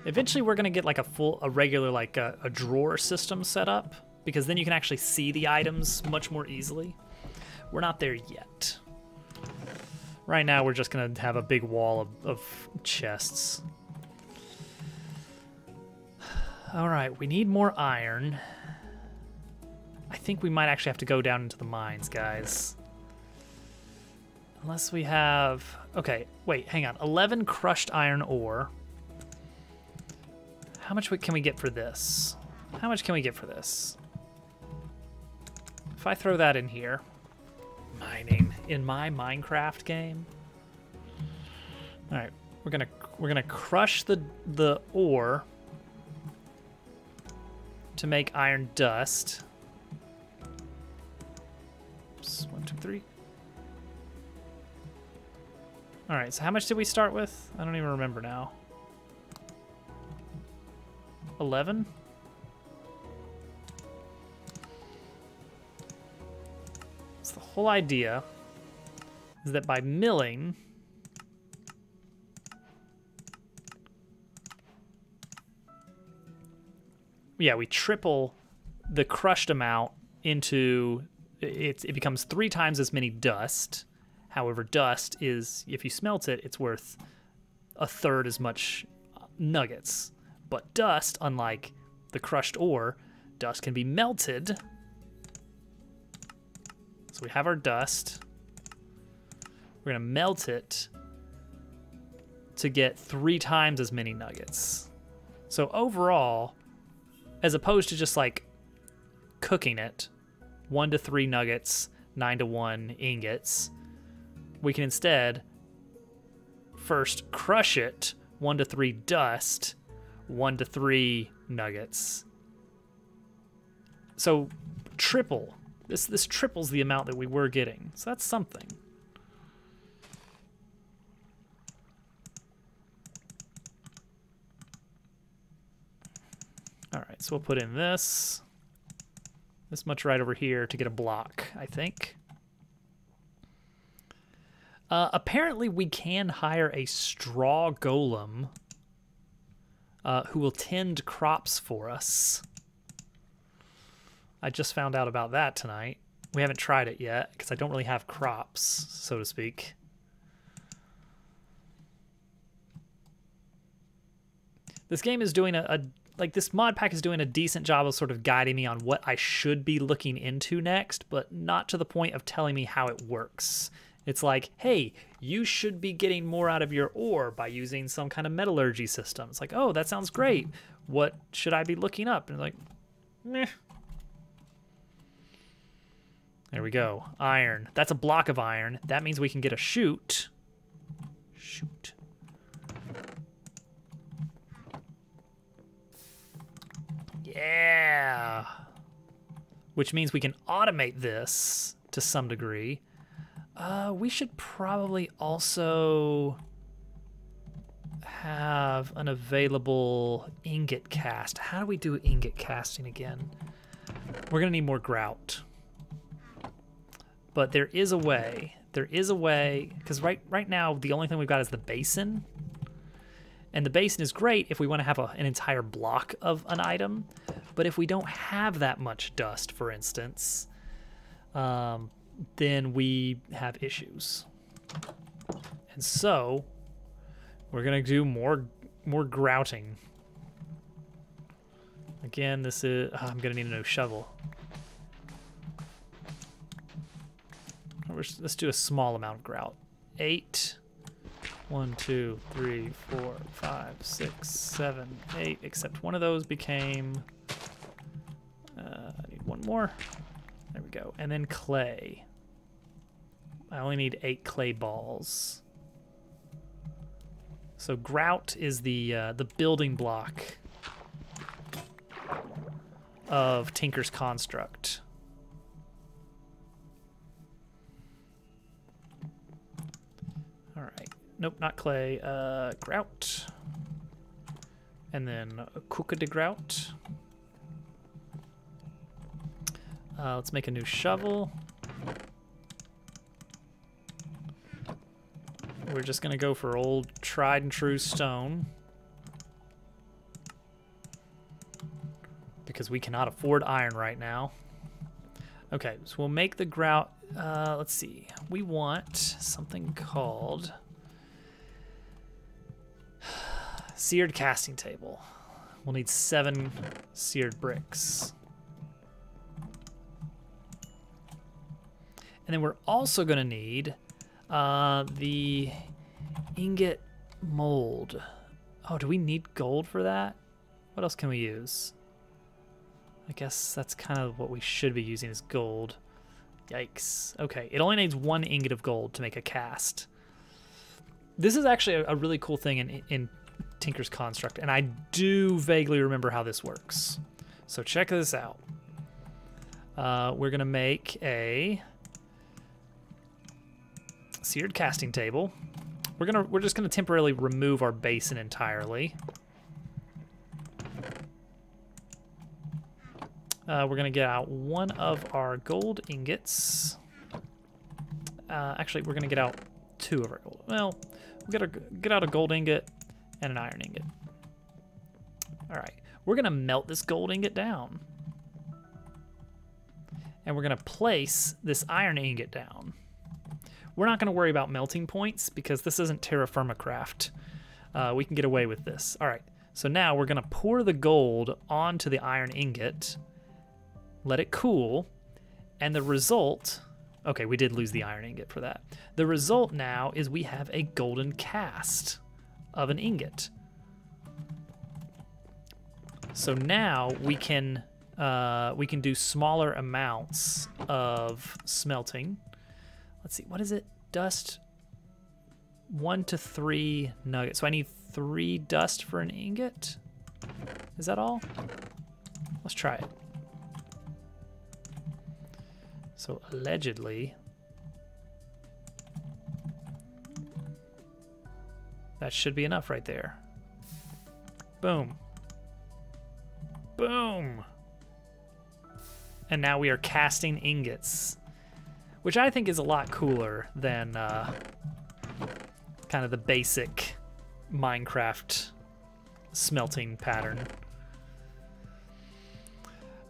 Eventually we're gonna get like a regular like a drawer system set up, because then you can actually see the items much more easily. We're not there yet. Right now we're just gonna have a big wall of chests. All right, we need more iron. I think we might actually have to go down into the mines, guys. Unless we have... Okay, wait, hang on. 11 crushed iron ore. How much can we get for this? How much can we get for this? If I throw that in here, mining in my Minecraft game. All right, we're gonna crush the ore to make iron dust. Oops, 1, 2, 3. All right, so how much did we start with? I don't even remember now. 11? So the whole idea is that by milling, yeah, we triple the crushed amount into, it becomes 3 times as many dust. However, dust is, if you smelt it, it's worth 1/3 as much nuggets. But dust, unlike the crushed ore, dust can be melted. So we have our dust. We're gonna melt it to get 3 times as many nuggets. So overall, as opposed to just like cooking it, 1 to 3 nuggets, 9 to 1 ingots, we can instead first crush it, 1 to 3 dust, 1 to 3 nuggets. So triple. This triples the amount that we were getting. So that's something. All right, so we'll put in this much right over here to get a block, I think. Apparently we can hire a straw golem who will tend crops for us. I just found out about that tonight. We haven't tried it yet because I don't really have crops, so to speak. This game is doing this mod pack is doing a decent job of sort of guiding me on what I should be looking into next, but not to the point of telling me how it works. It's like, hey, you should be getting more out of your ore by using some kind of metallurgy system. It's like, oh, that sounds great. What should I be looking up? And like, meh. There we go. Iron. That's a block of iron. That means we can get a chute. Shoot. Yeah. Which means we can automate this to some degree. We should probably also have an available ingot cast. How do we do ingot casting again? We're gonna need more grout. But there is a way. There is a way, because right now the only thing we've got is the basin. And the basin is great if we want to have an entire block of an item. But if we don't have that much dust, for instance, then we have issues. And so we're gonna do more grouting. Again, this is I'm gonna need a new shovel. Let's do a small amount of grout. 8. 1, 2, 3, 4, 5, 6, 7, 8. Except one of those became. I need one more. There we go. And then clay. I only need 8 clay balls. So grout is the building block of Tinker's Construct. All right. Nope, not clay. Grout. And then a Kuka de grout. Let's make a new shovel. We're just gonna go for old tried and true stone. Because we cannot afford iron right now. Okay, so we'll make the grout, let's see. We want something called seared casting table. We'll need 7 seared bricks. And then we're also gonna need The ingot mold. Oh, do we need gold for that? What else can we use? I guess that's kind of what we should be using is gold. Yikes. Okay, it only needs 1 ingot of gold to make a cast. This is actually a really cool thing in Tinker's Construct, and I do vaguely remember how this works. So check this out. We're gonna make a seared casting table. We're just gonna temporarily remove our basin entirely. We're gonna get out 1 of our gold ingots. Actually, we're gonna get out 2 of our gold. Well, we gotta get out a gold ingot and an iron ingot. All right, we're gonna melt this gold ingot down. And we're gonna place this iron ingot down. We're not gonna worry about melting points because this isn't Terra Firma Craft. We can get away with this. All right, so now we're gonna pour the gold onto the iron ingot, let it cool, and the result, okay, we did lose the iron ingot for that. The result now is we have a golden cast of an ingot. So now we can do smaller amounts of smelting. Let's see, what is it? Dust, 1 to 3 nuggets. So I need 3 dust for an ingot? Is that all? Let's try it. So allegedly, that should be enough right there. Boom. Boom. And now we are casting ingots, which I think is a lot cooler than kind of the basic Minecraft smelting pattern.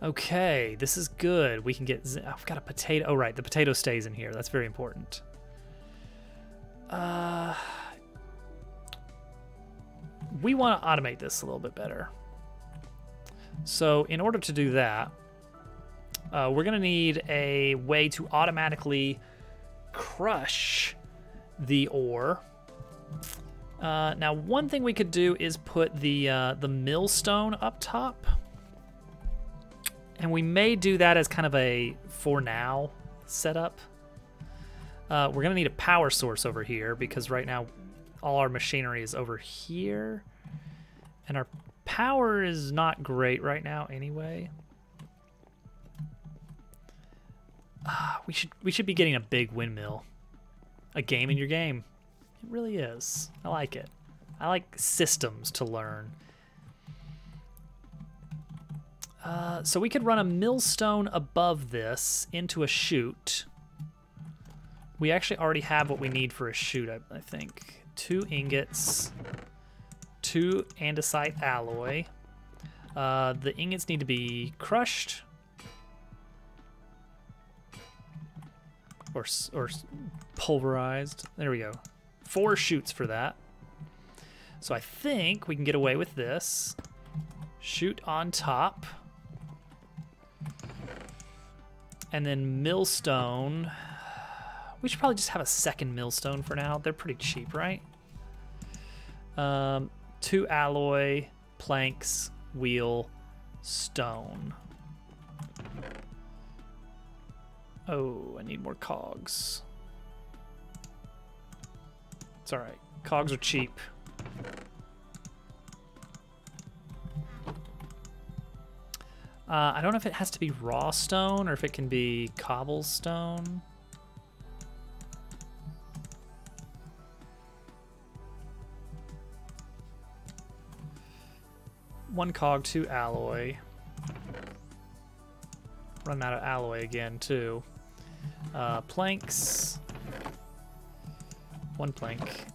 Okay, this is good. We can get, I've got a potato. Oh, right, the potato stays in here. That's very important. We want to automate this a little bit better. So in order to do that, we're gonna need a way to automatically crush the ore. Now, one thing we could do is put the millstone up top. And we may do that as kind of a for now setup. We're gonna need a power source over here because right now all our machinery is over here. And our power is not great right now anyway. We should be getting a big windmill. A game in your game. It really is. I like it. I like systems to learn. So we could run a millstone above this into a chute. We actually already have what we need for a chute, I think. 2 ingots, 2 andesite alloy. The ingots need to be crushed. Or pulverized. There we go. 4 chutes for that. So I think we can get away with this. Chute on top. And then millstone. We should probably just have a second millstone for now. They're pretty cheap, right? 2 alloy, planks, wheel, stone. Oh, I need more cogs. It's all right. Cogs are cheap. I don't know if it has to be raw stone or if it can be cobblestone. One cog, 2 alloy. Run out of alloy again, too. Planks. 1 plank.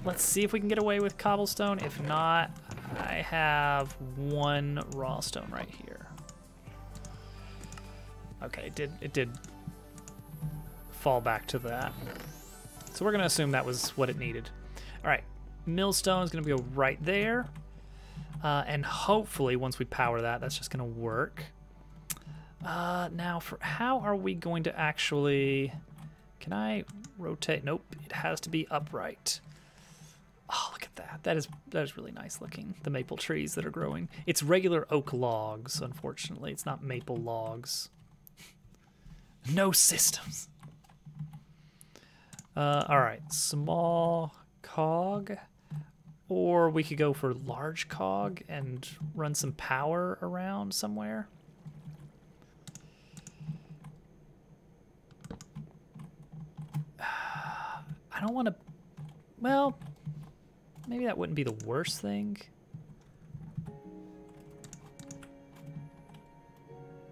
Let's see if we can get away with cobblestone. If not, I have 1 raw stone right here. Okay, it did fall back to that. So we're gonna assume that was what it needed. All right, millstone is gonna go right there. And hopefully once we power that, that's just gonna work. Now, for how are we going to actually Can I rotate? Nope, it has to be upright. Oh, look at that. That is really nice looking. The maple trees that are growing. It's regular oak logs, unfortunately. It's not maple logs. No systems. All right, small cog. Or we could go for large cog and run some power around somewhere. I don't want to... Well, maybe that wouldn't be the worst thing.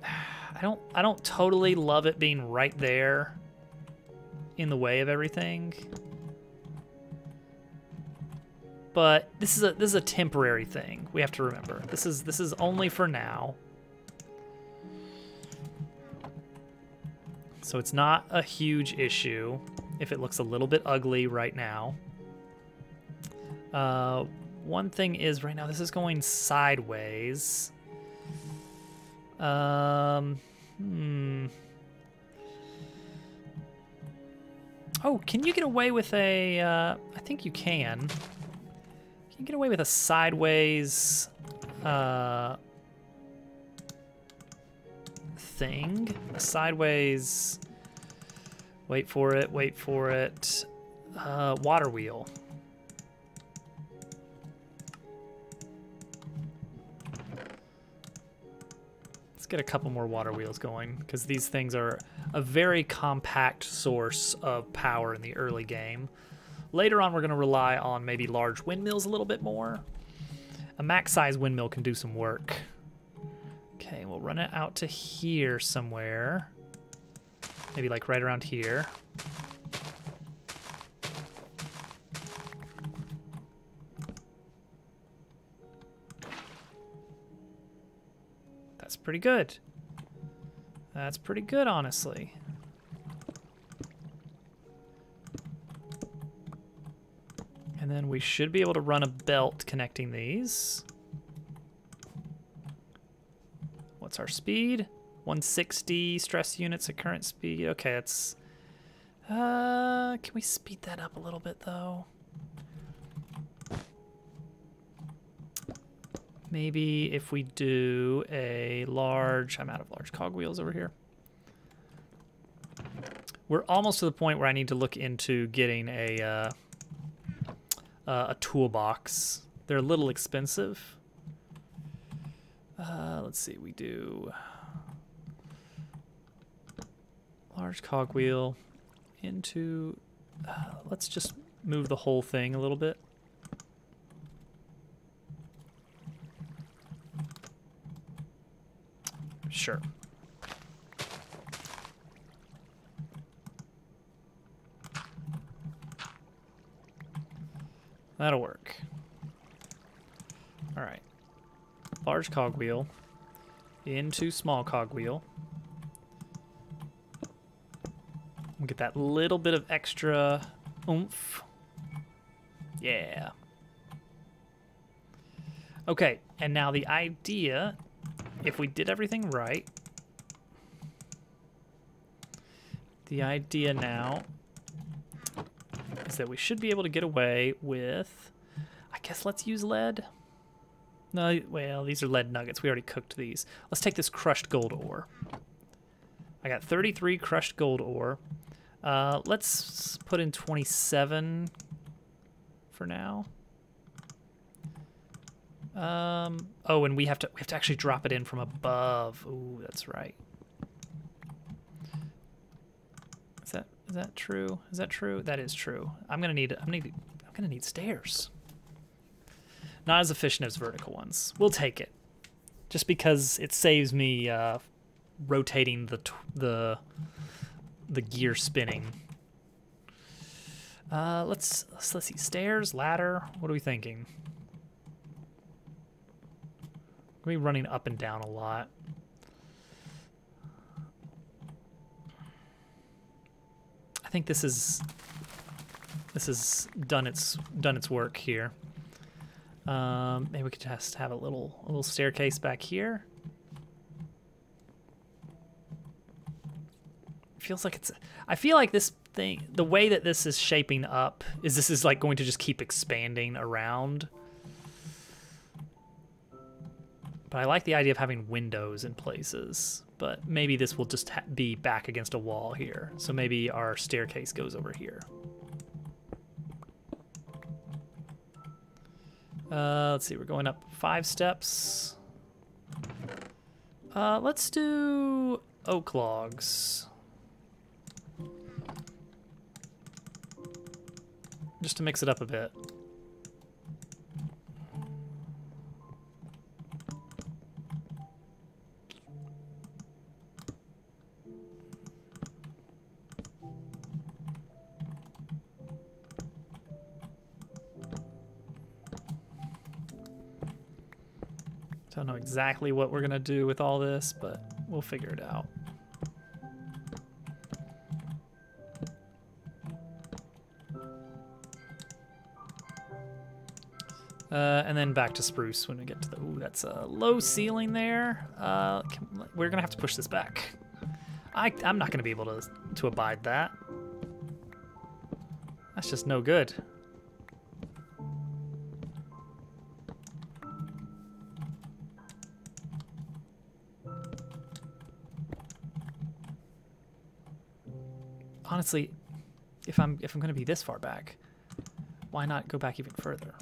I don't totally love it being right there in the way of everything. But this is a temporary thing. We have to remember. This is only for now. So it's not a huge issue if it looks a little bit ugly right now. One thing is right now this is going sideways. Oh, can you get away with a, I think you can. Can you get away with a sideways, thing? A sideways, wait for it, water wheel. Let's get a couple more water wheels going, because these things are a very compact source of power in the early game. Later on, we're going to rely on maybe large windmills a little bit more. A max-size windmill can do some work. Okay, we'll run it out to here somewhere. Maybe like right around here. That's pretty good. That's pretty good, honestly. And then we should be able to run a belt connecting these. What's our speed? 160 stress units at current speed. Okay, that's... can we speed that up a little bit, though? Maybe if we do a large... I'm out of large cogwheels over here. We're almost to the point where I need to look into getting a toolbox. They're a little expensive. Let's see, we do large cogwheel into, let's just move the whole thing a little bit. Sure. That'll work. All right. Large cogwheel into small cogwheel. We'll get that little bit of extra oomph. Yeah. Okay, and now the idea, if we did everything right, the idea now is that we should be able to get away with, I guess let's use lead. No, well, these are lead nuggets. We already cooked these. Let's take this crushed gold ore. I got 33 crushed gold ore. Let's put in 27 for now. Oh, and we have to actually drop it in from above. Ooh, that's right. Is that true? Is that true? That is true. I'm gonna need stairs. Not as efficient as vertical ones. We'll take it, just because it saves me rotating the gear spinning. Let's see. Stairs, ladder. What are we thinking? We're running up and down a lot. I think this has done its work here. Maybe we could just have a little staircase back here. feels like it's... I feel like this thing, the way that this is shaping up, is this is like going to just keep expanding around. But I like the idea of having windows in places. But maybe this will just be back against a wall here. So maybe our staircase goes over here. Let's see, we're going up 5 steps. Let's do oak logs. Just to mix it up a bit. Don't know exactly what we're gonna do with all this, but we'll figure it out. And then back to spruce when we get to the... Ooh, that's a low ceiling there. We're gonna have to push this back. I'm not gonna be able to abide that. That's just no good. Honestly, if I'm gonna be this far back, why not go back even further?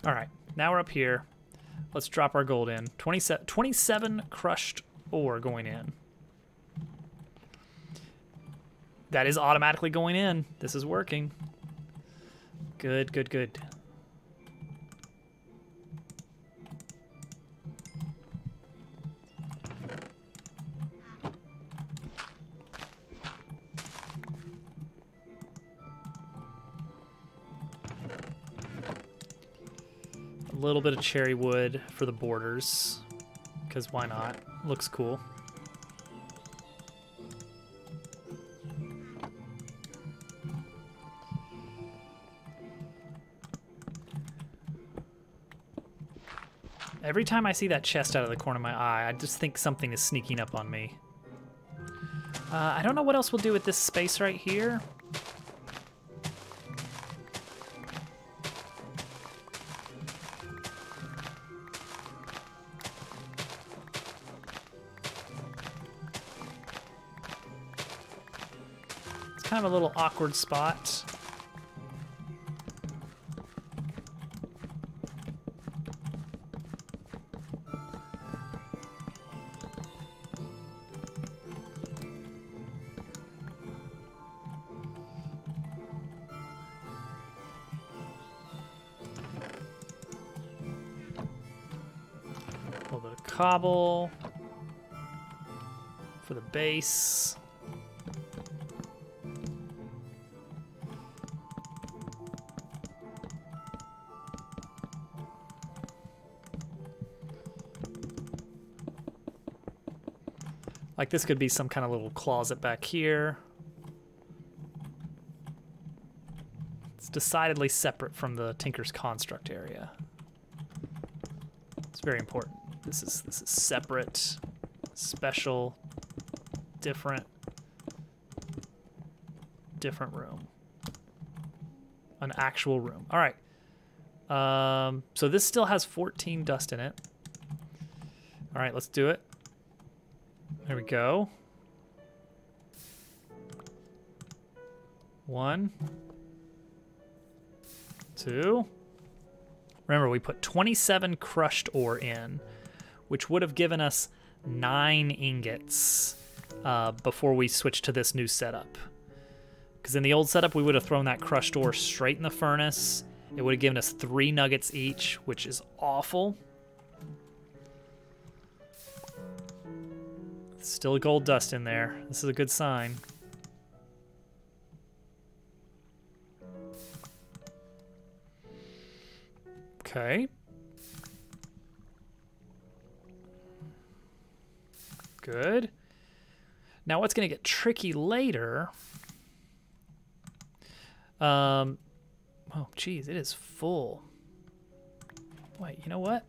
All right, now we're up here. Let's drop our gold in. 27 crushed ore going in. That is automatically going in. This is working. Good, good, good. A little bit of cherry wood for the borders, because why not? Looks cool. Every time I see that chest out of the corner of my eye, I just think something is sneaking up on me. I don't know what else we'll do with this space right here. It's kind of a little awkward spot. A little bit of cobble for the base. Like this could be some kind of little closet back here. It's decidedly separate from the Tinker's Construct area. It's very important. This is separate, special, different room. An actual room. All right. So this still has 14 dust in it. All right, let's do it. There we go. 1, 2. Remember, we put 27 crushed ore in, which would have given us 9 ingots before we switched to this new setup. Because in the old setup, we would have thrown that crushed ore straight in the furnace. It would have given us 3 nuggets each, which is awful. Still gold dust in there. This is a good sign. Okay. Good. Now what's going to get tricky later... oh, geez, it is full. Wait, you know what?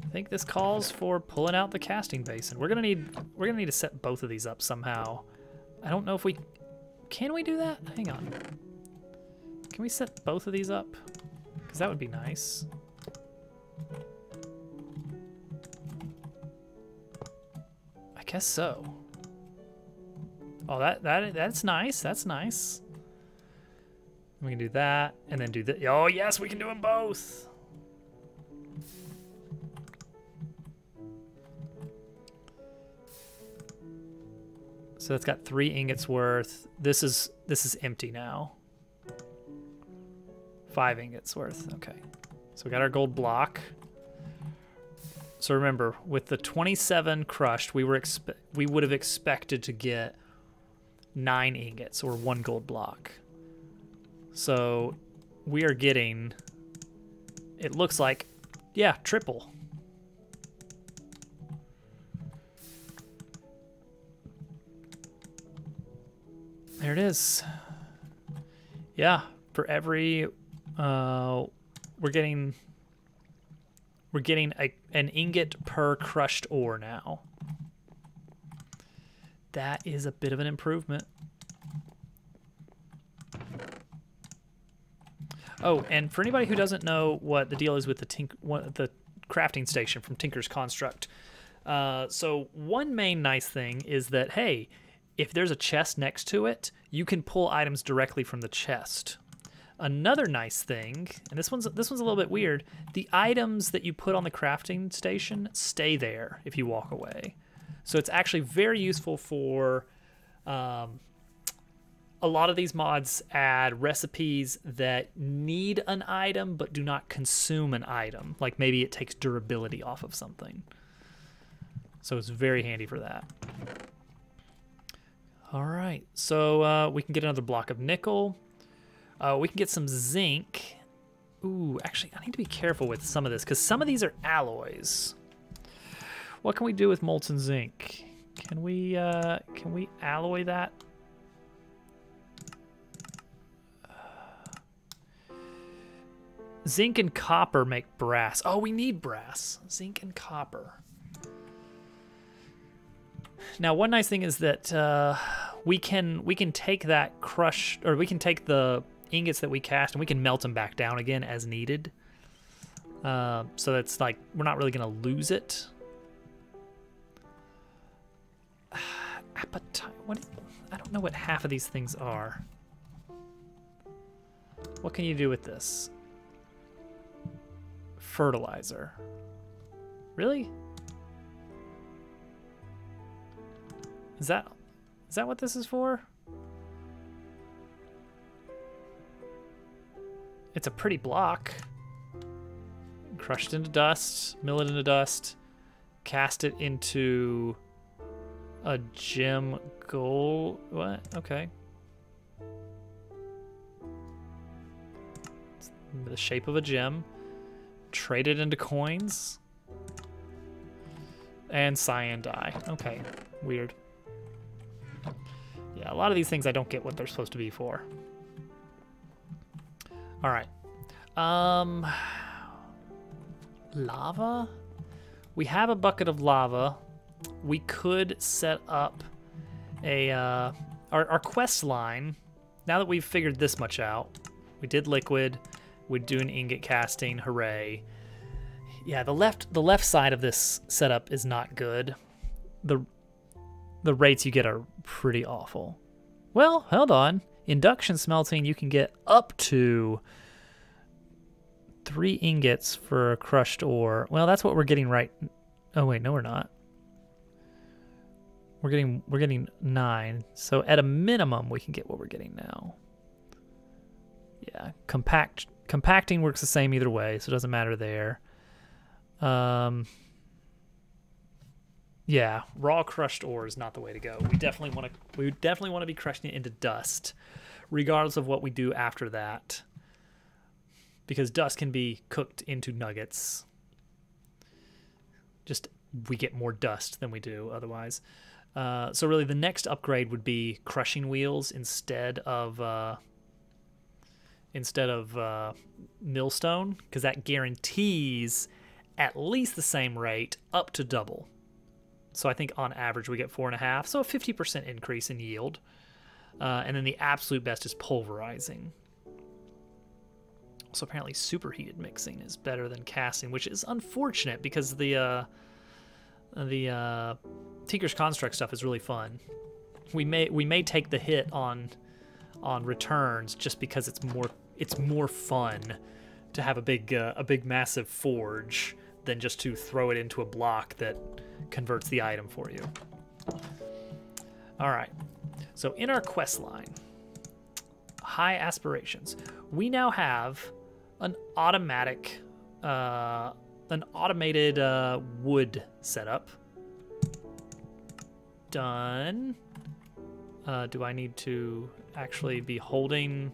I think this calls for pulling out the casting basin. We're gonna need to set both of these up somehow. I don't know if we can we do that? Hang on. Can we set both of these up? Because that would be nice. I guess so. Oh, that's nice. That's nice. We can do that and then do that. Oh yes, we can do them both. So it's got 3 ingots worth. This is empty now. 5 ingots worth. Okay. So we got our gold block. So remember, with the 27 crushed, we would have expected to get 9 ingots or 1 gold block. So we are getting, it looks like, yeah, triple. There it is. Yeah, for every we're getting an ingot per crushed ore now. That is a bit of an improvement. Oh, and for anybody who doesn't know what the deal is with the crafting station from Tinker's Construct, so one main nice thing is that, hey, if there's a chest next to it, you can pull items directly from the chest. Another nice thing, and this one's a little bit weird, the items that you put on the crafting station stay there if you walk away. So it's actually very useful for a lot of these mods add recipes that need an item but do not consume an item. Like maybe it takes durability off of something. So it's very handy for that. All right, so we can get another block of nickel. We can get some zinc. Ooh, actually, I need to be careful with some of this because some of these are alloys. What can we do with molten zinc? Can we alloy that? Zinc and copper make brass. Oh, we need brass. Zinc and copper. Now, one nice thing is that we can take that crush, or we can take the ingots that we cast and we can melt them back down again as needed. So that's like we're not really gonna lose it. Appetite. I don't know what half of these things are. What can you do with this? Fertilizer. Really? Is that what this is for? It's a pretty block. Crushed into dust, mill it into dust, cast it into a gem gold. What? Okay. It's the shape of a gem. Trade it into coins. And cyan dye. Okay. Weird. Yeah, a lot of these things I don't get what they're supposed to be for. All right. Lava? We have a bucket of lava. We could set up a our quest line. Now that we've figured this much out, we did liquid, we do an ingot casting, hooray. Yeah, the left side of this setup is not good. The rates you get are pretty awful. Well, hold on. Induction smelting, you can get up to 3 ingots for a crushed ore. Well, that's what we're getting right. Oh wait, no, we're not. We're getting 9. So at a minimum, we can get what we're getting now. Yeah, compacting works the same either way, so it doesn't matter there. Yeah, raw crushed ore is not the way to go. We definitely want to be crushing it into dust, regardless of what we do after that, because dust can be cooked into nuggets. Just we get more dust than we do otherwise. So really the next upgrade would be crushing wheels instead of millstone, because that guarantees at least the same rate up to double. So I think on average we get 4.5, so a 50% increase in yield. And then the absolute best is pulverizing. So apparently superheated mixing is better than casting, which is unfortunate because the Tinker's Construct stuff is really fun. We may take the hit on returns just because it's more fun to have a big massive forge than just to throw it into a block that converts the item for you. All right. So in our quest line, high aspirations, we now have an automated wood setup. Done. Do I need to actually be holding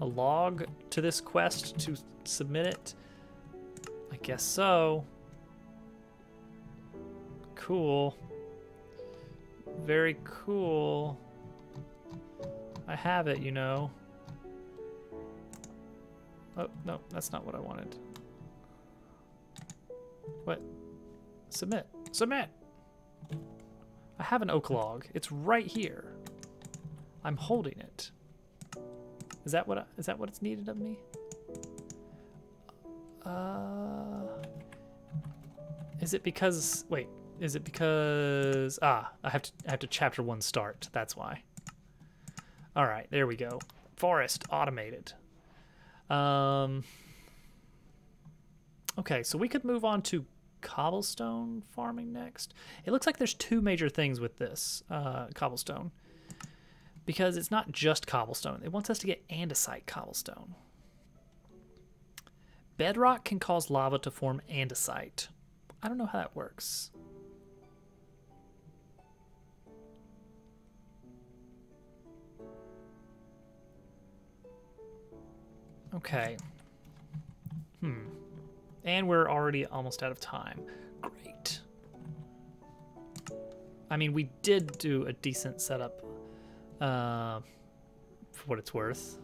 a log to this quest to submit it? I guess so. Cool. Very cool. I have it, you know. Oh, no, that's not what I wanted. What? Submit. Submit! I have an oak log. It's right here. I'm holding it. Is that what it's needed of me? Is it because, wait, is it because, I have to chapter 1 start. That's why. All right, there we go. Forest automated. Okay, so we could move on to cobblestone farming next. It looks like there's 2 major things with this cobblestone, because it's not just cobblestone. It wants us to get andesite cobblestone. Bedrock can cause lava to form andesite. I don't know how that works. Okay. And we're already almost out of time. Great. I mean, we did do a decent setup for what it's worth.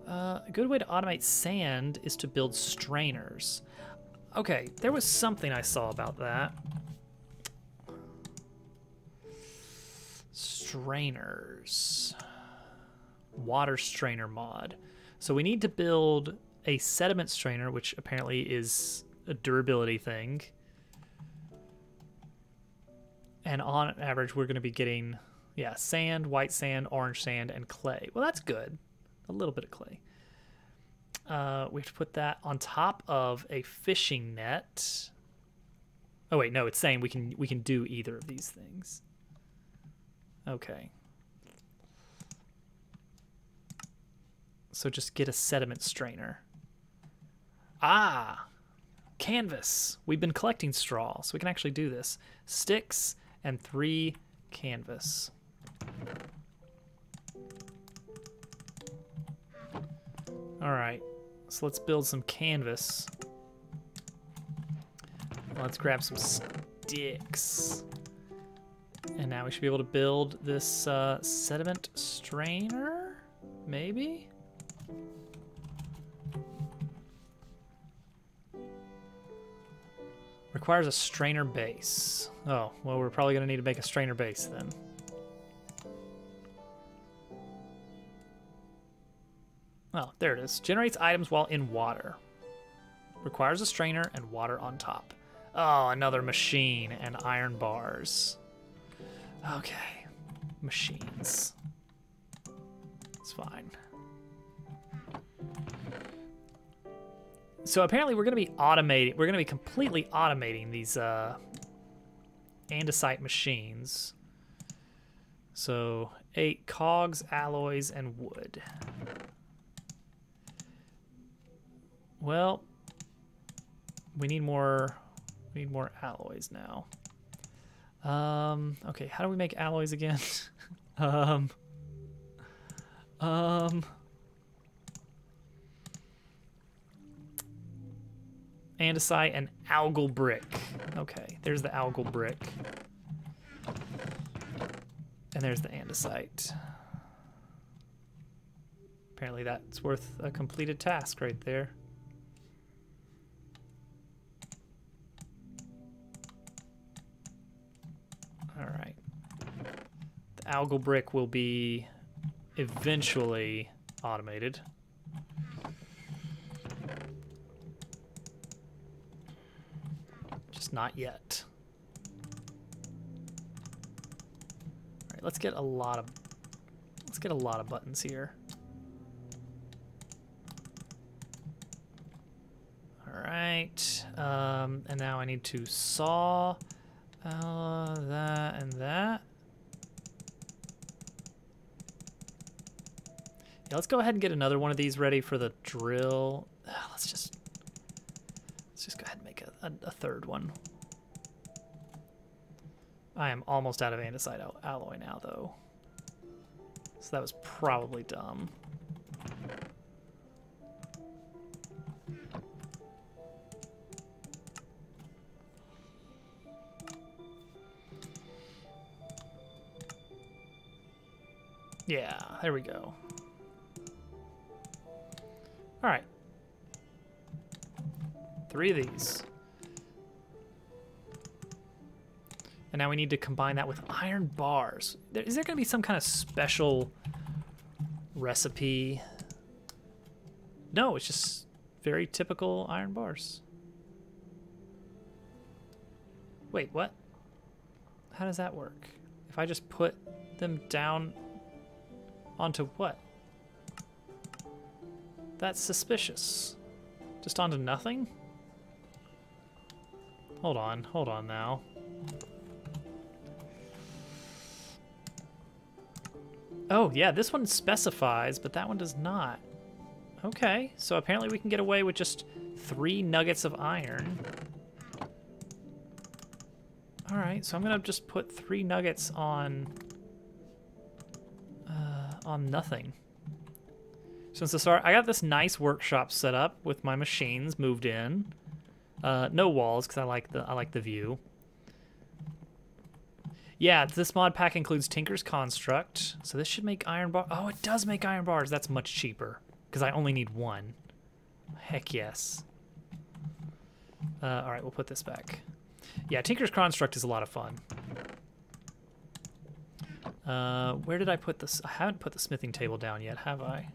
A good way to automate sand is to build strainers. Okay, there was something I saw about that. Strainers. Water strainer mod. So we need to build a sediment strainer, which apparently is a durability thing. And on average, we're going to be getting, yeah, sand, white sand, orange sand, and clay. Well, that's good. A little bit of clay. We have to put that on top of a fishing net. Oh wait, no, it's saying we can do either of these things. Okay. So just get a sediment strainer. Ah, canvas. We've been collecting straw, so we can actually do this. Sticks and 3 canvas. All right, so let's build some canvas. Let's grab some sticks. And now we should be able to build this sediment strainer, maybe? Requires a strainer base. Oh, well, we're probably going to need to make a strainer base then. Oh, there it is. Generates items while in water. Requires a strainer and water on top. Oh, another machine and iron bars. Okay. Machines. It's fine. So apparently we're going to be automating, we're going to be completely automating these andesite machines. So 8 cogs, alloys, and wood. Well, we need more alloys now. Okay, how do we make alloys again? andesite, and algal brick. Okay, there's the algal brick. And there's the andesite. Apparently that's worth a completed task right there. All right. The algal brick will be eventually automated. Just not yet. All right, let's get a lot of buttons here. All right, and now I need to saw that and that. Yeah, let's go ahead and get another one of these ready for the drill. Let's just go ahead and make a third one. I am almost out of andesite alloy now, though. So that was probably dumb. Yeah, there we go. All right. 3 of these. And now we need to combine that with iron bars. Is there going to be some kind of special recipe? No, it's just very typical iron bars. Wait, what? How does that work? If I just put them down onto what? That's suspicious. Just onto nothing? Hold on now. Oh, yeah, this one specifies, but that one does not. Okay, so apparently we can get away with just 3 nuggets of iron. All right, so I'm gonna just put 3 nuggets on nothing. Since the start, I got this nice workshop set up with my machines moved in. No walls, because I like the view. Yeah, this mod pack includes Tinker's Construct, so this should make iron bar. Oh, it does make iron bars. That's much cheaper, because I only need 1. Heck yes. All right, we'll put this back. Yeah, Tinker's Construct is a lot of fun. Where did I put this? I haven't put the smithing table down yet, have I?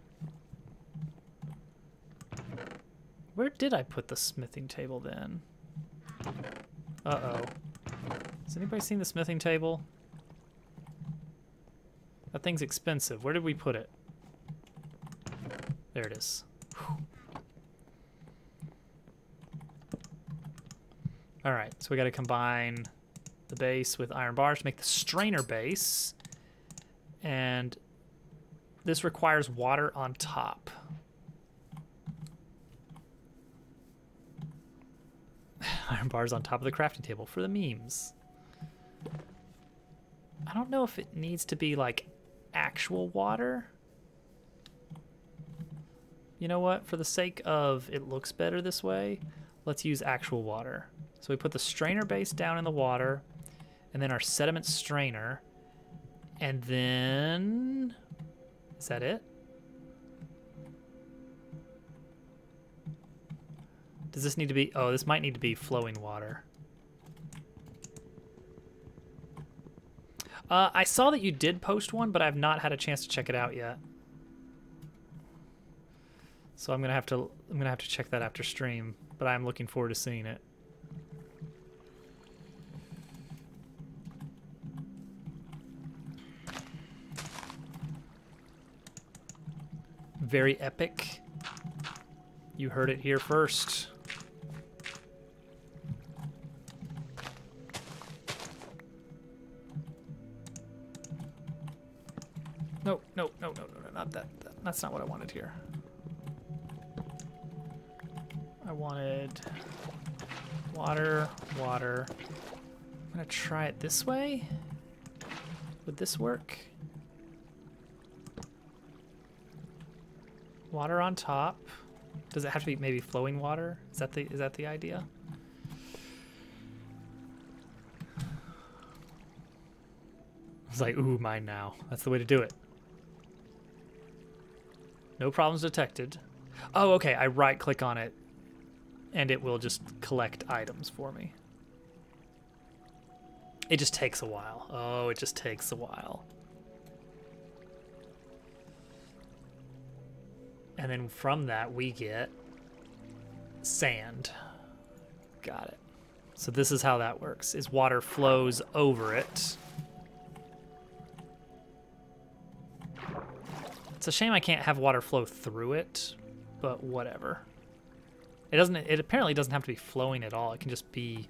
Where did I put the smithing table then? Uh-oh. Has anybody seen the smithing table? That thing's expensive. Where did we put it? There it is. Whew. All right, so we got to combine the base with iron bars to make the strainer base. And this requires water on top. Iron bars on top of the crafting table for the memes. I don't know if it needs to be like actual water. You know what? For the sake of it looks better this way, let's use actual water. So we put the strainer base down in the water, and then our sediment strainer, and then... Is that it? Does this need to be... Oh, this might need to be flowing water. I saw that you did post one, but I've not had a chance to check it out yet. So I'm gonna have to check that after stream, but I'm looking forward to seeing it. Very epic. You heard it here first. No, not that. That's not what I wanted here. I wanted water. I'm gonna try it this way. Would this work? Water on top. Does it have to be maybe flowing water? Is that the idea? It's like, ooh, mine now. That's the way to do it. No problems detected. Oh, okay, I right-click on it, and it will just collect items for me. It just takes a while. Oh, it just takes a while. And then from that, we get sand. Got it. So this is how that works, is water flows over it. It's a shame I can't have water flow through it, but whatever. It apparently doesn't have to be flowing at all. It can just be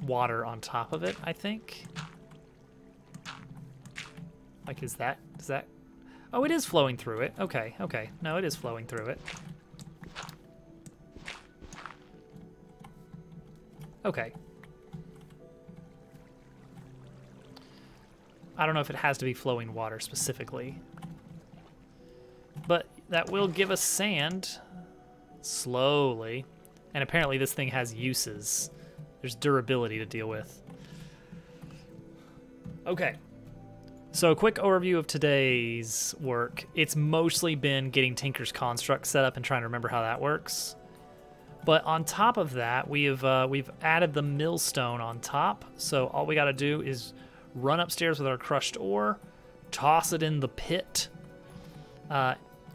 water on top of it, I think. Like, does that... Oh, it is flowing through it. Okay, okay. No, it is flowing through it. Okay. I don't know if it has to be flowing water specifically. But that will give us sand slowly. And apparently this thing has uses. There's durability to deal with. Okay. So a quick overview of today's work. It's mostly been getting Tinker's Construct set up and trying to remember how that works. But on top of that, we've added the millstone on top. So all we got to do is run upstairs with our crushed ore, toss it in the pit.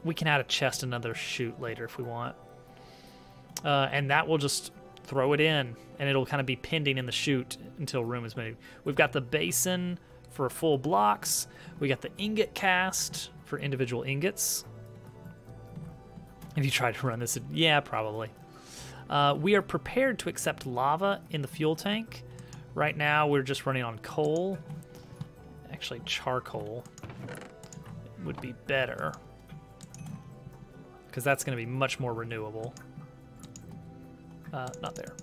We can add a chest and another chute later if we want. And that will just throw it in, and it'll kind of be pending in the chute until room is made. We've got the basin for full blocks. We got the ingot cast for individual ingots. Have you tried to run this? Yeah, probably. We are prepared to accept lava in the fuel tank. Right now, we're just running on coal. Actually, charcoal would be better, because that's going to be much more renewable. Not there.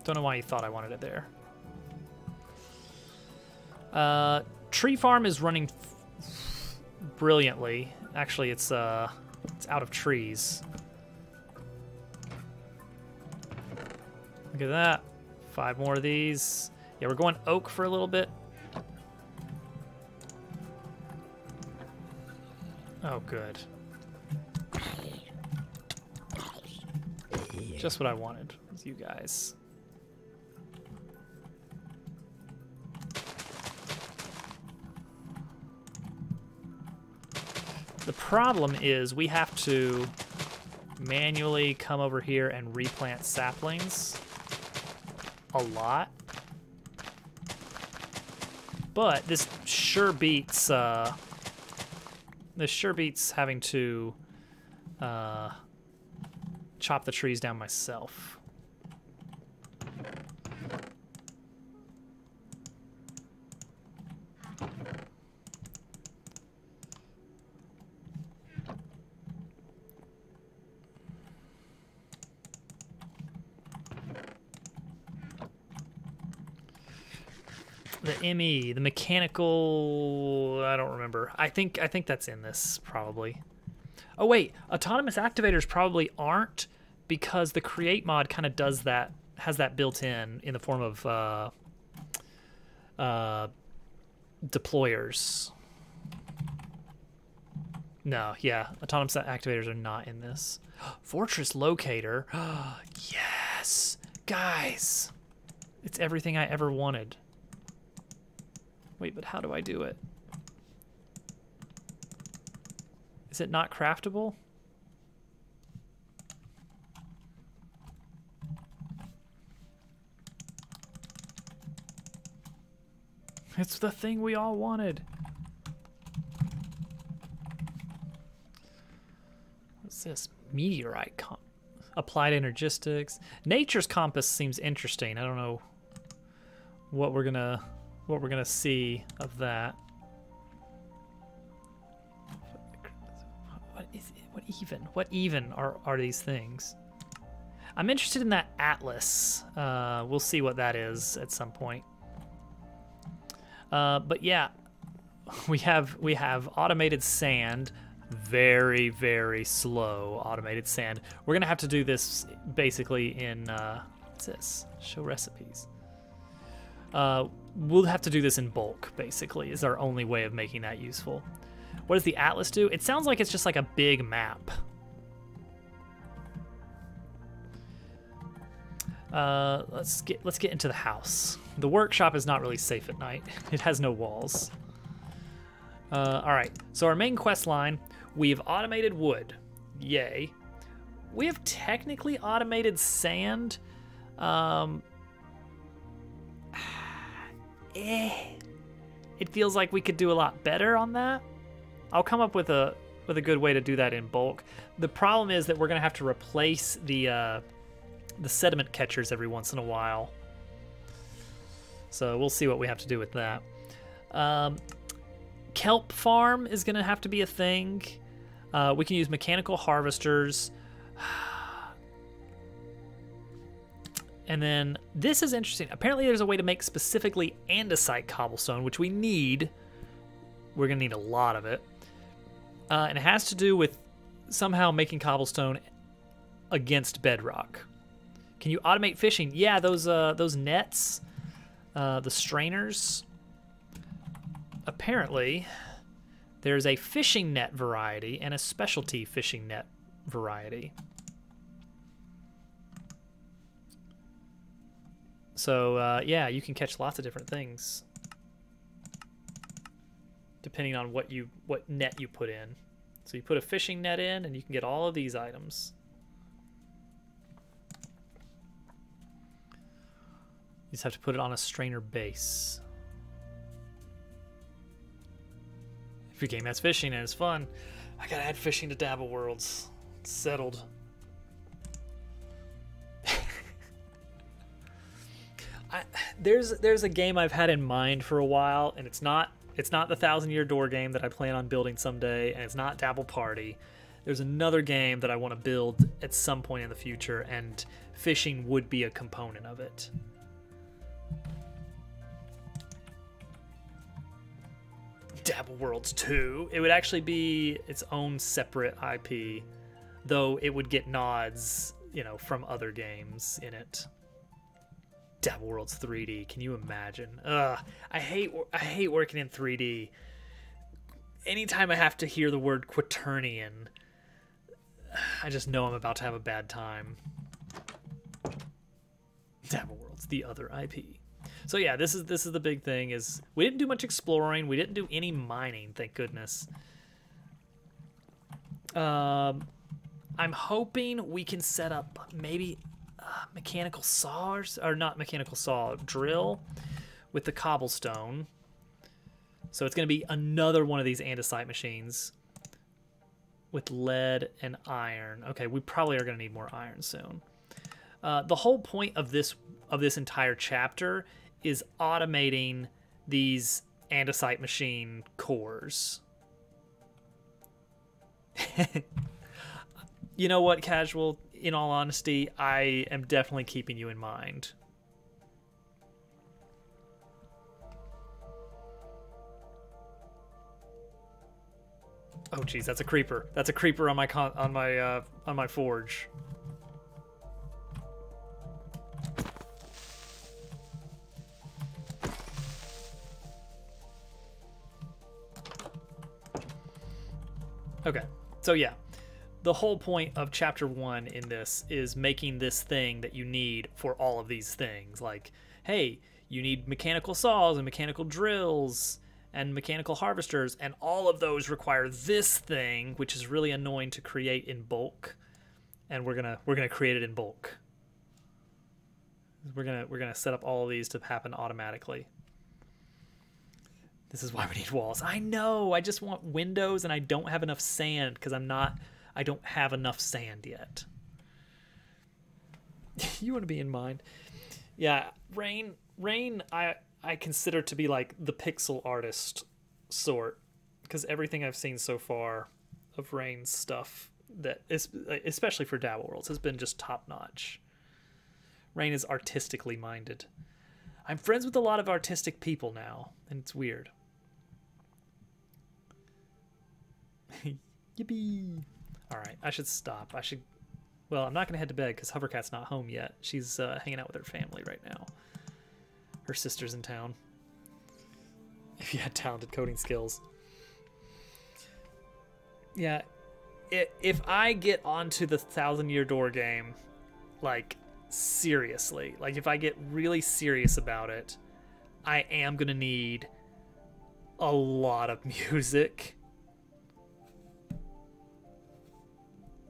Don't know why you thought I wanted it there. Tree farm is running brilliantly. Actually, it's out of trees. Look at that. 5 more of these. Yeah, we're going oak for a little bit. Oh, good. Just what I wanted with you guys. The problem is we have to manually come over here and replant saplings a lot. But this sure beats having to chop the trees down myself. The ME, the mechanical, I don't remember. I think that's in this probably. Oh wait, autonomous activators probably aren't, because the create mod kind of does that, has that built in the form of deployers. No, yeah, autonomous activators are not in this. Fortress locator. Yes, guys, it's everything I ever wanted. Wait, but how do I do it? Is it not craftable? It's the thing we all wanted. What's this? Meteorite applied energistics. Nature's compass seems interesting. I don't know what we're gonna see of that. What even are these things? I'm interested in that atlas. We'll see what that is at some point. But yeah, we have automated sand. Very, very slow automated sand. We're gonna have to do this basically in, what's this? Show recipes. We'll have to do this in bulk, basically, is our only way of making that useful. What does the atlas do? It sounds like it's just like a big map. Let's get into the house. The workshop is not really safe at night. It has no walls. All right, so our main quest line, we've automated wood. Yay. We have technically automated sand. It feels like we could do a lot better on that. I'll come up with a good way to do that in bulk. The problem is that we're gonna have to replace the sediment catchers every once in a while. So we'll see what we have to do with that. Kelp farm is gonna have to be a thing. We can use mechanical harvesters. And then this is interesting. Apparently there's a way to make specifically andesite cobblestone, which we need. We're gonna need a lot of it. And it has to do with somehow making cobblestone against bedrock. Can you automate fishing? Yeah, those nets, the strainers. Apparently, there's a fishing net variety and a specialty fishing net variety. So yeah, you can catch lots of different things depending on what net you put in. So you put a fishing net in and you can get all of these items. You just have to put it on a strainer base. If your game has fishing and it's fun, I gotta add fishing to Dabble Worlds. It's settled. There's a game I've had in mind for a while, and it's not the 1,000-Year Door game that I plan on building someday, and it's not Dabble Party. There's another game that I want to build at some point in the future, and fishing would be a component of it. Dabble Worlds 2. It would actually be its own separate IP, though it would get nods, from other games in it. Dabble Worlds 3D. Can you imagine? Ugh, I hate working in 3D. Anytime I have to hear the word Quaternion, I just know I'm about to have a bad time. Dabble Worlds, the other IP. So yeah, this is the big thing. Is we didn't do much exploring. We didn't do any mining, thank goodness. I'm hoping we can set up maybe mechanical saws, or not mechanical saw, drill with the cobblestone. So it's going to be another one of these andesite machines with lead and iron. Okay, we probably are going to need more iron soon. The whole point of this entire chapter is automating these andesite machine cores. You know what, Casual? In all honesty, I am definitely keeping you in mind. Oh geez, that's a creeper. That's a creeper on my forge. Okay, so yeah. The whole point of chapter 1 in this is making this thing that you need for all of these things. Like, hey, you need mechanical saws and mechanical drills and mechanical harvesters, and all of those require this thing, which is really annoying to create in bulk. And we're gonna create it in bulk. We're gonna set up all of these to happen automatically. This is why we need walls. I know. I just want windows, and I don't have enough sand because I don't have enough sand yet. You want to be in mind. Yeah, Rain I consider to be like the pixel artist sort, because everything I've seen so far of Rain's stuff, that is, especially for Dabble Worlds, has been just top notch. Rain is artistically minded. I'm friends with a lot of artistic people now, and it's weird. Yippee! All right, I should stop. Well, I'm not gonna head to bed because Hovercat's not home yet. She's hanging out with her family right now. Her sister's in town. If you had talented coding skills. Yeah, if I get onto the 1,000-Year Door game, like, seriously, like, if I get really serious about it, I am gonna need a lot of music.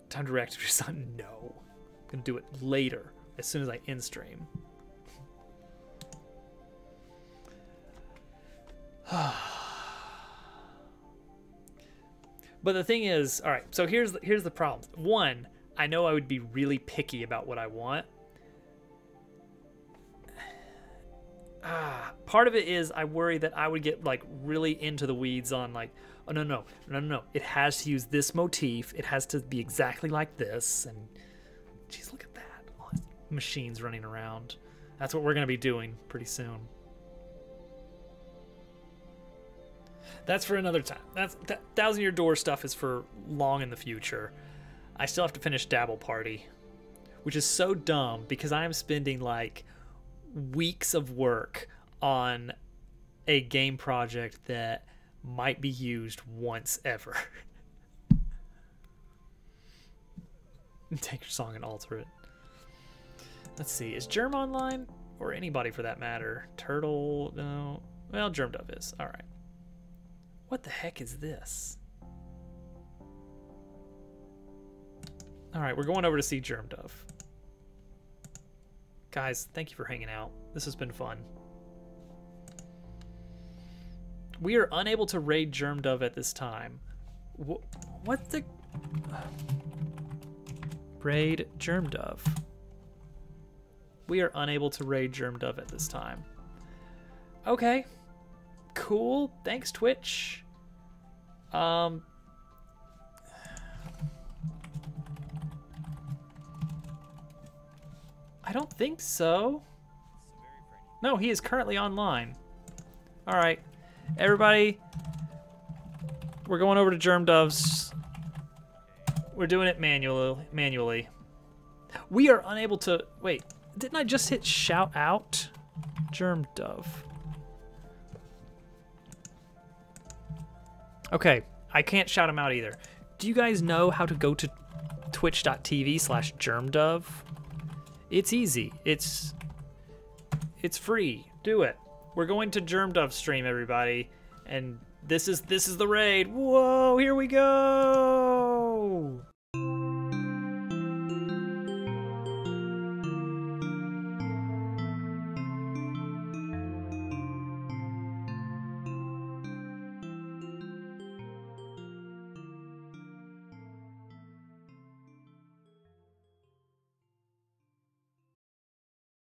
Time to react to your son? No. I'm gonna do it later, as soon as I end stream. But the thing is, all right, so here's the problem. One, I know I would be really picky about what I want. Part of it is I worry that I would get like really into the weeds on like, oh no, it has to use this motif. It has to be exactly like this. And geez, look at that. All these machines running around. That's what we're gonna be doing pretty soon. That's for another time. That 1,000-Year Door stuff is for long in the future. I still have to finish Dabble Party, which is so dumb because I am spending like weeks of work on a game project that might be used once ever. Take your song and alter it. Let's see, is Germ online? Or anybody for that matter? Turtle, no. Well, GermDove is. All right. What the heck is this? All right, we're going over to see GermDove. Guys, thank you for hanging out. This has been fun. We are unable to raid GermDove at this time. What the... Raid GermDove. We are unable to raid GermDove at this time. Okay. Cool. Thanks, Twitch. I don't think so. No, he is currently online. All right, everybody, we're going over to GermDove's. We're doing it manually. We are unable to, wait, didn't I just hit shout out? GermDove. Okay, I can't shout him out either. Do you guys know how to go to twitch.tv/GermDove? It's easy. It's free. Do it. We're going to GermDove stream, everybody, and this is the raid. Whoa, here we go.